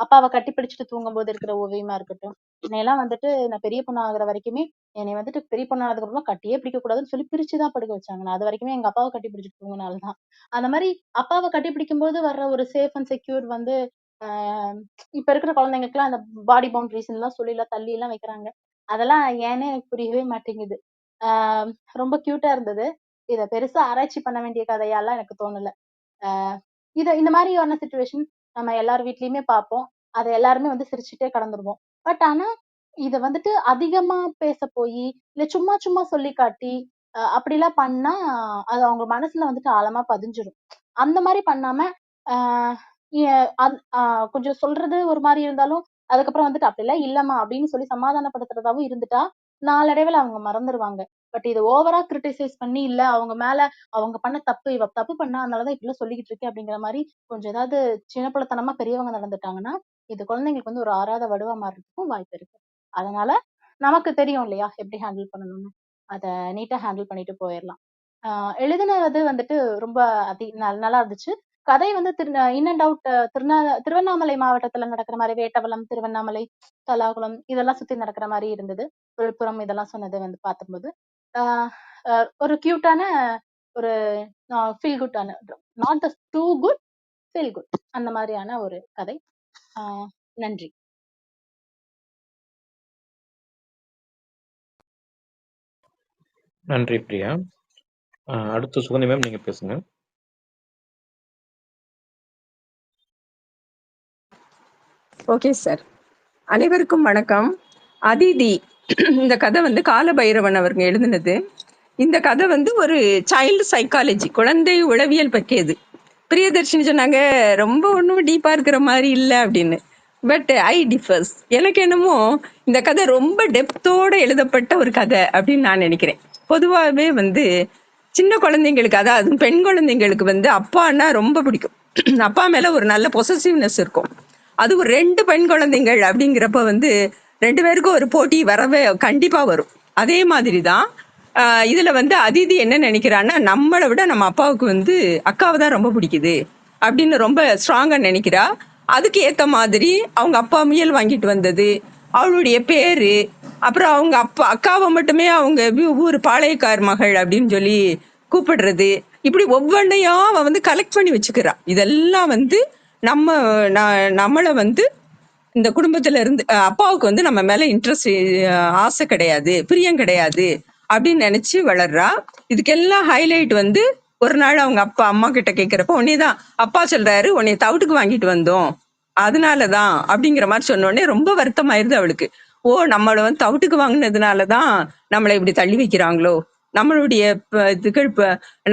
அப்பாவ கட்டிப்பிடிச்சுட்டு தூங்கும்போது இருக்கிற ஓவியமா இருக்கட்டும். என்னையெல்லாம் வந்துட்டு நான் பெரிய பொண்ணு ஆகுற வரைக்குமே, என்னைய வந்துட்டு பெரிய பொண்ணு ஆனதுக்கு அப்புறமா கட்டியே பிடிக்கக் கூடாதுன்னு சொல்லி பிரிச்சு தான் படுக்க வச்சாங்க. நான் அது வரைக்குமே எங்க அப்பாவ கட்டி பிடிச்சுட்டு தூங்குன ஆள் தான். அந்த மாரி அப்பாவ கட்டி பிடிக்கும்போது வர்ற ஒரு சேஃப் அண்ட் செக்யூர் வந்து ஆ இப்ப இருக்கிற குழந்தைங்களுக்குலாம் அந்த பாடி பவுண்டரிஸ்ன்னுலாம் சொல்லிலாம் தள்ளிலாம் வைக்கிறாங்க. அதெல்லாம் ஏன்னே எனக்கு புரியவே மாட்டேங்குது. ஆ ரொம்ப கியூட்டா இருந்தது. இத பெருசா ஆராய்ச்சி பண்ண வேண்டிய கதையாலாம் எனக்கு தோணல. ஆ இந்த மாரியான சிச்சுவேஷன் நம்ம எல்லார் வீட்லயுமே பார்ப்போம். அத எல்லாருமே வந்து சிரிச்சுட்டே கடந்துருவோம். ஆனா, இத வந்துட்டு அதிகமா பேச போயி, இல்ல சும்மா சும்மா சொல்லி காட்டி, அப்படிலாம் பண்ணா, அது அவங்க மனசுல வந்துட்டு ஆழமா பதிஞ்சிரும். அந்த மாரி பண்ணாம, ஆ எ அத் அ கொஞ்சம் சொல்றது ஒரு மாரி இருந்தாலும், அதுக்கப்புறம் வந்துட்டு "அப்படிலாம் இல்லம்மா" அப்படின்னு சொல்லி சமாதானப்படுத்துறதாவும் இருந்துட்டா, நாளடைவுல அவங்க மறந்துருவாங்க. இது ஓவரா கிரிட்டிசைஸ் பண்ணி, இல்ல அவங்க மேல அவங்க பண்ண தப்பு, இவ தப்பு பண்ணா, அதனால தான் இப்படிலாம் சொல்லிக்கிட்டு இருக்கே அப்படிங்கிற மாரி கொஞ்சம் ஏதாவது சின்னப்பிள்ளத்தனமா பெரியவங்க நடந்துட்டாங்கன்னா, இது குழந்தைங்களுக்கு வந்து ஒரு ஆறாத வடுவா மாறுறதுக்கும் வாய்ப்பு இருக்கு. அதனால நமக்கு தெரியும் இல்லையா? எப்படி ஹேண்டில் பண்ணணும்னு. அத நீட்டா ஹேண்டில் பண்ணிட்டு போயிரலாம். ஆ எழுதுனது வந்துட்டு ரொம்ப நல்லா இருந்துச்சு. கதை வந்து இன் அண்ட் அவுட் திருவண்ணாமலை மாவட்டத்துல நடக்கிற மாரி வேட்டவலம், திருவண்ணாமலை, தல்லாகுளம் இதெல்லாம் சுத்தி நடக்கிற மாரி இருந்தது. விழுப்புரம் இதெல்லாம் சொன்னது வந்து பார்க்கும்போது, ஆ அ ஒரு கியூட்டான ஒரு ஃபீல் குட்டான not the too good, feel good அந்த மாரியான ஒரு கதை. ஆ நன்றி. நன்றி பிரியா. அடுத்து சுகந்தி மேம் நீங்க பேசுங்க. Okay sir. அனைவருக்கும் வணக்கம். அதிதி இந்த கதை வந்து காலபைரவன் அவர்கள் எழுதினது. இந்த கதை வந்து ஒரு சைல்டு சைக்காலஜி, குழந்தை உளவியல் பற்றியது. பிரியதர்ஷினி சொன்னாங்க ரொம்ப ஒன்றும் டீப்பா இருக்கிற மாதிரி இல்லை அப்படின்னு. But I differs. எனக்கு என்னமோ இந்த கதை ரொம்ப டெப்த்தோட எழுதப்பட்ட ஒரு கதை அப்படின்னு நான் நினைக்கிறேன். பொதுவாகவே வந்து சின்ன குழந்தைங்களுக்கு, அதாவது பெண் குழந்தைங்களுக்கு வந்து அப்பான்னா ரொம்ப பிடிக்கும். அப்பா மேல ஒரு நல்ல பொசசிவ்னஸ் இருக்கும். அது ஒரு 2 பெண் குழந்தைகள் அப்படிங்கிறப்ப வந்து 2 பேருக்கும் ஒரு போட்டி வரவே கண்டிப்பா வரும். அதே மாதிரிதான் இதுல வந்து அதிதி என்ன நினைக்கிறான்னா, நம்மளை விட நம்ம அப்பாவுக்கு வந்து அக்காவை தான் ரொம்ப பிடிக்குது அப்படின்னு ரொம்ப ஸ்ட்ராங்கா நினைக்கிறா. அதுக்கு ஏத்த மாதிரி அவங்க அப்பா முயல் வாங்கிட்டு வந்தது, அவளுடைய பேரு, அப்புறம் அவங்க அப்பா அக்காவை மட்டுமே அவங்க ஊர் பாளையக்கார் மகள் அப்படின்னு சொல்லி கூப்பிடுறது, இப்படி ஒவ்வொன்றையும் அவன் வந்து கலெக்ட் பண்ணி வச்சுக்கிறா. இதெல்லாம் வந்து நம்மளை வந்து இந்த குடும்பத்துல இருந்து அப்பாவுக்கு வந்து நம்ம மேல இன்ட்ரெஸ்ட், ஆசை கிடையாது, பிரியம் கிடையாது அப்படின்னு நினைச்சு வளர்றா. இதுக்கெல்லாம் ஹைலைட் வந்து ஒரு நாள் அவங்க அப்பா அம்மா கிட்ட கேட்கிறப்ப உன்னைதான் அப்பா சொல்றாரு உன்னை தவிட்டுக்கு வாங்கிட்டு வந்தோம் அதனாலதான் அப்படிங்கிற மாதிரி சொன்ன உடனே ரொம்ப வருத்தமாயிருது அவளுக்கு. ஓ, நம்மள வந்து தவிட்டுக்கு வாங்கினதுனாலதான் நம்மளை இப்படி தள்ளி வைக்கிறாங்களோ, நம்மளுடைய இதுகள்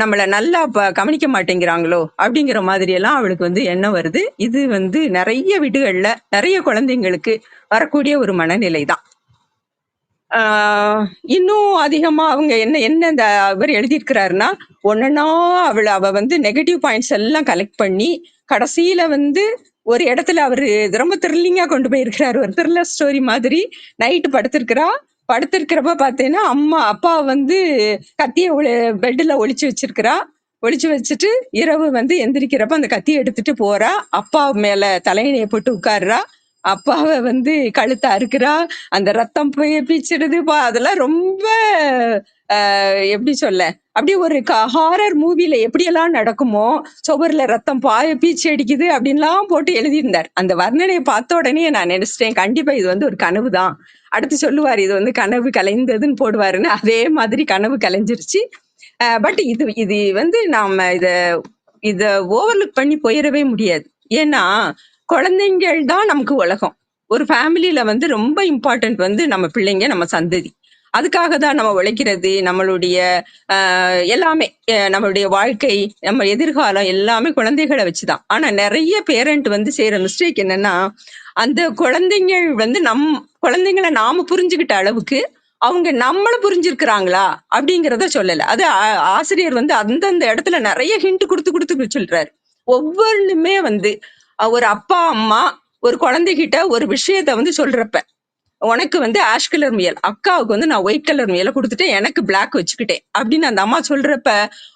நம்மள நல்லா கவனிக்க மாட்டேங்கிறாங்களோ அப்படிங்கிற மாதிரி எல்லாம் அவளுக்கு வந்து எண்ணம் வருது. இது வந்து நிறைய வீடுகள்ல நிறைய குழந்தைங்களுக்கு வரக்கூடிய ஒரு மனநிலை தான். இன்னும் அதிகமா அவங்க என்ன என்ன இந்த இவர் எழுதியிருக்கிறாருன்னா, ஒன்னொன்னா அவ வந்து நெகட்டிவ் பாயிண்ட்ஸ் எல்லாம் கலெக்ட் பண்ணி கடைசியில வந்து ஒரு இடத்துல அவரு ரொம்ப த்ரில்லிங்கா கொண்டு போயிருக்கிறாரு. ஒரு த்ரில்லர் ஸ்டோரி மாதிரி. நைட்டு படுத்திருக்கிறப்ப பார்த்தீங்கன்னா அப்பா வந்து கத்திய பெட்ல ஒளிச்சு வச்சிருக்கிறா. ஒளிச்சு வச்சுட்டு இரவு வந்து எந்திரிக்கிறப்ப அந்த கத்தியை எடுத்துட்டு போறா. அப்பா மேல தலையணையை போட்டு உட்கார்றா. அப்பாவை வந்து கழுத்தை அறுக்கிறா. அந்த ரத்தம் பீச்சிடுது. அதெல்லாம் ரொம்ப எப்படி சொல்ல, அப்படியே ஒரு ஹாரர் மூவில எப்படியெல்லாம் நடக்குமோ, சுவர்ல ரத்தம் பீச்சி அடிக்குது அப்படின்லாம் போட்டு எழுதியிருந்தார். அந்த வர்ணனையை பார்த்த உடனே நான் நினைச்சிட்டேன், கண்டிப்பா இது வந்து ஒரு கனவு தான். அடுத்து சொல்லுவார் இது வந்து கனவு கலைந்ததுன்னு போடுவாருன்னு. அதே மாதிரி கனவு கலைஞ்சிருச்சு. பட் இது வந்து நாம இத ஓவர்லுக் பண்ணி போயிடவே முடியாது. ஏன்னா குழந்தைங்கள் தான் நமக்கு உலகம். ஒரு ஃபேமிலியில வந்து ரொம்ப இம்பார்ட்டன்ட் வந்து நம்ம பிள்ளைங்க, நம்ம சந்ததி. அதுக்காக தான் நம்ம உழைக்கிறது. நம்மளுடைய எல்லாமே, நம்மளுடைய வாழ்க்கை, நம்ம எதிர்காலம் எல்லாமே குழந்தைகளை வச்சுதான். ஆனா நிறைய பேரண்ட் வந்து செய்யற மிஸ்டேக் என்னன்னா, அந்த குழந்தைங்கள் வந்து குழந்தைங்களை நாம புரிஞ்சுக்கிட்ட அளவுக்கு அவங்க நம்மள புரிஞ்சிருக்கிறாங்களா அப்படிங்கிறத சொல்லல. அது ஆசிரியர் வந்து அந்தந்த இடத்துல நிறைய ஹிண்ட் கொடுத்து சொல்றாரு. ஒவ்வொன்றுமே வந்து ஒரு அப்பா அம்மா ஒரு குழந்தைகிட்ட ஒரு விஷயத்த வந்து சொல்றப்ப, உனக்கு வந்து ஆஷ் கலர் முயல், அக்காவுக்கு வந்து நான் ஒயிட் கலர் முயலை கொடுத்துட்டேன், எனக்கு பிளாக் வச்சுக்கிட்டேன் அப்படின்னு அந்த அம்மா சொல்றப்ப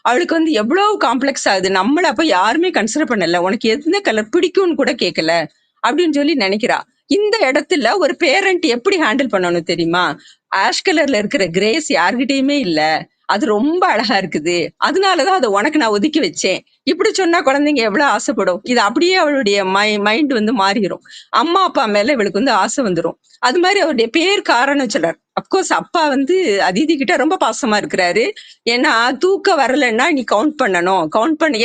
அவளுக்கு வந்து எவ்வளவு காம்ப்ளெக்ஸ் ஆகுது. நம்மள அப்ப யாருமே கன்சிடர் பண்ணல, உனக்கு எந்த கலர் பிடிக்கும்னு கூட கேட்கல அப்படின்னு சொல்லி நினைக்கிறா. இந்த இடத்துல ஒரு பேரண்ட் எப்படி ஹேண்டில் பண்ணணும் தெரியுமா? ஆஷ் கலர்ல இருக்கிற கிரேஸ் யார்கிட்டயுமே இல்ல, அது ரொம்ப அழகா இருக்குது, அதனாலதான் அதை உனக்கு நான் ஒதுக்கி வச்சேன். இப்படி சொன்னா குழந்தைங்க எவ்வளவு ஆசைப்படும். இது அப்படியே அவளுடைய மைண்ட் வந்து மாறிடும். அம்மா அப்பா மேல இவளுக்கு வந்து ஆசை வந்துடும். அது மாதிரி அவருடைய பேர் காரணம் சொல்றார். அப்கோர்ஸ் அப்பா வந்து அதிதி கிட்ட ரொம்ப பாசமா இருக்கிறாரு. ஏன்னா தூக்கம் வரலன்னா நீ கவுண்ட் பண்ணணும்,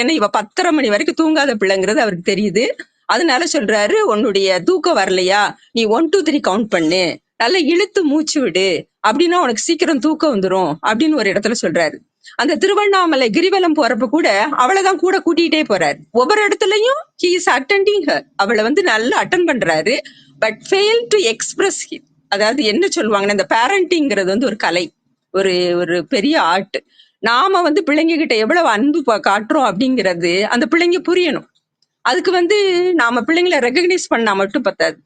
ஏன்னா இவ 10:30 மணி வரைக்கும் தூங்காத பிள்ளைங்கிறது அவருக்கு தெரியுது. அதனால சொல்றாரு, உன்னுடைய தூக்கம் வரலையா, நீ 1 2 3 கவுண்ட் பண்ணு, நல்லா இழுத்து மூச்சு விடு, அப்படின்னா உனக்கு சீக்கிரம் தூக்கம் வந்துரும் அப்படின்னு ஒரு இடத்துல சொல்றாரு. அந்த திருவண்ணாமலை கிரிவலம் போறப்ப கூட அவளைதான் கூட கூட்டிகிட்டே போறாரு. ஒவ்வொரு இடத்துலயும் he is attending her. அவளை வந்து நல்லா அட்டன் பண்றாரு. But fail to express. அதாவது என்ன சொல்லுவாங்கன்னா, இந்த பேரண்டிங்கிறது வந்து ஒரு கலை, ஒரு ஒரு பெரிய ஆர்ட். நாம வந்து பிள்ளைங்க கிட்ட எவ்வளவு அன்பு காட்டுறோம் அப்படிங்கிறது அந்த பிள்ளைங்க புரியணும். அதுக்கு வந்து நாம பிள்ளைங்களை ரெகக்னைஸ் பண்ணா மட்டும் பத்தாது,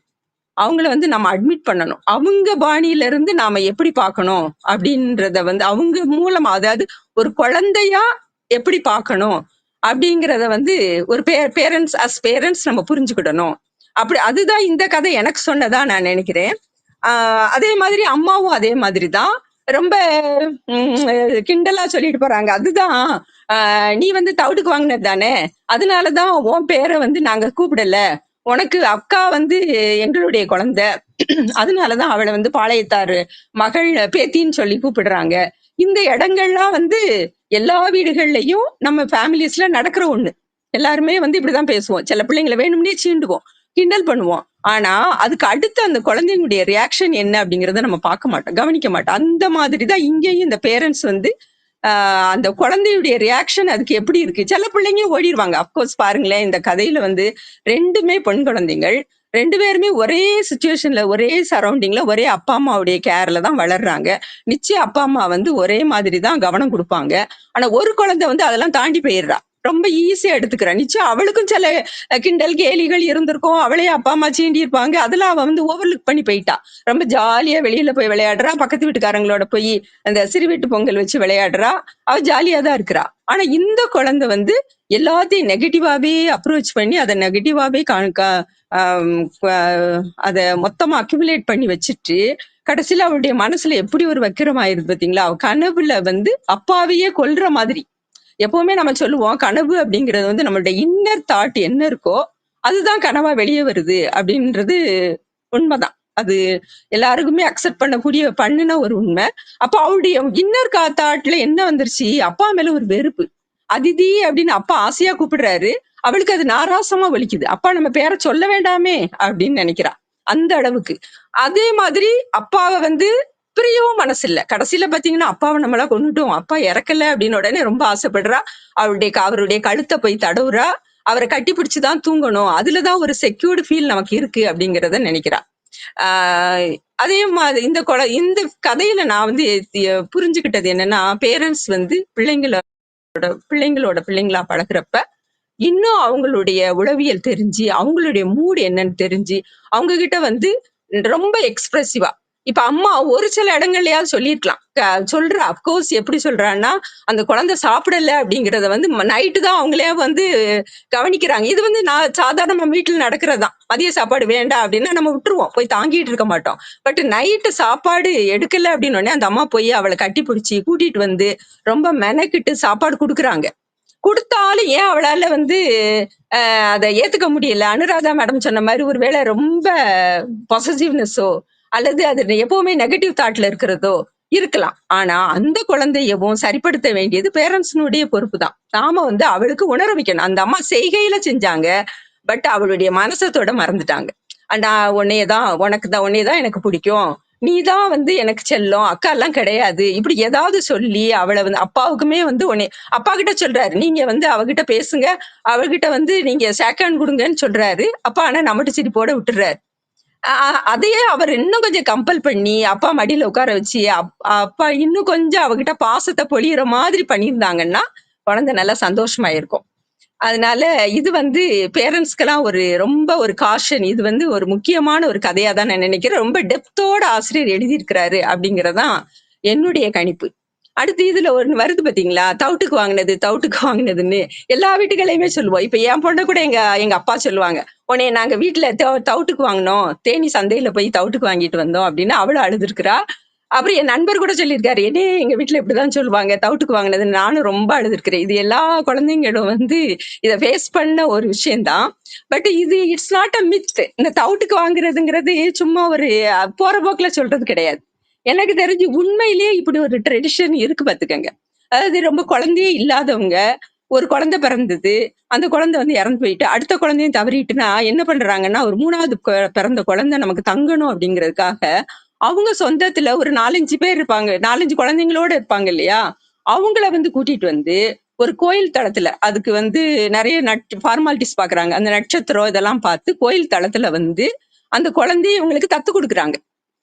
அவங்கள வந்து நம்ம அட்மிட் பண்ணணும். அவங்க பாணியில இருந்து நாம எப்படி பார்க்கணும் அப்படின்றத வந்து அவங்க மூலமா, அதாவது ஒரு குழந்தையா எப்படி பார்க்கணும் அப்படிங்கிறத வந்து ஒரு பேரண்ட்ஸ் நம்ம புரிஞ்சுக்கிடணும். அப்படி அதுதான் இந்த கதை எனக்கு சொன்னதா நான் நினைக்கிறேன். அதே மாதிரி அம்மாவும் அதே மாதிரிதான் ரொம்ப கிண்டலா சொல்லிட்டு போறாங்க. அதுதான் நீ வந்து தவிட்டுக்கு வாங்கினது தானே, அதனாலதான் உன் பேரை வந்து நாங்க கூப்பிடல, உனக்கு அக்கா வந்து எங்களுடைய குழந்தை, அதனாலதான் அவளை வந்து பாளையத்தாரு மகள் பேத்தின்னு சொல்லி கூப்பிடுறாங்க. இந்த இடங்கள்லாம் வந்து எல்லா வீடுகள்லயும் நம்ம ஃபேமிலிஸ்ல நடக்கிற ஒண்ணு. எல்லாருமே வந்து இப்படிதான் பேசுவோம். சில பிள்ளைங்களை வேணும்னே சீண்டுவோம், கிண்டல் பண்ணுவோம். ஆனா அதுக்கு அடுத்து அந்த குழந்தைங்களுடைய ரியாக்ஷன் என்ன அப்படிங்கறத நம்ம பார்க்க மாட்டோம், கவனிக்க மாட்டோம். அந்த மாதிரிதான் இங்கேயும் இந்த பேரண்ட்ஸ் வந்து அந்த குழந்தையுடைய ரியாக்ஷன் அதுக்கு எப்படி இருக்கு. சில பிள்ளைங்க ஓடிடுவாங்க. அப்கோர்ஸ் பாருங்களேன், இந்த கதையில வந்து 2மே பெண் குழந்தைகள், 2 பேருமே ஒரே சுச்சுவேஷன்ல, ஒரே சரௌண்டிங்ல, ஒரே அப்பா அம்மாவுடைய கேர்ல தான் வளர்றாங்க. நிச்சயம் அப்பா அம்மா வந்து ஒரே மாதிரி தான் கவனம் கொடுப்பாங்க. ஆனா ஒரு குழந்தை வந்து அதெல்லாம் தாண்டி போயிடுறா, ரொம்ப ஈஸியா எடுத்துக்கிறா. நிச்சயம் அவளுக்கும் சில கிண்டல் கேலிகள் இருந்திருக்கும், அவளே அப்பா அம்மா சீண்டி இருப்பாங்க, அதெல்லாம் அவ வந்து ஓவர்லுக் பண்ணி போயிட்டா. ரொம்ப ஜாலியா வெளியில போய் விளையாடுறா, பக்கத்து வீட்டுக்காரங்களோட போய் அந்த சிறு வீட்டு பொங்கல் வச்சு விளையாடுறா, அவ ஜாலியா தான் இருக்கிறா. ஆனா இந்த குழந்தை வந்து எல்லாத்தையும் நெகட்டிவாவே அப்ரோச் பண்ணி அதை நெகட்டிவாவே அத மொத்தமா அக்யூமுலேட் பண்ணி வச்சுட்டு கடைசியில அவளுடைய மனசுல எப்படி ஒரு வக்கிரம் ஆயிருது பாத்தீங்களா. அவ கனவுல வந்து அப்பாவையே கொல்ற மாதிரி. எப்பவுமே நம்ம சொல்லுவோம், கனவு அப்படிங்கிறது வந்து நம்மளுடைய இன்னர் தாட் என்ன இருக்கோ அதுதான் கனவா வெளியே வருது அப்படின்றது உண்மைதான். அது எல்லாருக்குமே அக்செப்ட் பண்ணுன ஒரு உண்மை. அப்ப அவளுடைய இன்னர் தாட்ல என்ன வந்துருச்சு, அப்பா மேல ஒரு வெறுப்பு. அதிதி அப்படின்னு அப்பா ஆசையா கூப்பிடுறாரு, அவளுக்கு அது நாராசமா வலிக்குது. அப்பா நம்ம பேரை சொல்ல வேண்டாமே அப்படின்னு நினைக்கிறா அந்த அளவுக்கு. அதே மாதிரி அப்பாவை வந்து பிரியவும் மனசு இல்ல. கடைசியில பாத்தீங்கன்னா அப்பாவை நம்மளா கொன்னுட்டோம், அப்பா இறக்கல அப்படின்னு உடனே ரொம்ப ஆசைப்படுறா. அவருடைய கழுத்தை போய் தடவுறா. அவரை கட்டி பிடிச்சுதான் தூங்கணும், அதுலதான் ஒரு செக்யூர்டு ஃபீல் நமக்கு இருக்கு அப்படிங்கிறத நினைக்கிறா. ஆஹ் அதே மாதிரி இந்த கதையில நான் வந்து புரிஞ்சுக்கிட்டது என்னன்னா, பேரண்ட்ஸ் வந்து பிள்ளைங்களா பழகுறப்ப இன்னும் அவங்களுடைய உளவியல் தெரிஞ்சு, அவங்களுடைய மூடு என்னன்னு தெரிஞ்சு, அவங்க கிட்ட வந்து ரொம்ப எக்ஸ்பிரசிவா, இப்ப அம்மா ஒரு சில இடங்கள்லயாவது சொல்லியிருக்கலாம். சொல்றா, அப்கோர்ஸ். எப்படி சொல்றான்னா, அந்த குழந்தை சாப்பிடல அப்படிங்கறத வந்து நைட்டு தான் அவங்களே வந்து கவனிக்கிறாங்க. இது வந்து நான் சாதாரண வீட்டுல நடக்கிறதுதான். மதிய சாப்பாடு வேண்டாம் அப்படின்னா நம்ம விட்டுருவோம், போய் தாங்கிட்டு இருக்க மாட்டோம். பட் நைட்டு சாப்பாடு எடுக்கல அப்படின்னு உடனே அந்த அம்மா போய் அவளை கட்டி பிடிச்சி கூட்டிட்டு வந்து ரொம்ப மெனக்கிட்டு சாப்பாடு கொடுக்குறாங்க. கொடுத்தாலும் ஏன் அவளால வந்து அதை ஏத்துக்க முடியல? அனுராதா மேடம் சொன்ன மாதிரி ஒருவேளை ரொம்ப பொசசிவ்னஸோ அல்லது அது எப்பவுமே நெகட்டிவ் தாட்ல இருக்கிறதோ இருக்கலாம். ஆனா அந்த குழந்தையவும் சரிப்படுத்த வேண்டியது பேரண்ட்ஸ்னுடைய பொறுப்பு தான். நாம வந்து அவளுக்கு உணர வைக்கணும். அந்த அம்மா செய்கையில செஞ்சாங்க, பட் அவளுடைய மனசத்தோட மறந்துட்டாங்க. நான் உன்னையதான் எனக்கு பிடிக்கும், நீதான் வந்து எனக்கு செல்லம், அக்கா எல்லாம் கிடையாது, இப்படி ஏதாவது சொல்லி அவளை வந்து அப்பாவுக்குமே வந்து அப்பா கிட்ட சொல்றாரு, நீங்க வந்து அவகிட்ட பேசுங்க, அவகிட்ட வந்து நீங்க சேக்கான் கொடுங்கன்னு சொல்றாரு அப்பா. ஆனா நம்மட்டு சிரிப்போட விட்டுறாரு. அதையே அவர் இன்னும் கொஞ்சம் கம்பல் பண்ணி அப்பா மடியில உட்கார வச்சு அப்பா இன்னும் கொஞ்சம் அவகிட்ட பாசத்தை பொழியிற மாதிரி பண்ணியிருந்தாங்கன்னா குழந்தை நல்லா சந்தோஷமா இருக்கும். அதனால இது வந்து பேரண்ட்ஸ்க்கெல்லாம் ரொம்ப ஒரு காஷன். இது வந்து ஒரு முக்கியமான ஒரு கதையா தான் நான் நினைக்கிறேன். ரொம்ப டெப்தோட ஆசிரியர் எழுதியிருக்கிறாரு அப்படிங்கறதான் என்னுடைய கணிப்பு. அடுத்து இதுல ஒண்ணு வருது பாத்தீங்களா, தவுட்டுக்கு வாங்கினதுன்னு எல்லா வீட்டுகளையுமே சொல்லுவோம். இப்ப என் பொண்ணை கூட எங்க அப்பா சொல்லுவாங்க, உன்னைய நாங்க வீட்டுல தவுட்டுக்கு வாங்கினோம், தேனி சந்தையில போய் தவுட்டுக்கு வாங்கிட்டு வந்தோம் அப்படின்னு அவளும் அழுதுருக்கிறா. அப்புறம் என் நண்பர் கூட சொல்லியிருக்காரு, என்னையே எங்க வீட்டுல இப்படிதான் சொல்லுவாங்க, தவுட்டுக்கு வாங்கினது. நானும் ரொம்ப அழுதுருக்கிறேன். இது எல்லா குழந்தைங்களும் வந்து இதை ஃபேஸ் பண்ண ஒரு விஷயம்தான். பட் இது இட்ஸ் நாட் அ மித். இந்த தவுட்டுக்கு வாங்குறதுங்கிறது சும்மா ஒரு போற போக்குல சொல்றது கிடையாது. எனக்கு தெரிஞ்சு உண்மையிலேயே இப்படி ஒரு ட்ரெடிஷன் இருக்கு பாத்துக்கங்க. அதாவது ரொம்ப குழந்தையே இல்லாதவங்க, ஒரு குழந்தை பிறந்தது, அந்த குழந்தை வந்து இறந்து போயிட்டு அடுத்த குழந்தையும் தவறிட்டுனா என்ன பண்றாங்கன்னா, ஒரு 3வது பிறந்த குழந்தை நமக்கு தங்கணும் அப்படிங்கிறதுக்காக அவங்க சொந்தத்துல ஒரு 4-5 பேர் இருப்பாங்க, 4-5 குழந்தைங்களோட இருப்பாங்க இல்லையா, அவங்கள வந்து கூட்டிட்டு வந்து ஒரு கோயில் தளத்துல, அதுக்கு வந்து நிறைய ஃபார்மாலிட்டிஸ் பாக்குறாங்க, அந்த நட்சத்திரம் இதெல்லாம் பார்த்து கோயில் தளத்துல வந்து அந்த குழந்தைய இவங்களுக்கு தத்து கொடுக்குறாங்க.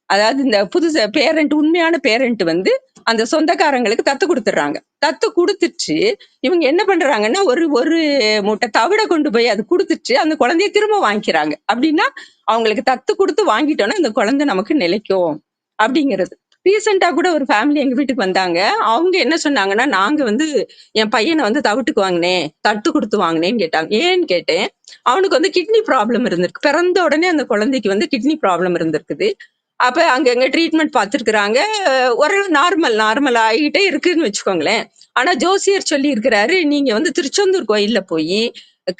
அதாவது இந்த புதுசு பேரண்ட், உண்மையான பேரண்ட் வந்து அந்த சொந்தக்காரங்களுக்கு தத்து கொடுத்துட்றாங்க. தத்து கொடுத்துட்டு இவங்க என்ன பண்றாங்கன்னா, ஒரு மூட்டை தவிட கொண்டு போய் அது கொடுத்துட்டு அந்த குழந்தைய திரும்ப வாங்கிக்கிறாங்க. அப்படின்னா அவங்களுக்கு தத்து கொடுத்து வாங்கிட்டோம்னா அந்த குழந்தை நமக்கு நிலைக்கும் அப்படிங்கிறது. ரீசெண்டா கூட ஒரு ஃபேமிலி எங்க வீட்டுக்கு வந்தாங்க. அவங்க என்ன சொன்னாங்கன்னா, நாங்க வந்து என் பையனை வந்து தவிட்டுக்கு வாங்கினேன், தத்து கொடுத்து வாங்கினேன்னு கேட்டாங்க. ஏன்னு கேட்டேன். அவனுக்கு வந்து கிட்னி ப்ராப்ளம் இருந்திருக்கு. பிறந்த உடனே அந்த குழந்தைக்கு வந்து கிட்னி ப்ராப்ளம் இருந்திருக்குது. அப்ப அங்கங்க ட்ரீட்மெண்ட் பார்த்துருக்குறாங்க. ஒரு நார்மல் ஆகிட்டே இருக்குன்னு வச்சுக்கோங்களேன். ஆனா ஜோசியர் சொல்லி இருக்கிறாரு, நீங்க வந்து திருச்செந்தூர் கோயில்ல போய்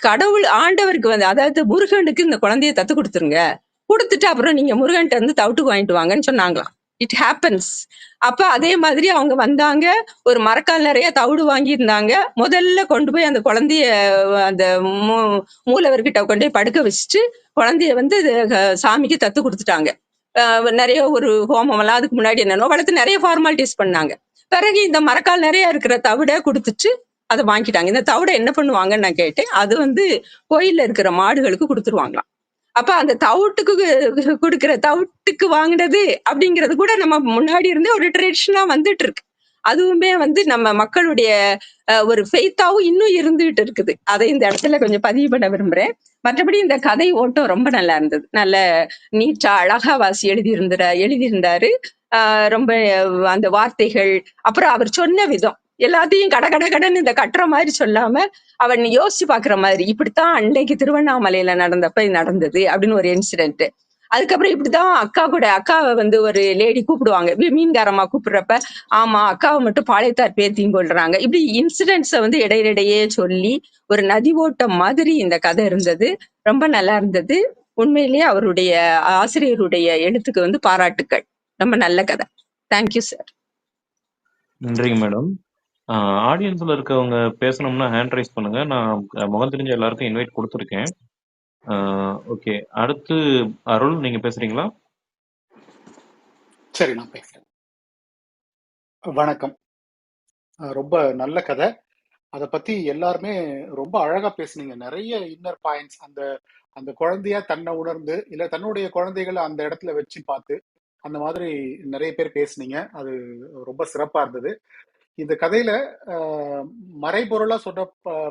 கடவுள் ஆண்டவருக்கு வந்து, அதாவது முருகனுக்கு இந்த குழந்தைய தத்து கொடுத்துருங்க, கொடுத்துட்டு அப்புறம் நீங்க முருகன்ட்ட வந்து தவிட்டுக்கு வாங்கிட்டு வாங்கன்னு சொன்னாங்களாம். It happens. அப்ப அதே மாதிரி அவங்க வந்தாங்க, ஒரு மரக்கால் நிறைய தவிடு வாங்கியிருந்தாங்க. முதல்ல கொண்டு போய் அந்த குழந்தைய அந்த மூலவர்கிட்ட கொண்டு போய் படுக்க வச்சுட்டு குழந்தைய வந்து சாமிக்கு தத்து கொடுத்துட்டாங்க. நிறைய ஒரு ஹோமம் எல்லாம் அதுக்கு முன்னாடி என்னன்னோ வளர்த்து நிறைய ஃபார்மாலிட்டிஸ் பண்ணாங்க. பிறகு இந்த மரக்கால் நிறைய இருக்கிற தவிட கொடுத்துட்டு அதை வாங்கிட்டாங்க. இந்த தவிட என்ன பண்ணுவாங்கன்னு நான் கேட்டேன். அது வந்து கோயில்ல இருக்கிற மாடுகளுக்கு கொடுத்துருவாங்களாம். அப்ப அந்த தவுட்டுக்கு வாங்கினது அப்படிங்கிறது கூட நம்ம முன்னாடி இருந்தே ஒரு ட்ரெடிஷனா வந்துட்டு இருக்கு. அதுவுமே வந்து நம்ம மக்களுடைய ஒரு ஃபெய்த்தாவும் இன்னும் இருந்துகிட்டு இருக்குது. அதை இந்த இடத்துல கொஞ்சம் பதிவு பண்ண விரும்புறேன். மற்றபடி இந்த கதை ஓட்டம் ரொம்ப நல்லா இருந்தது. நல்ல நீட்டா அழகா எழுதியிருந்தாரு. ரொம்ப அந்த வார்த்தைகள், அப்புறம் அவர் சொன்ன விதம் எல்லாத்தையும் கடன்னு இந்த கட்டுற மாதிரி சொல்லாம அவன் யோசிச்சு பாக்குற மாதிரி, இப்படித்தான் அன்னைக்கு திருவண்ணாமலையில நடந்தப்ப நடந்தது அப்படின்னு ஒரு இன்சிடென்ட். அதுக்கப்புறம் இப்படிதான் அக்காவை வந்து ஒரு லேடி கூப்பிடுவாங்க, மீன்காரமா கூப்பிடுறப்ப, ஆமா அக்காவை மட்டும் பாளையத்தார் பேத்தியும் கொள்றாங்க. இப்படி இன்சிடென்ட்ஸை வந்து இடையிடையே சொல்லி ஒரு நதி ஓட்டம் மாதிரி இந்த கதை இருந்தது. ரொம்ப நல்லா இருந்தது. உண்மையிலேயே அவருடைய ஆசிரியருடைய எழுத்துக்கு வந்து பாராட்டுக்கள். ரொம்ப நல்ல கதை. Thank you sir. நன்றிங்க மேடம். ஆடியன்ஸ்ல இருக்கவங்க பேசணும்னா ஹேண்ட் ரைஸ் பண்ணுங்க. நான் முகம் தெரிஞ்ச எல்லாருக்கும் இன்வைட் கொடுத்துருக்கேன். ஓகே, அடுத்து அருள், நீங்க பேசுறீங்களா? சரி, நான் பேசுறேன். வணக்கம். ரொம்ப நல்ல கதை. அதை பத்தி எல்லாருமே ரொம்ப அழகா பேசுனீங்க. நிறைய இன்னர் பாயிண்ட்ஸ், அந்த அந்த குழந்தையா தன்னை உணர்ந்து இல்ல தன்னுடைய குழந்தைகளை அந்த இடத்துல வச்சு பார்த்து அந்த மாதிரி நிறைய பேர் பேசுனீங்க. அது ரொம்ப சிறப்பா இருந்தது. இந்த கதையில மறைபொருளா சொன்ன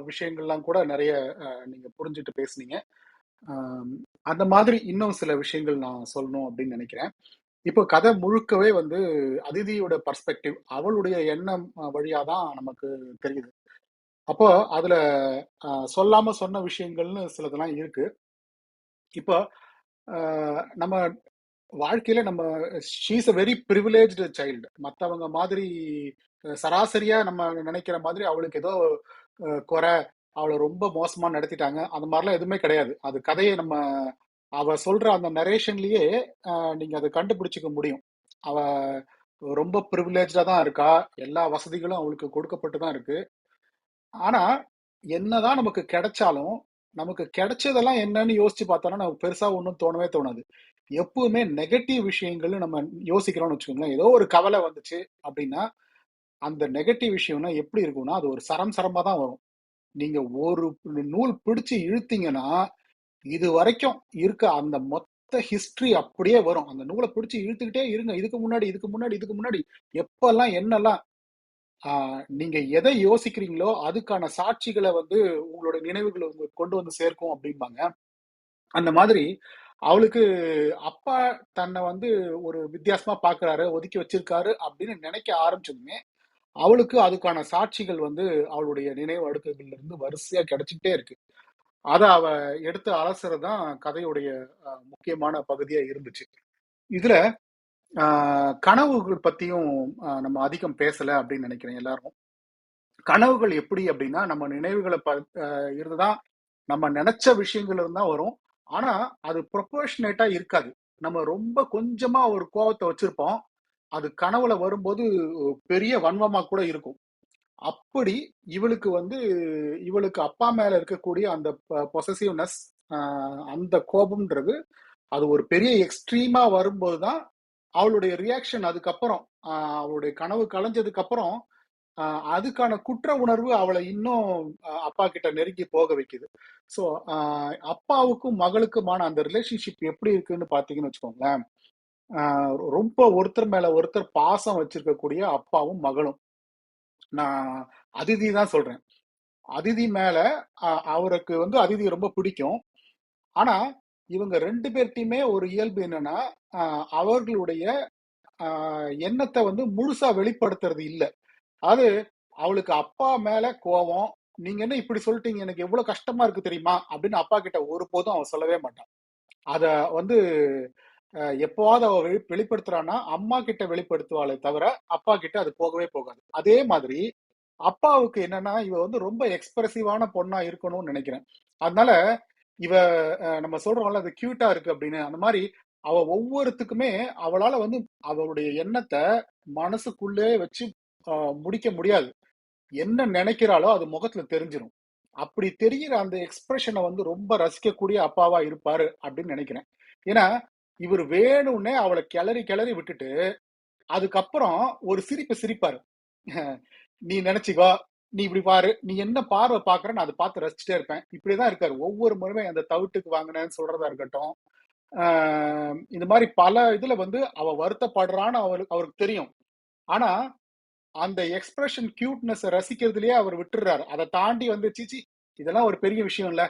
விஷயங்கள்லாம் கூட நிறைய நீங்க புரிஞ்சுட்டு பேசுனீங்க. அந்த மாதிரி இன்னும் சில விஷயங்கள் நான் சொல்லணும் அப்படின்னு நினைக்கிறேன். இப்போ கதை முழுக்கவே வந்து அதிதியோட பர்ஸ்பெக்டிவ், அவளுடைய எண்ணம் வழியாதான் நமக்கு தெரியுது. அப்போ அதுல சொல்லாம சொன்ன விஷயங்கள்னு சிலதெல்லாம் இருக்கு. இப்போ நம்ம வாழ்க்கையில நம்ம she's a very privileged child. மற்றவங்க மாதிரி சராசரியா நம்ம நினைக்கிற மாதிரி அவளுக்கு ஏதோ குறை, அவளை ரொம்ப மோசமா நடத்திட்டாங்க, அந்த மாதிரிலாம் எதுவுமே கிடையாது. அது கதையை நம்ம அவ சொல்ற அந்த நரேஷன்லயே நீங்க அதை கண்டுபிடிச்சிக்க முடியும். அவ ரொம்ப ப்ரிவிலேஜா தான் இருக்கா, எல்லா வசதிகளும் அவளுக்கு கொடுக்கப்பட்டு தான் இருக்கு. ஆனா என்னதான் நமக்கு கிடைச்சாலும் நமக்கு கிடைச்சதெல்லாம் என்னன்னு யோசிச்சு பார்த்தோம்னா நமக்கு பெருசா ஒன்றும் தோணவே தோணாது. எப்பவுமே நெகட்டிவ் விஷயங்கள் நம்ம யோசிக்கிறோம்னு வச்சுக்கோங்களேன். ஏதோ ஒரு கவலை வந்துச்சு அப்படின்னா அந்த நெகட்டிவ் விஷயம்னா எப்படி இருக்கும்னா அது ஒரு சரம் சரமா தான் வரும். நீங்க ஒரு நூல் பிடிச்சு இழுத்தீங்கன்னா இது வரைக்கும் இருக்க அந்த மொத்த ஹிஸ்டரி அப்படியே வரும். அந்த நூலை பிடிச்சு இழுத்துக்கிட்டே இருங்க. இதுக்கு முன்னாடி எப்பெல்லாம் என்னெல்லாம் நீங்க எதை யோசிக்கிறீங்களோ அதுக்கான சாட்சிகளை வந்து உங்களோட நினைவுகளை கொண்டு வந்து சேர்க்கும் அப்படிம்பாங்க. அந்த மாதிரி அவளுக்கு அப்பா தன்னை வந்து ஒரு வித்தியாசமா பாக்குறாரு, ஒதுக்கி வச்சிருக்காரு அப்படின்னு நினைக்க ஆரம்பிச்சதுமே அவளுக்கு அதுக்கான சாட்சிகள் வந்து அவளுடைய நினைவு அடுக்குகள்ல இருந்து வரிசையா கிடைச்சிட்டே இருக்கு. அதை அவ எடுத்து அலசுறதுதான் கதையுடைய முக்கியமான பகுதியா இருந்துச்சு. இதுல கனவுகள் பத்தியும் நம்ம அதிகம் பேசல அப்படின்னு நினைக்கிறேன். எல்லாரும் கனவுகள் எப்படி அப்படின்னா நம்ம நினைவுகளை இருந்துதான் நம்ம நினைச்ச விஷயங்கள் இருந்தா வரும். ஆனா அது ப்ரொபோர்ஷனேட்டா இருக்காது. நம்ம ரொம்ப கொஞ்சமா ஒரு கோபத்தை வச்சிருப்போம், அது கனவுல வரும்போது பெரிய வன்மமா கூட இருக்கும். அப்படி இவளுக்கு வந்து இவளுக்கு அப்பா மேல இருக்கக்கூடிய அந்த பொசசிவ்னஸ், அந்த கோபம்ன்றது அது ஒரு பெரிய எக்ஸ்ட்ரீமா வரும்போதுதான் அவளுடைய ரியாக்ஷன். அதுக்கப்புறம் அவளுடைய கனவு கலைஞ்சதுக்கு அப்புறம் அதுக்கான குற்ற உணர்வு அவளை இன்னும் அப்பா கிட்ட நெருங்கி போக வைக்குது. ஸோ அப்பாவுக்கும் மகளுக்குமான அந்த ரிலேஷன்ஷிப் எப்படி இருக்குன்னு பாத்தீங்கன்னு வச்சுக்கோங்களேன். ரொம்ப ஒருத்தர் மேல ஒருத்தர் பாசம் வச்சிருக்கக்கூடிய அப்பாவும் மகளும். நான் அதிதி தான் சொல்றேன். அதிதி மேல அவருக்கு வந்து அதிதி ரொம்ப பிடிக்கும். ஆனா இவங்க ரெண்டு பேர்ட்டையுமே ஒரு இயல்பு என்னன்னா அவர்களுடைய எண்ணத்தை வந்து முழுசா வெளிப்படுத்துறது இல்லை. அது அவளுக்கு அப்பா மேல கோபம், நீங்க என்ன இப்படி சொல்லிட்டீங்க, எனக்கு எவ்வளவு கஷ்டமா இருக்கு தெரியுமா அப்படின்னு அப்பா கிட்ட ஒருபோதும் அவ சொல்லவே மாட்டான். அத வந்து எப்போவாவது அவ வெளிப்படுத்துறான்னா அம்மா கிட்ட வெளிப்படுத்துவாளே தவிர அப்பா கிட்ட அது போகவே போகாது. அதே மாதிரி அப்பாவுக்கு என்னன்னா இவ வந்து ரொம்ப எக்ஸ்பிரசிவான பொண்ணா இருக்கணும்னு நினைக்கிறேன். அதனால இவ நம்ம சொல்றோம்ல அது கியூட்டா இருக்கு அப்படின்னு, அந்த மாதிரி அவ ஒவ்வொருத்துக்குமே அவளால வந்து அவளுடைய எண்ணத்தை மனசுக்குள்ளே வச்சு முடிக்க முடியாது. என்ன நினைக்கிறாளோ அது முகத்துல தெரிஞ்சிடும். அப்படி தெரிகிற அந்த எக்ஸ்பிரஷனை வந்து ரொம்ப ரசிக்கக்கூடிய அப்பாவா இருப்பாரு அப்படின்னு நினைக்கிறேன். ஏன்னா இவர் வேணும்னே அவளை கிளறி கிளறி விட்டுட்டு அதுக்கப்புறம் ஒரு சிரிப்பாரு. நீ நினைச்சுக்கோ, நீ இப்படி பாரு, நீ என்ன பார்வை பாக்குற, நான் அதை பார்த்து ரசிச்சுட்டே இருப்பேன். இப்படிதான் இருக்காரு ஒவ்வொரு முறையுமே. அந்த தவிட்டுக்கு வாங்கினேன்னு சொல்றதா இருக்கட்டும், இந்த மாதிரி பல இதுல வந்து அவ வருத்தப்படுறான்னு அவருக்கு தெரியும். ஆனா அந்த எக்ஸ்பிரஷன் கியூட்னஸ் ரசிக்கிறதுலயே அவர் விட்டுறாரு. அதை தாண்டி வந்து சீச்சி இதெல்லாம் ஒரு பெரிய விஷயம் இல்ல,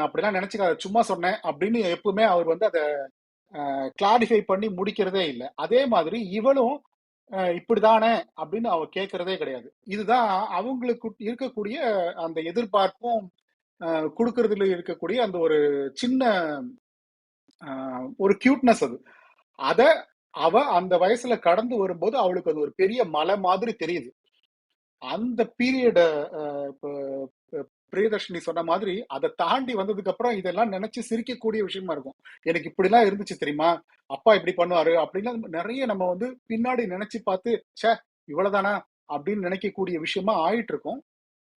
அப்படிலாம் நினைச்சுக்காத, சும்மா சொன்னேன் அப்படின்னு எப்பவுமே அவர் வந்து அதை கிளாரிஃபை பண்ணி முடிக்கிறதே இல்லை. அதே மாதிரி இவளும் இப்படிதானே அப்படின்னு அவ கேட்கறதே கிடையாது. இதுதான் அவங்களுக்கு இருக்கக்கூடிய அந்த எதிர்பார்ப்பும் கொடுக்கறதுல இருக்கக்கூடிய அந்த ஒரு சின்ன ஒரு கியூட்னஸ். அது அத அவ அந்த வயசுல கடந்து வரும்போது அவளுக்கு அது ஒரு பெரிய மலை மாதிரி தெரியுது. அந்த பீரியட பிரியதர்ஷினி சொன்ன மாதிரி அதை தாண்டி வந்ததுக்கு அப்புறம் இதெல்லாம் நினைச்சு சிரிக்கக்கூடிய விஷயமா இருக்கும். எனக்கு இப்படிலாம் இருந்துச்சு தெரியுமா, அப்பா இப்படி பண்ணுவாரு அப்படின்லாம் நிறைய நம்ம வந்து பின்னாடி நினைச்சு பார்த்து ச்சே இவ்வளவுதானா அப்படின்னு நினைக்கக்கூடிய விஷயமா ஆயிட்டு இருக்கும்.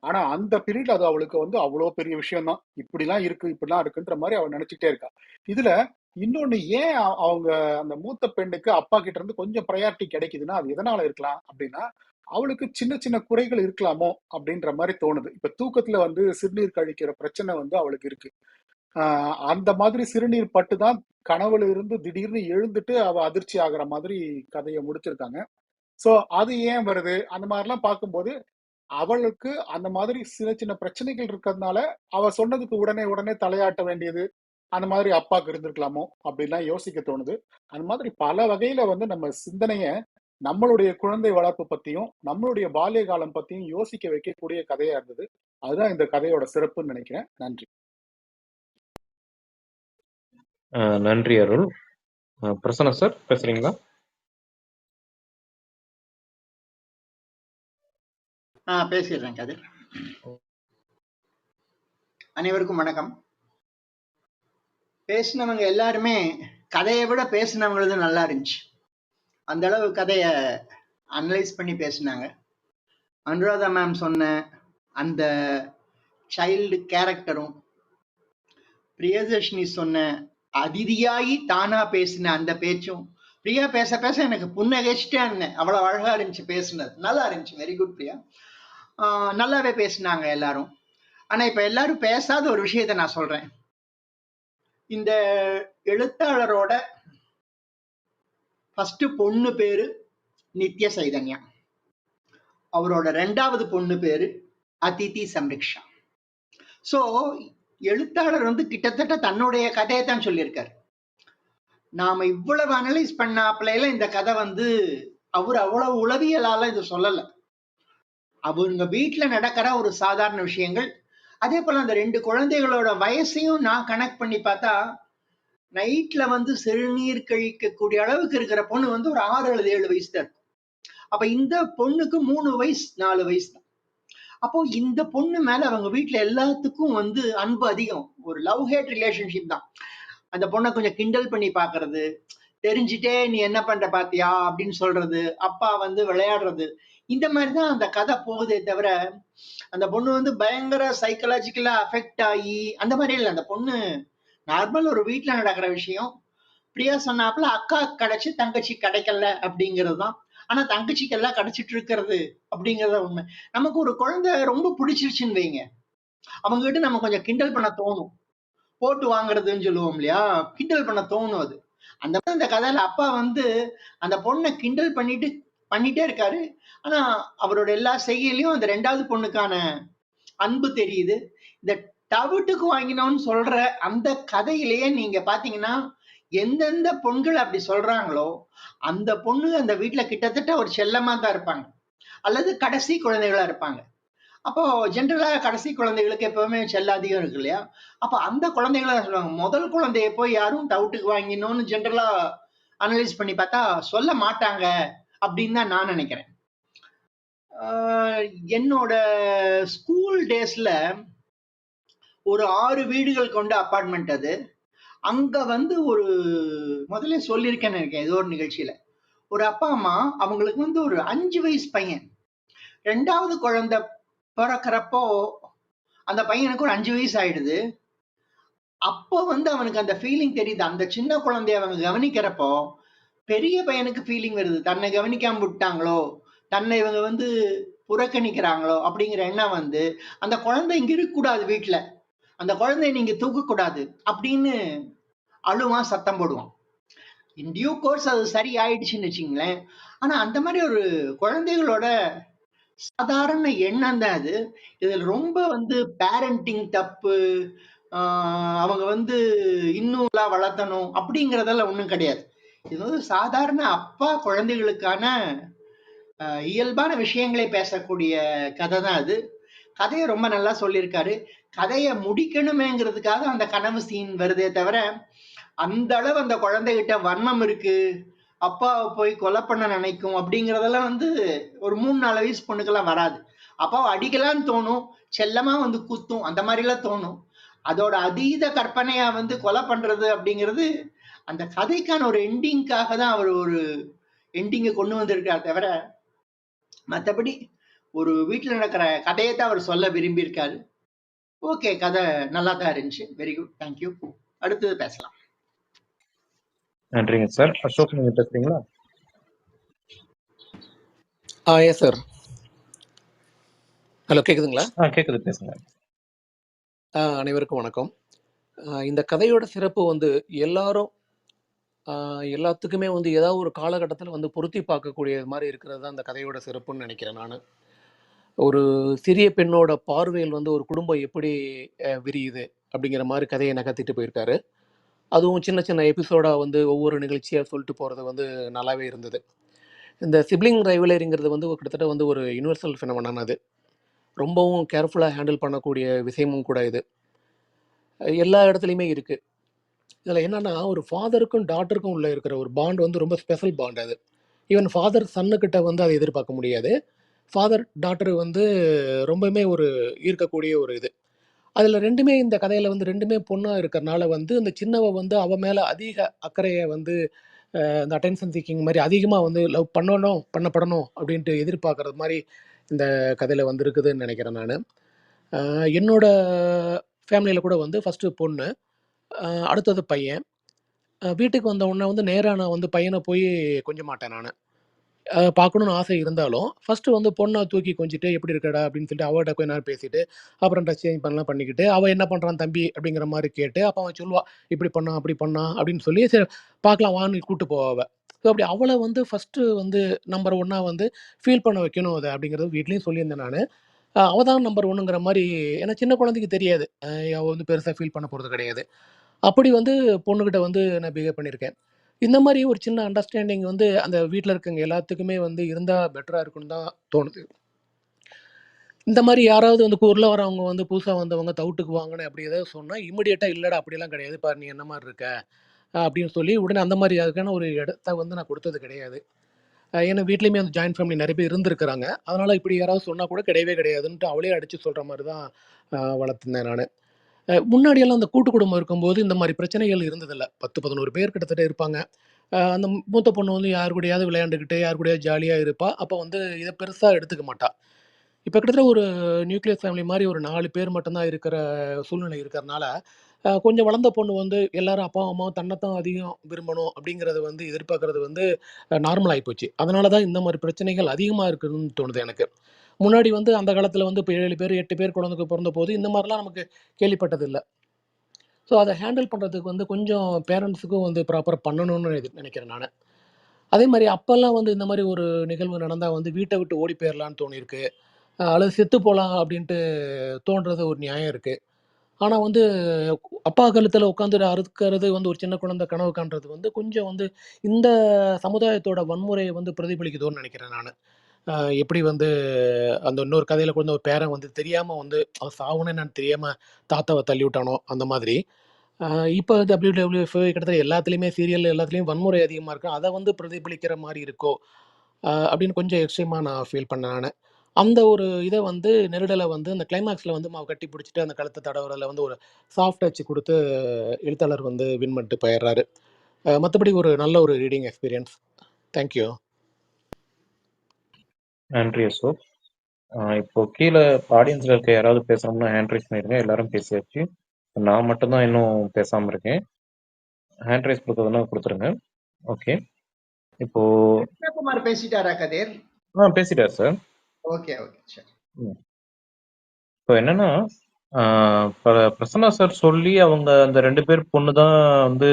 ஆனா அந்த பீரியட் அது அவளுக்கு வந்து அவ்வளவு பெரிய விஷயம் தான். இப்படிலாம் இருக்கு இப்படிலாம் இருக்குன்ற மாதிரி அவள் நினைச்சுட்டே இருக்கா. இதுல இன்னொன்னு ஏன் அவங்க அந்த மூத்த பெண்ணுக்கு அப்பா கிட்ட இருந்து கொஞ்சம் ப்ரையாரிட்டி கிடைக்குதுன்னா அது எதனால இருக்கலாம் அப்படின்னா, அவளுக்கு சின்ன சின்ன குறைகள் இருக்கலாமோ அப்படின்ற மாதிரி தோணுது. இப்ப தூக்கத்துல வந்து சிறுநீர் கழிக்கிற பிரச்சனை வந்து அவளுக்கு இருக்கு. அந்த மாதிரி சிறுநீர் பட்டுதான் கனவுல இருந்து திடீர்னு எழுந்துட்டு அவ அதிர்ச்சி ஆகுற மாதிரி கதையை முடிச்சிருக்காங்க. சோ அது ஏன் வருது அந்த மாதிரிலாம் பார்க்கும்போது அவளுக்கு அந்த மாதிரி சின்ன சின்ன பிரச்சனைகள் இருக்கிறதுனால அவ சொன்னதுக்கு உடனே உடனே தலையாட்ட வேண்டியது அந்த மாதிரி அப்பாக்கு இருந்திருக்கலாமோ அப்படிலாம் யோசிக்க தோணுது. அந்த மாதிரி பல வகையில வந்து நம்ம சிந்தனைய நம்மளுடைய குழந்தை வளர்ப்பு பத்தியும் நம்மளுடைய பால்ய காலம் பத்தியும் யோசிக்க வைக்கக்கூடிய கதையா இருந்தது. அதுதான் இந்த கதையோட சிறப்புன்னு நினைக்கிறேன். நன்றி. நன்றி அருள். பிரசன்னா சார் பேசுறீங்களா? பேசிடுறேன் கதிர். அனைவருக்கும் வணக்கம். பேசினவங்க எல்லாருமே கதையை விட பேசினவங்களது நல்லா இருந்துச்சு. அந்த அளவு கதைய அனலைஸ் பண்ணி பேசினாங்க. அனுராதா மேம் சொன்ன அந்த சைல்டு கேரக்டரும், பிரியதர்ஷினி சொன்ன அதிதியாகி தானா பேசின அந்த பேச்சும், பிரியா பேச பேச எனக்கு புன்னகைச்சிட்டே இருந்தேன். அவ்வளவு அழகா இருந்துச்சு பேசுனது. நல்லா இருந்துச்சு. Very good Priya. நல்லாவே பேசினாங்க எல்லாரும். ஆனா இப்ப எல்லாரும் பேசாத ஒரு விஷயத்த நான் சொல்றேன். இந்த எழுத்தாளரோட ஃபர்ஸ்ட் பொண்ணு பேரு நித்ய சைதன்யா, அவரோட ரெண்டாவது பொண்ணு பேரு அதிதி சம்ரிக்ஷா. சோ எழுத்தாளர் வந்து கிட்டத்தட்ட தன்னுடைய கதையை தான் சொல்லியிருக்காரு. நாம இவ்வளவு அனலைஸ் பண்ணாப்ல இந்த கதை வந்து அவர் அவ்வளவு உளவியலால இது சொல்லல. அவங்க வீட்டுல நடக்கிற ஒரு சாதாரண விஷயங்கள். அதே போல அந்த ரெண்டு குழந்தைகளோட வயசையும் நான் கனெக்ட் பண்ணி பார்த்தா, நைட்ல வந்து சிறுநீர் கழிக்கக்கூடிய அளவுக்கு இருக்கிற பொண்ணு வந்து ஒரு 6 அல்லது 7 வயசு தான். அப்ப இந்த பொண்ணுக்கு 3 வயசு 4 வயசு தான். அப்போ இந்த பொண்ணு மேல அவங்க வீட்டுல எல்லாத்துக்கும் வந்து அன்பு அதிகம். ஒரு லவ் ஹேட் ரிலேஷன்ஷிப் தான். அந்த பொண்ணை கொஞ்சம் கிண்டல் பண்ணி பாக்குறது, தெரிஞ்சுட்டே நீ என்ன பண்ற பாத்தியா அப்படின்னு சொல்றது, அப்பா வந்து விளையாடுறது, இந்த மாதிரிதான் அந்த கதை போகுதே தவிர அந்த பொண்ணு வந்து பயங்கர சைக்கலாஜிக்கலா அஃபெக்ட் ஆகி அந்த மாதிரி இல்லை. அந்த பொண்ணு நார்மல் ஒரு வீட்டுல நடக்கிற விஷயம். பிரியா சொன்னாப்புல அக்கா கிடைச்சு தங்கச்சி கிடைக்கல அப்படிங்கிறது தான். ஆனா தங்கச்சிக்கு எல்லாம் கிடைச்சிட்டு இருக்கிறது அப்படிங்கறத உண்மை. நமக்கு ஒரு குழந்தை ரொம்ப பிடிச்சிருச்சுன்னு வைங்க, அவங்க கிட்ட நம்ம கொஞ்சம் கிண்டல் பண்ண தோணும். போட்டு வாங்குறதுன்னு சொல்லுவோம் இல்லையா, கிண்டல் பண்ண தோணும். அது அந்த மாதிரி இந்த கதையில அப்பா வந்து அந்த பொண்ணை கிண்டல் பண்ணிட்டே இருக்காரு. ஆனா அவரோட எல்லா செய்கையிலையும் அந்த ரெண்டாவது பொண்ணுக்கான அன்பு தெரியுது. இந்த தவிட்டுக்கு வாங்கினோம்னு சொல்ற அந்த கதையிலேயே நீங்க பாத்தீங்கன்னா, எந்தெந்த பொண்கள் அப்படி சொல்றாங்களோ அந்த பொண்ணு அந்த வீட்டுல கிட்டத்தட்ட ஒரு செல்லமா தான் இருப்பாங்க, அல்லது கடைசி குழந்தைகளா இருப்பாங்க. அப்போ ஜென்ரலா கடைசி குழந்தைகளுக்கு எப்பவுமே செல்ல அதிகம் இருக்கு இல்லையா. அப்ப அந்த குழந்தைகள சொல்லுவாங்க. முதல் குழந்தைய போய் யாரும் தவிட்டுக்கு வாங்கினோம்னு ஜென்ரலா அனலைஸ் பண்ணி பார்த்தா சொல்ல மாட்டாங்க அப்படின்னு தான் நான் நினைக்கிறேன். என்னோட ஸ்கூல் டேஸ்ல ஒரு 6 வீடுகள் கொண்ட அபார்ட்மெண்ட் அது. அங்க வந்து ஒரு முதல்ல சொல்லியிருக்கேன்னு நினைக்கிறேன் ஏதோ ஒரு நிகழ்ச்சியில, ஒரு அப்பா அம்மா அவங்களுக்கு வந்து ஒரு 5 வயசு பையன், 2வது குழந்தை பிறக்கிறப்போ அந்த பையனுக்கு ஒரு 5 வயசு ஆயிடுது. அப்போ வந்து அவனுக்கு அந்த ஃபீலிங் தெரியுது. அந்த சின்ன குழந்தைய அவங்க கவனிக்கிறப்போ பெரிய பையனுக்கு ஃபீலிங் வருது. தன்னை கவனிக்காம விட்டாங்களோ, தன்னை இவங்க வந்து புறக்கணிக்கிறாங்களோ அப்படிங்கிற எண்ணம் வந்து, அந்த குழந்தை இங்க இருக்கக்கூடாது வீட்டுல, அந்த குழந்தைய நீங்க தூக்கக்கூடாது அப்படின்னு அழுவான், சத்தம் போடுவான். இன் டியூ கோர்ஸ் அது சரி ஆயிடுச்சுன்னு வச்சுங்களேன். ஆனா அந்த மாதிரி ஒரு குழந்தைகளோட சாதாரண எண்ணம் தான் அது. இதுல ரொம்ப வந்து பேரண்டிங் தப்பு, அவங்க வந்து இன்னும் வளர்த்தணும் அப்படிங்கறதெல்லாம் ஒண்ணும் கிடையாது. இது வந்து சாதாரண அப்பா குழந்தைகளுக்கான இயல்பான விஷயங்களை பேசக்கூடிய கதை தான் அது. கதையை ரொம்ப நல்லா சொல்லியிருக்காரு. கதையை முடிக்கணுமேங்கிறதுக்காக அந்த கனவு சீன் வருதே தவிர, அந்த அளவு அந்த குழந்தைகிட்ட வன்மம் இருக்கு, அப்பாவை போய் கொலை பண்ண நினைக்கும் அப்படிங்கறதெல்லாம் வந்து ஒரு 3-4 வயசு பொண்ணுக்கெல்லாம் வராது. அப்பாவை அடிக்கலான்னு தோணும், செல்லமா வந்து குத்தும், அந்த மாதிரிலாம் தோணும். அதோட அதீத கற்பனையா வந்து கொலை பண்றது அப்படிங்கிறது அந்த கதைக்கான ஒரு எண்டிங்காக தான் அவர் ஒரு எண்டிங்கை கொண்டு வந்திருக்கார் தவிர, மற்றபடி ஒரு வீட்டில் நடக்கிற கதையை தான் அவர் சொல்ல விரும்பியிருக்காரு. ஓகே, கதை நல்லா தான் இருந்துச்சு. Very good, thank you. அடுத்தது பேசலாம். நன்றிங்க சார். அசோக், நீங்க பேசுறீங்களா? Yes sir. ஹலோ, கேட்குதுங்களா? கேட்குது, பேசுங்க. அனைவருக்கும் வணக்கம். இந்த கதையோட சிறப்பு வந்து எல்லாரும் எல்லாத்துக்குமே வந்து ஏதாவது ஒரு காலகட்டத்தில் வந்து பொருத்தி பார்க்கக்கூடிய மாதிரி இருக்கிறது தான் அந்த கதையோட சிறப்புன்னு நினைக்கிறேன் நான். ஒரு சிறிய பெண்ணோட பார்வையில் வந்து ஒரு குடும்பம் எப்படி விரியுது அப்படிங்கிற மாதிரி கதையை நகர்த்திட்டு போயிருக்காரு. அதுவும் சின்ன சின்ன எபிசோடாக வந்து ஒவ்வொரு நிகழ்ச்சியாக சொல்லிட்டு போகிறது வந்து நல்லாவே இருந்தது. இந்த சிப்ளிங் ரைவலரிங்கிறது வந்து கிட்டத்தட்ட வந்து ஒரு யூனிவர்சல் ஃபினோமெனன். அது ரொம்பவும் கேர்ஃபுல்லாக ஹேண்டில் பண்ணக்கூடிய விஷயமும் கூட இது. எல்லா இடத்துலையுமே இருக்குது. இதில் என்னென்னா, ஒரு ஃபாதருக்கும் டாட்டருக்கும் உள்ள இருக்கிற ஒரு பாண்ட் வந்து ரொம்ப ஸ்பெஷல் பாண்ட் அது. ஈவன் ஃபாதர் சன்னுக்கிட்ட வந்து அதை எதிர்பார்க்க முடியாது. ஃபாதர் டாட்டர் வந்து ரொம்பவுமே ஒரு ஈர்க்கக்கூடிய ஒரு இது. அதில் ரெண்டுமே இந்த கதையில் வந்து ரெண்டுமே பொண்ணாக இருக்கிறனால வந்து அந்த சின்னவ வந்து அவன் மேலே அதிக அக்கறையை வந்து இந்த அட்டென்ஷன் சீக்கிங் மாதிரி அதிகமாக வந்து லவ் பண்ணப்படணும் அப்படின்ட்டு எதிர்பார்க்குறது மாதிரி இந்த கதையில் வந்து இருக்குதுன்னு நினைக்கிறேன் நான். என்னோட ஃபேமிலியில் கூட வந்து ஃபஸ்ட்டு பொண்ணு, அடுத்தது பையன். வீட்டுக்கு வந்த உடனே வந்து நேராக நான் வந்து பையனை போய் கொஞ்ச மாட்டேன் நான். பார்க்கணுன்னு ஆசை இருந்தாலும் ஃபஸ்ட்டு வந்து பொண்ணை தூக்கி கொஞ்சிட்டு எப்படி இருக்கடா அப்படின்னு சொல்லிட்டு அவகிட்ட கொஞ்ச நேரம் பேசிட்டு அப்புறம் ட்ரெஸ் சேஞ்ச் பண்ணலாம் பண்ணிக்கிட்டு அவள் என்ன பண்ணுறான் தம்பி அப்படிங்கிற மாதிரி கேட்டு அப்போ அவன் சொல்லுவாள் இப்படி பண்ணா அப்படி பண்ணா அப்படின்னு சொல்லி சரி பார்க்கலாம் வான்னு கூப்பிட்டு போவ. ஸோ அப்படி அவளை வந்து ஃபஸ்ட்டு வந்து நம்பர் ஒன்னாக வந்து ஃபீல் பண்ண வைக்கணும் அதை அப்படிங்கிறது வீட்லேயும் சொல்லியிருந்தேன் நான். அவள் தான் நம்பர் ஒன்றுங்கிற மாதிரி. ஏன்னா சின்ன குழந்தைக்கு தெரியாது, அவள் வந்து பெருசாக ஃபீல் பண்ண போகிறது கிடையாது. அப்படி வந்து பொண்ணுக்கிட்ட வந்து நான் பிஹேவ் பண்ணியிருக்கேன். இந்த மாதிரி ஒரு சின்ன அண்டர்ஸ்டாண்டிங் வந்து அந்த வீட்டில் இருக்கவங்க எல்லாத்துக்குமே வந்து இருந்தால் பெட்டராக இருக்குன்னு தான் தோணுது. இந்த மாதிரி யாராவது வந்து ஊரில் வரவங்க வந்து புதுசாக வந்தவங்க தவுட்டுக்கு வாங்கினேன் அப்படி ஏதாவது சொன்னால் இமிடியேட்டாக இல்லைடா அப்படிலாம் கிடையாது, பாரு நீ என்ன மாதிரி இருக்க அப்படின்னு சொல்லி உடனே அந்த மாதிரி அதுக்கான ஒரு இடத்த வந்து நான் கொடுத்தது கிடையாது. ஏன்னா வீட்லேயுமே அந்த ஜாயின்ட் ஃபேமிலி நிறைய பேர் இருந்திருக்கிறாங்க. அதனால் இப்படி யாராவது சொன்னால் கூட கிடையவே கிடையாதுன்ட்டு அவளே அடித்து சொல்கிற மாதிரி தான் வளர்த்துருந்தேன் நான். முன்னாடியெல்லாம் அந்த கூட்டு குடும்பம் இருக்கும்போது இந்த மாதிரி பிரச்சனைகள் இருந்ததில்லை. 10-11 பேர் கிட்டத்தட்ட இருப்பாங்க. அந்த மூத்த பொண்ணு வந்து யார் கூடயாவது விளையாண்டுக்கிட்டு யார் கூடயாவது ஜாலியாக இருப்பாள். அப்போ வந்து இதை பெருசாக எடுத்துக்க மாட்டாள். இப்போ கிட்டத்தட்ட ஒரு நியூக்ளியர் ஃபேமிலி மாதிரி ஒரு 4 பேர் மட்டும்தான் இருக்கிற சூழ்நிலை இருக்கிறனால கொஞ்சம் வளர்ந்த பொண்ணு வந்து எல்லாரும் அப்பா அம்மாவும் தன்னைத்தான் அதிகம் விரும்பணும் அப்படிங்கிறது வந்து எதிர்பார்க்கறது வந்து நார்மல் ஆகிப்போச்சு. அதனால தான் இந்த மாதிரி பிரச்சனைகள் அதிகமாக இருக்குதுன்னு தோணுது எனக்கு. முன்னாடி வந்து அந்த காலத்தில் வந்து இப்போ 7 பேர் 8 பேர் குழந்தைக்கு பிறந்த போது இந்த மாதிரிலாம் நமக்கு கேள்விப்பட்டதில்லை. ஸோ அதை ஹேண்டில் பண்ணுறதுக்கு வந்து கொஞ்சம் பேரண்ட்ஸுக்கும் வந்து ப்ராப்பராக பண்ணணும்னு நினைக்கிறேன் நான். அதே மாதிரி அப்போல்லாம் வந்து இந்த மாதிரி ஒரு நிகழ்வு நடந்தால் வந்து வீட்டை விட்டு ஓடி போயிடலான்னு தோணியிருக்கு, அல்லது செத்து போகலாம் அப்படின்ட்டு தோன்றது ஒரு நியாயம் இருக்குது. ஆனால் வந்து அப்பா கழுத்தில் உட்காந்து அறுக்கிறது வந்து ஒரு சின்ன குழந்தை கனவு காண்றது வந்து கொஞ்சம் வந்து இந்த சமுதாயத்தோட வன்முறையை வந்து பிரதிபலிக்குதோன்னு நினைக்கிறேன் நான். எப்படி வந்து அந்த இன்னொரு கதையில் கூட ஒரு பேரன் வந்து தெரியாமல் வந்து அவன் சாவுனே நான் தெரியாமல் தாத்தாவை தள்ளி விட்டானோ அந்த மாதிரி. இப்போ WWF கிட்டத்தட்ட எல்லாத்துலேயுமே சீரியல் எல்லாத்துலேயும் வன்முறை அதிகமாக இருக்கும், அதை வந்து பிரதிபலிக்கிற மாதிரி இருக்கோ அப்படின்னு கொஞ்சம் எக்ஸ்ட்ரீமாக நான் ஃபீல் பண்ணேன் நான். அந்த ஒரு இதை வந்து நெருடலை வந்து அந்த கிளைமேக்ஸில் வந்து மாவு கட்டி பிடிச்சிட்டு அந்த கழுத்தை தடவுறதுல வந்து ஒரு சாஃப்ட் டச் கொடுத்து எழுத்தாளர் வந்து வின் பண்ணிட்டு போயிடுறாரு. மற்றபடி ஒரு நல்ல ஒரு ரீடிங் எக்ஸ்பீரியன்ஸ். தேங்க்யூ. நன்றி அசோக். இப்போ கீழே ஆடியன்ஸில் இருக்க யாராவது பேசணும்னா ஹேண்ட் ரைஸ் பண்ணிடுங்க. எல்லாரும் பேசியாச்சு. நான் மட்டும்தான் இன்னும் பேசாமல் இருக்கேன். ஹேண்ட் ரைஸ் கொடுத்ததுன்னா கொடுத்துருங்க. ஓகே, இப்போ கிருஷ்ணகுமார் பேசிட்டாரா கதிர்? பேசிட்டார் சார். ஓகே ஓகே சரி. இப்போ என்னன்னா, பிரசன்னா சார் சொல்லி அவங்க அந்த 2 பேர் பொண்ணு தான் வந்து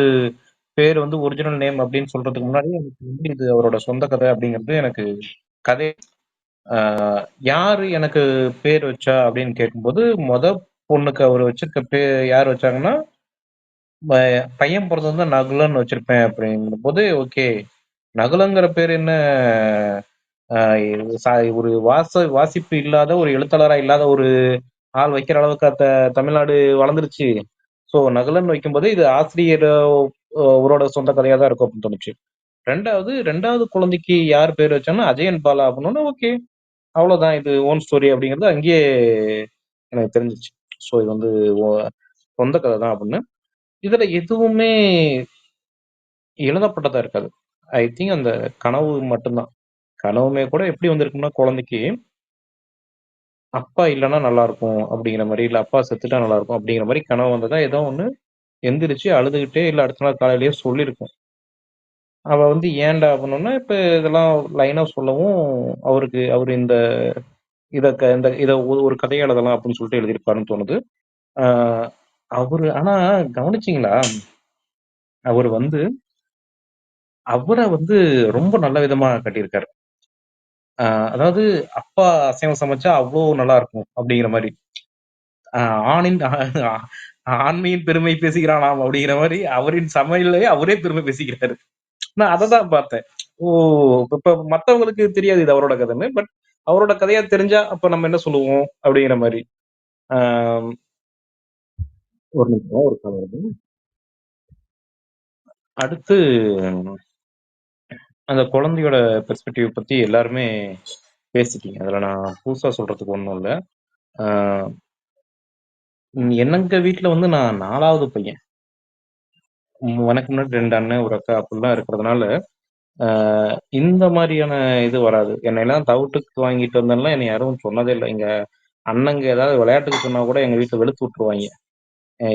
பேர் வந்து ஒரிஜினல் நேம் அப்படின்னு சொல்றதுக்கு முன்னாடி எனக்கு வந்து இது அவரோட சொந்த கதை அப்படிங்கிறது எனக்கு கதை. யாரு எனக்கு பேர் வச்சா அப்படின்னு கேட்கும்போது பொண்ணுக்கு அவர் வச்சிருக்க பேர் யார் வச்சாங்கன்னா, பையன் பிறந்தது தான் நகுலன்னு வச்சிருப்பேன் அப்படிங்கிற போது ஓகே, நகுலங்கிற பேர் என்ன ஒரு வாசிப்பு இல்லாத ஒரு எழுத்தாளரா இல்லாத ஒரு ஆள் வைக்கிற அளவுக்கு தமிழ்நாடு வளர்ந்துருச்சு. ஸோ நகுலன் வைக்கும்போது இது ஆசிரியர் அவரோட சொந்த கதையா தான் இருக்கும் அப்படின்னு தோணுச்சு. ரெண்டாவது குழந்தைக்கு யார் பேர் வச்சாங்கன்னா அஜயன் பாலா அப்படின்னா ஓகே, அவ்வளவுதான், இது ஓன் ஸ்டோரி அப்படிங்கிறது அங்கேயே எனக்கு தெரிஞ்சிச்சு. ஸோ இது வந்து சொந்த கதை தான் அப்படின்னு. இதுல எதுவுமே எழுதப்பட்டதா இருக்காது. ஐ திங்க் அந்த கனவு மட்டும்தான். கனவுமே கூட எப்படி வந்திருக்கும்னா, குழந்தைக்கு அப்பா இல்லைன்னா நல்லா இருக்கும் அப்படிங்கிற மாதிரி, இல்ல அப்பா செத்துட்டா நல்லா இருக்கும் அப்படிங்கிற மாதிரி கனவு வந்ததா ஏதோ ஒண்ணு எந்திரிச்சு அழுதுகிட்டே இல்ல அடுத்த நாள் காலையிலேயே சொல்லியிருக்கும். அவ வந்து ஏன்டா பண்ணோம்னா, இப்ப இதெல்லாம் லைனா சொல்லவும் அவரு இந்த இத ஒரு கதையா எழுதலாம் அப்படின்னு சொல்லிட்டு எழுதியிருப்பாருன்னு தோணுது. ஆஹ் அவரு ஆனா கவனிச்சீங்களா, அவர் வந்து அவரை வந்து ரொம்ப நல்ல விதமா கட்டியிருக்காரு. அதாவது அப்பா அசைவம் சமைச்சா அவ்வளோ நல்லா இருக்கும் அப்படிங்கிற மாதிரி. ஆணின் ஆண்மையின் பெருமை பேசுகிறானாம் அப்படிங்கிற மாதிரி அவரின் சமையலையே அவரே பெருமை பேசிக்கிறாரு. நான் அதை தான் பார்த்தேன். ஓ, இப்ப மத்தவங்களுக்கு தெரியாது இது அவரோட கதைன்னு. பட் அவரோட கதையா தெரிஞ்சா அப்ப நம்ம என்ன சொல்லுவோம் அப்படிங்கிற மாதிரி. ஆஹ் ஒரு நிமிஷம், ஒரு கதை வருது. அடுத்து அந்த குழந்தையோட பெர்ஸ்பெக்டிவ் பத்தி எல்லாருமே பேசிட்டீங்க. அதுல நான் புதுசா சொல்றதுக்கு ஒண்ணும் இல்ல. ஆஹ் என்னங்க வீட்டுல வந்து நான் 4வது பையன். எனக்கு முன்னாடி 2 அண்ணன் ஒரு அக்கா அப்படிலாம் இருக்கிறதுனால இந்த மாதிரியான இது வராது. என்னையெல்லாம் தவிட்டுக்கு வாங்கிட்டு வந்தேன்லாம் என்னை யாரும் சொன்னதே இல்லை. எங்க அண்ணங்க ஏதாவது விளையாட்டுக்கு சொன்னா கூட எங்க வீட்டுல வெளுத்து விட்டுருவாங்க.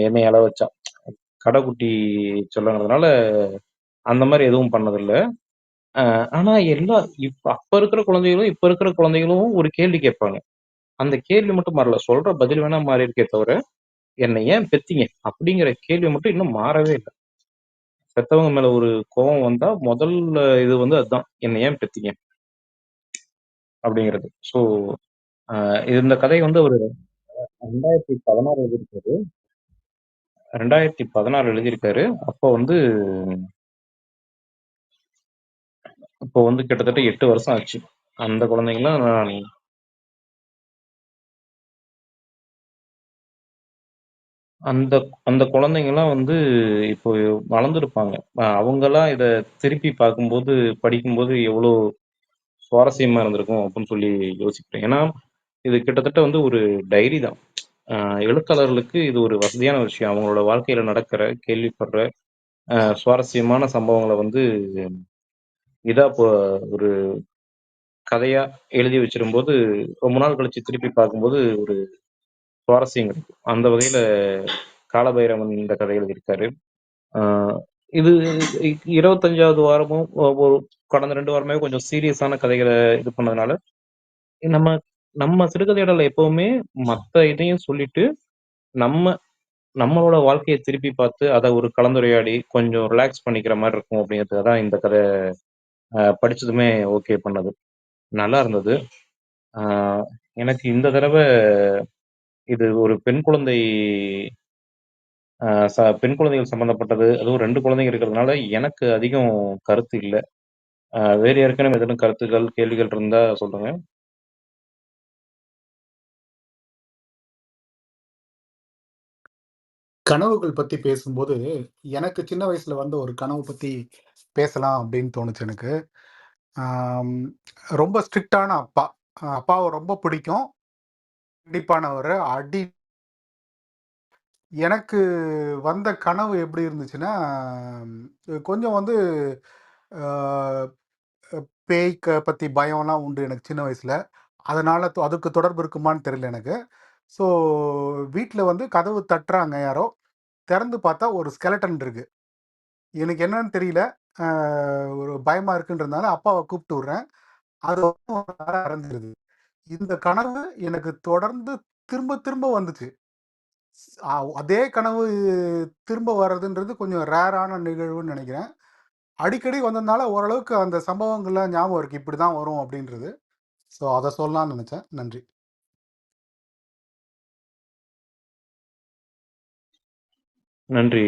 என்னை அள வச்சா கடைக்குட்டி சொல்லணுங்கிறதுனால அந்த மாதிரி எதுவும் பண்ணதில்லை. ஆனா அப்ப இருக்கிற குழந்தைகளும் இப்ப இருக்கிற குழந்தைகளும் ஒரு கேள்வி கேட்பாங்க. அந்த கேள்வி மட்டும் மாறல, சொல்ற பதில் வேணா மாறி இருக்கே தவிர என்னை ஏன் பெத்தீங்க அப்படிங்கிற கேள்வி மட்டும் இன்னும் மாறவே இல்லை. பெத்தவங்க மேல ஒரு கோபம் வந்தா முதல்ல இது வந்து அதுதான், என்னை ஏன் பெத்தீங்க அப்படிங்கிறது. ஸோ இந்த கதை வந்து ஒரு 2016 எழுதியிருக்காரு. 2016 எழுதியிருக்காரு. அப்போ வந்து கிட்டத்தட்ட 8 வருஷம் ஆச்சு. அந்த குழந்தைங்களாம் அந்த அந்த குழந்தைங்கலாம் வந்து இப்போ வளர்ந்துருப்பாங்க. அவங்கலாம் இத திருப்பி பார்க்கும்போது, படிக்கும்போது எவ்வளோ சுவாரஸ்யமா இருந்திருக்கும் அப்படின்னு சொல்லி யோசிக்கிறேன். ஏன்னா, இது கிட்டத்தட்ட வந்து ஒரு டைரி தான். எழுத்தாளர்களுக்கு இது ஒரு வசதியான விஷயம். அவங்களோட வாழ்க்கையில நடக்கிற, கேள்விப்படுற சுவாரஸ்யமான சம்பவங்கள வந்து இதா ஒரு கதையா எழுதி வச்சிரும்போது, ரொம்ப நாள் கழிச்சு திருப்பி பார்க்கும்போது ஒரு சுவாரஸ்யம் கிடைக்கும். அந்த வகையில காலபைரவன் இந்த கதை எழுதியிருக்காரு. ஆஹ் இது 25வது வாரமும் ஒரு கடந்த 2 வாரமே கொஞ்சம் சீரியஸான கதைகளை இது பண்ணதுனால, நம்ம நம்ம சிறுகதையாடல எப்பவுமே மத்த இதையும் சொல்லிட்டு, நம்ம நம்மளோட வாழ்க்கையை திருப்பி பார்த்து அதை ஒரு கலந்துரையாடி கொஞ்சம் ரிலாக்ஸ் பண்ணிக்கிற மாதிரி இருக்கும் அப்படிங்கிறதுக்காக தான் இந்த கதை படிச்சதுமே ஓகே பண்ணது. நல்லா இருந்தது. ஆஹ் எனக்கு இந்த தடவை இது ஒரு பெண் குழந்தைகள் சம்பந்தப்பட்டது, அதுவும் 2 குழந்தைங்க இருக்கிறதுனால எனக்கு அதிகம் கருத்து இல்ல. வேறு யாருக்கானும் ஏதேனும் கருத்துக்கள், கேள்விகள் இருந்தா சொல்லுங்க. கனவுகள் பத்தி பேசும்போது எனக்கு சின்ன வயசுல வந்த ஒரு கனவு பத்தி பேசலாம் அப்படின்னு தோணுச்சு எனக்கு. ஆம், ரொம்ப ஸ்ட்ரிக்டான அப்பா. அப்பாவை ரொம்ப பிடிக்கும், கண்டிப்பானவர். எனக்கு வந்த கனவு எப்படி இருந்துச்சுன்னா, கொஞ்சம் வந்து அஹ், பேய்க்க பத்தி பயம்லாம் உண்டு எனக்கு சின்ன வயசுல. அதனால அதுக்கு தொடர்பு இருக்குமான்னு தெரியல எனக்கு. ஸோ வீட்டில் வந்து கதவு தட்டுறாங்க யாரோ, திறந்து பார்த்தா ஒரு ஸ்கெலட்டன் இருக்கு. எனக்கு என்னன்னு தெரியல, ஒரு பயமா இருக்குன்றதுனால அப்பாவை கூப்பிட்டு விடுறேன். அது வந்து ஒரு அறை அறைஞ்சிருது. இந்த கனவு எனக்கு தொடர்ந்து திரும்ப திரும்ப வந்துச்சு. அதே கனவு திரும்ப வர்றதுன்றது கொஞ்சம் ரேரான நிகழ்வுன்னு நினைக்கிறேன். அடிக்கடி வந்ததுனால ஓரளவுக்கு அந்த சம்பவங்கள்லாம் ஞாபகம் இருக்கு, இப்படி தான் வரும் அப்படின்றது. ஸோ அதை சொல்லலாம்னு நினைச்சேன். நன்றி. நன்றி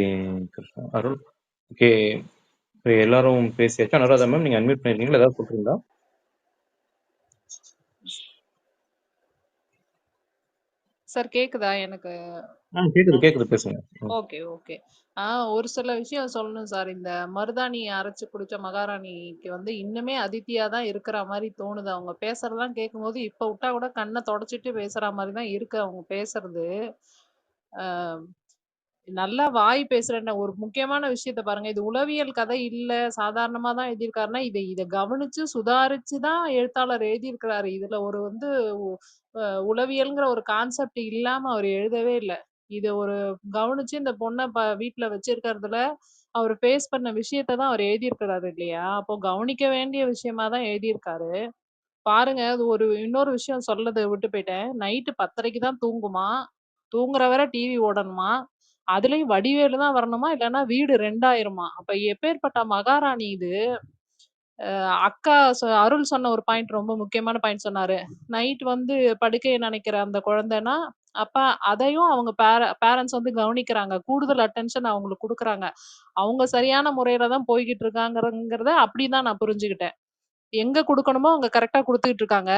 கிருஷ்ணா. அருள். ஓகே, எல்லாரும் பேசியாச்சா? அனுராதா மேம், நீங்க அன்மியூட் பண்ணிருக்கீங்களா? ஏதாவது சொல்றீங்களா? சார் கேக்குதா எனக்கு? கேக்குது பேசுங்க. Okay, okay. ஒரு சில விஷயம் சொல்லணும் சார். இந்த மருதாணி அரைச்சு குடிச்ச மகாராணிக்கு வந்து இன்னுமே அதித்தியா தான் இருக்கிற மாரி தோணுது. அவங்க பேசுறதெல்லாம் கேட்கும்போது, இப்ப விட்டா கூட கண்ண தொடச்சிட்டு பேசுற மாரி தான் இருக்கு அவங்க பேசுறது. அ நல்லா வாய் பேசுறேன்ன ஒரு முக்கியமான விஷயத்த பாருங்க. இது உளவியல் கதை இல்ல, சாதாரணமா தான் எழுதியிருக்காருன்னா, இத கவனிச்சு சுதாரிச்சு தான் எழுத்தாளர் எழுதியிருக்கிறாரு. இதுல ஒரு வந்து உ அ உளவியல்ங்கிற ஒரு கான்செப்ட் இல்லாம அவர் எழுதவே இல்ல. இத ஒரு கவனிச்சு இந்த பொண்ண வீட்ல வச்சிருக்கிறதுல, அவரு ஃபேஸ் பண்ண விஷயத்த தான் அவர் எழுதியிருக்கிறாரு இல்லையா? அப்போ கவனிக்க வேண்டிய விஷயமா தான் எழுதியிருக்காரு. பாருங்க, அது ஒரு இன்னொரு விஷயம் சொல்லத விட்டு போயிட்டேன். நைட்டு 10:30க்கு தான் தூங்குமாம். தூங்குற வரை டிவி ஓடணுமாம். அதுலயும் வடிவேலு தான் வரணுமா, இல்லன்னா வீடு 2 ஆயிருமாம். அப்ப எப்பேர்ப்பட்ட மகாராணி இது. அக்கா அருள் சொன்ன ஒரு பாயிண்ட் ரொம்ப முக்கியமான பாயிண்ட் சொன்னாரு. நைட் வந்து படுக்கைய நனைக்கிற அந்த குழந்தைன்னா, அப்ப அதையும் அவங்க பேரண்ட்ஸ் வந்து கவனிக்கிறாங்க. கூடுதல் அட்டென்ஷன் அவங்களுக்கு குடுக்குறாங்க. அவங்க சரியான முறையில தான் போய்க்கிட்டு இருக்காங்கங்கிறத அப்படிதான் நான் புரிஞ்சுகிட்டேன். எங்க குடுக்கணுமோ அங்க கரெக்ட்டா குடுத்துக்கிட்டு இருக்காங்க.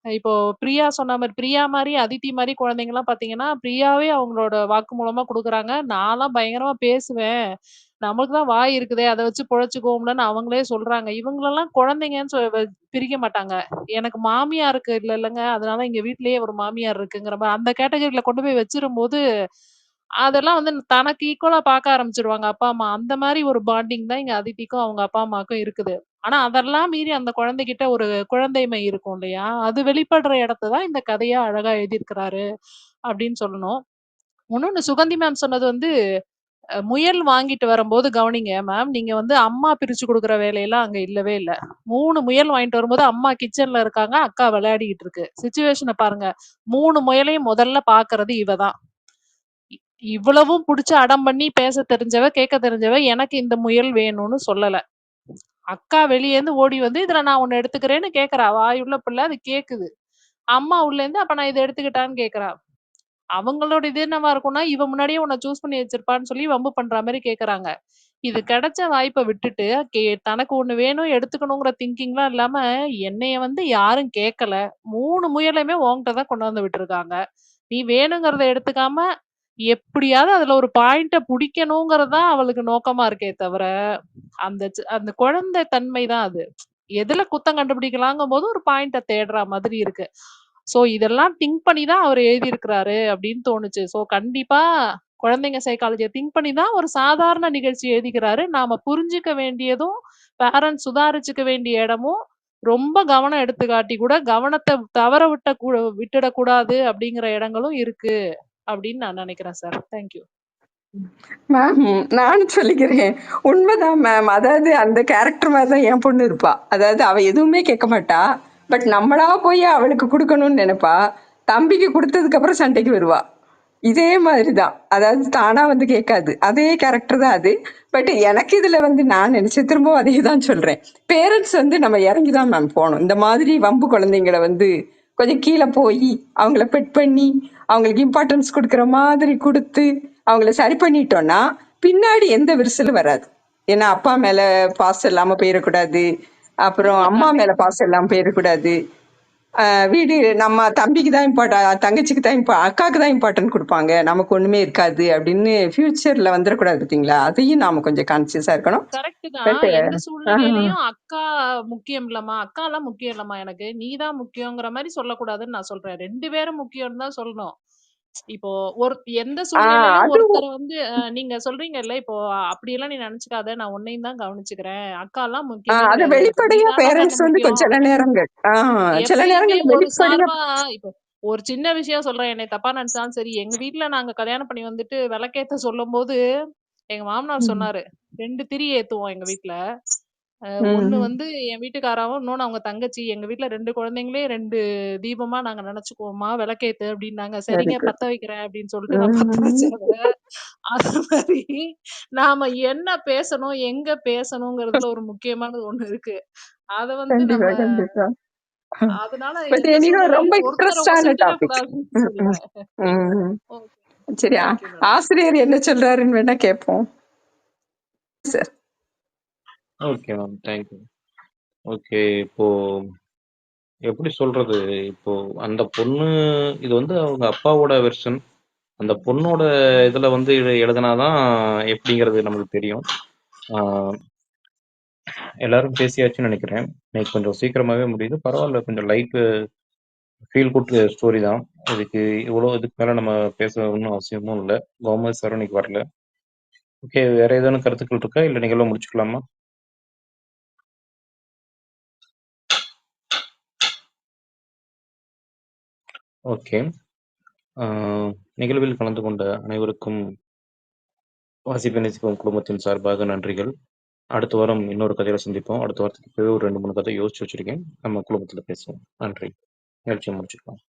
இப்போ பிரியா சொன்ன மாரி பிரியா மாரி, அதித்தி மாரி குழந்தைங்கலாம் பார்த்தீங்கன்னா, பிரியாவே அவங்களோட வாக்கு மூலமா குடுக்குறாங்க. நான்லாம் பயங்கரமா பேசுவேன். நமக்கு தான் வாய் இருக்குதே, அத வச்சு பொழச்சுக்குவோம்லன்னு அவங்களே சொல்றாங்க. இவங்களலாம் குழந்தைங்கன்னு பிரிக்க மாட்டாங்க. எனக்கு மாமியாருக்கு இல்லங்க, அதனால எங்க வீட்லயே ஒரு மாமியார் இருக்குங்கிற மாரி அந்த கேட்டகரில கொண்டு போய் வச்சிரும்போது, அதெல்லாம் வந்து தனக்கு ஈக்குவலா பார்க்க ஆரம்பிச்சுருவாங்க அப்பா, அம்மா. அந்த மாரி ஒரு பாண்டிங் தான் இங்க அதித்திக்கும் அவங்க அப்பா, அம்மாவுக்கும் இருக்குது. ஆனா, அதெல்லாம் மீறி அந்த குழந்தைகிட்ட ஒரு குழந்தைமை இருக்கும் இல்லையா? அது வெளிப்படுற இடத்த தான் இந்த கதையா அழகா எழுதியிருக்கிறாரு அப்படின்னு சொல்லணும். இன்னொன்னு சுகந்தி மேம் சொன்னது வந்து, முயல் வாங்கிட்டு வரும்போது கவனிங்க மேம், நீங்க வந்து அம்மா பிரிச்சு குடுக்குற வேலையெல்லாம் அங்க இல்லவே இல்ல. 3 முயல் வாங்கிட்டு வரும்போது அம்மா கிச்சன்ல இருக்காங்க, அக்கா விளையாடிக்கிட்டு இருக்கு. சிச்சுவேஷன பாருங்க. 3 முயலையும் முதல்ல பார்க்கறது இவ தான். இ இவ்வளவும் புடிச்சு அடம் பண்ணி பேச தெரிஞ்சவ, கேட்க தெரிஞ்சவ, எனக்கு இந்த முயல் வேணும்னு சொல்லல. அக்கா வெளியேருந்து ஓடி வந்து, "இதுல நான் ஒண்ணு எடுத்துக்கிறேன்னு" கேட்கிறா. வாயுள்ள பிள்ளை அது கேக்குது. அம்மா உள்ளேருந்து, "அப்ப நான் இத எடுத்துக்கிட்டான்னு" கேட்கிறா. அவங்களோட இது என்னவா இருக்கும்னா, இவ முன்னாடியே உன்ன சூஸ் பண்ணி வச்சிருப்பான்னு சொல்லி வம்பு பண்ற மாரி கேட்கறாங்க. இது கிடைச்ச வாய்ப்ப விட்டுட்டு, தனக்கு ஒண்ணு வேணும், எடுத்துக்கணுங்கிற திங்கிங்லாம் இல்லாம, என்னைய வந்து யாரும் கேட்கல. 3 முயலையுமே உன்கிட்ட தான் கொண்டு வந்து விட்டுருக்காங்க. நீ வேணுங்கிறத எடுத்துக்காம, எப்படியாவது அதுல ஒரு பாயிண்ட்ட புடிக்கணுங்கிறது தான் அவளுக்கு நோக்கமா இருக்கே தவிர, அந்த குழந்தை தன்மை தான் அது. எதுல குத்தம் கண்டுபிடிக்கலாங்கும்போது ஒரு பாயிண்ட்ட தேடுற மாதிரி இருக்கு. சோ இதெல்லாம் திங்க் பண்ணி தான் அவரு எழுதியிருக்கிறாரு அப்படின்னு தோணுச்சு. சோ கண்டிப்பா குழந்தைங்க சைக்காலஜிய திங்க் பண்ணி தான் ஒரு சாதாரண நிகழ்ச்சி எழுதிக்கிறாரு. நாம புரிஞ்சுக்க வேண்டியதும், பேரண்ட்ஸ் சுதாரிச்சுக்க வேண்டிய இடமும், ரொம்ப கவனம் எடுத்து காட்டி கூட கவனத்த தவற விட்டுடக்கூடாது அப்படிங்கிற இடங்களும் இருக்கு அப்படின்னு நான் நினைக்கிறேன் சார். Thank you. மேம், நானும் சொல்லிக்கிறேன். உண்மைதான் மேம். அதாவது அந்த கேரக்டர் மாதிரி தான் என் பொண்ணு இருப்பா. அதாவது அவ எதுவுமே கேட்க மாட்டா. பட் நம்மளா போய் அவளுக்கு கொடுக்கணும்னு நினைப்பா. தம்பிக்கு கொடுத்ததுக்கு அப்புறம் சண்டைக்கு வருவா. இதே மாதிரி தான். அதாவது தானா வந்து கேட்காது. அதே கேரக்டர் தான் அது. பட் எனக்கு இதுல வந்து நான் நினைச்சேன், திரும்பவும் அதே தான் சொல்றேன். பேரண்ட்ஸ் வந்து நம்ம இறங்கி தான் மேம் போகணும். இந்த மாதிரி வம்பு குழந்தைங்களை வந்து கொஞ்சம் கீழே போய் அவங்கள பெட் பண்ணி அவங்களுக்கு இம்பார்ட்டன்ஸ் கொடுக்குற மாதிரி கொடுத்து அவங்கள சரி பண்ணிட்டோம்னா பின்னாடி எந்த விரிசலும் வராது. ஏன்னா அப்பா மேல பாசம் இல்லாம போயிடக்கூடாது, அப்புறம் அம்மா மேல கண்டிப்பா. பாசம் இல்லாம போயிடக்கூடாது. வீடு நம்ம தம்பிக்கு தான் இம்பார்ட்டன், தங்கச்சிக்கு தான் அக்காவுக்கு தான் இம்பார்ட்டன்ட் கொடுப்பாங்க, நமக்கு ஒண்ணுமே இருக்காது அப்படின்னு ஃபியூச்சர்ல வந்துடக்கூடாது. பார்த்தீங்களா? அதையும் நாம கொஞ்சம் கான்சியஸா இருக்கணும். கரெக்ட் பட் தான். எந்த சூழ்நிலையிலயும் அக்கா முக்கியம் இல்லம்மா, அக்காலாம் முக்கியம் இல்லம்மா எனக்கு. நீ தான் முக்கியங்கிற மாரி சொல்லக்கூடாதுன்னு நான் சொல்றேன். 2 பேரும் முக்கியம்னு தான் சொல்லணும். இப்போ ஒரு எந்த சூழ்நிலையிலும் அது ஒருத்தர் வந்து நீங்க சொல்றீங்கல்ல, இப்போ அப்படியெல்லாம் நீ நெனச்சுக்காத, நான் உன்னையும் தான் கவனிச்சுக்கிறேன். அக்காலாம் முக்கியமே அத கிடையாது எனக்கு. நீ வெளிப்படையா தான்டா கண்ணு பேரண்ட்ஸ் வந்து முக்கியம். சில நேரங்கள் சில எப்பயுமே நேரங்கள் ஒரு வெளிப்படையா. சார்பா இப்போ ஒரு சின்ன விஷயம் சொல்றேன். என்னை தப்பா நெனச்சாலும் சரி, எங்க வீட்ல நாங்க கல்யாணம் பண்ணி வந்துட்டு விளக்கேத்த சொல்லும்போது, எங்க மாமனார் ம், சொன்னாரு. 2 திரி ஏத்துவோம் எங்க வீட்ல. ஒண்ணு ம், வந்து என் வீட்டுக்காராவும், இன்னொன்னு அவங்க தங்கச்சி. எங்க வீட்ல 2 குழந்தைங்களே 2 தீபமா நாங்க நெனச்சுக்குவோம்மா, விளக்கேத்து அப்டின்னாங்க. வெரி சரிங்க குட். பத்த வைக்கிறேன் அப்டின்னு சொல்லிட்டு நான் பத்த வச்சேன். அது மாரி நாம என்ன பேசணும், எங்க பேசணுங்கிறதுல ஒரு முக்கியமானது ஒண்ணு இருக்கு. அத வந்து நம்ம கண்டிப்பா கண்டிப்பா. அதனால பட் எந்த எனிவே ரொம்ப சூழ்நிலையிலும் ஒருத்தர இன்ட்ரெஸ்டான டாபிக். ஒசத்திடக்கூடாதுன்னு சொல்றேன். ஓகே. சரி, தேங்க் யூ மேடம். ஆசிரியர் என்ன சொல்றாருன்னு வேணா கேட்போம் sir. Okay ma'am. Thank you. Okay. இப்போ எப்படி சொல்றது? இப்போ அந்த பொண்ணு இது வந்து அவங்க அப்பாவோட வெர்ஷன். அந்த பொண்ணோட இதுல வந்து எழுதுனாதான் எப்படிங்கிறது நமக்கு தெரியும். எல்லாரும் பேசியாச்சுன்னு நினைக்கிறேன். இன்னைக்கு கொஞ்சம் சீக்கிரமாவே முடியுது. பரவாயில்ல, கொஞ்சம் லைட் ஃபீல் குட் ஸ்டோரி தான். இதுக்கு மேல நம்ம பேச ஒன்றும் அவசியமும் இல்லை. முகமது சாரும் இன்னைக்கு வரல. ஓகே, வேற ஏதேனும் கருத்துக்கள் இருக்கா, இல்லை நிகழ்வு முடிச்சுக்கலாமா? ஓகே. நிகழ்வில் கலந்து கொண்ட அனைவருக்கும் வாசிப்பு நேசிக்கும் குடும்பத்தின் சார்பாக நன்றிகள். அடுத்த வாரம் இன்னொரு கதையில சந்திப்போம். அடுத்த வாரத்துக்கு ஒரு 2-3 கதை யோசிச்சு வச்சிருக்கேன். நம்ம குடும்பத்துல பேசுவோம். நன்றி. நிகழ்ச்சியை முடிச்சுக்கலாம்.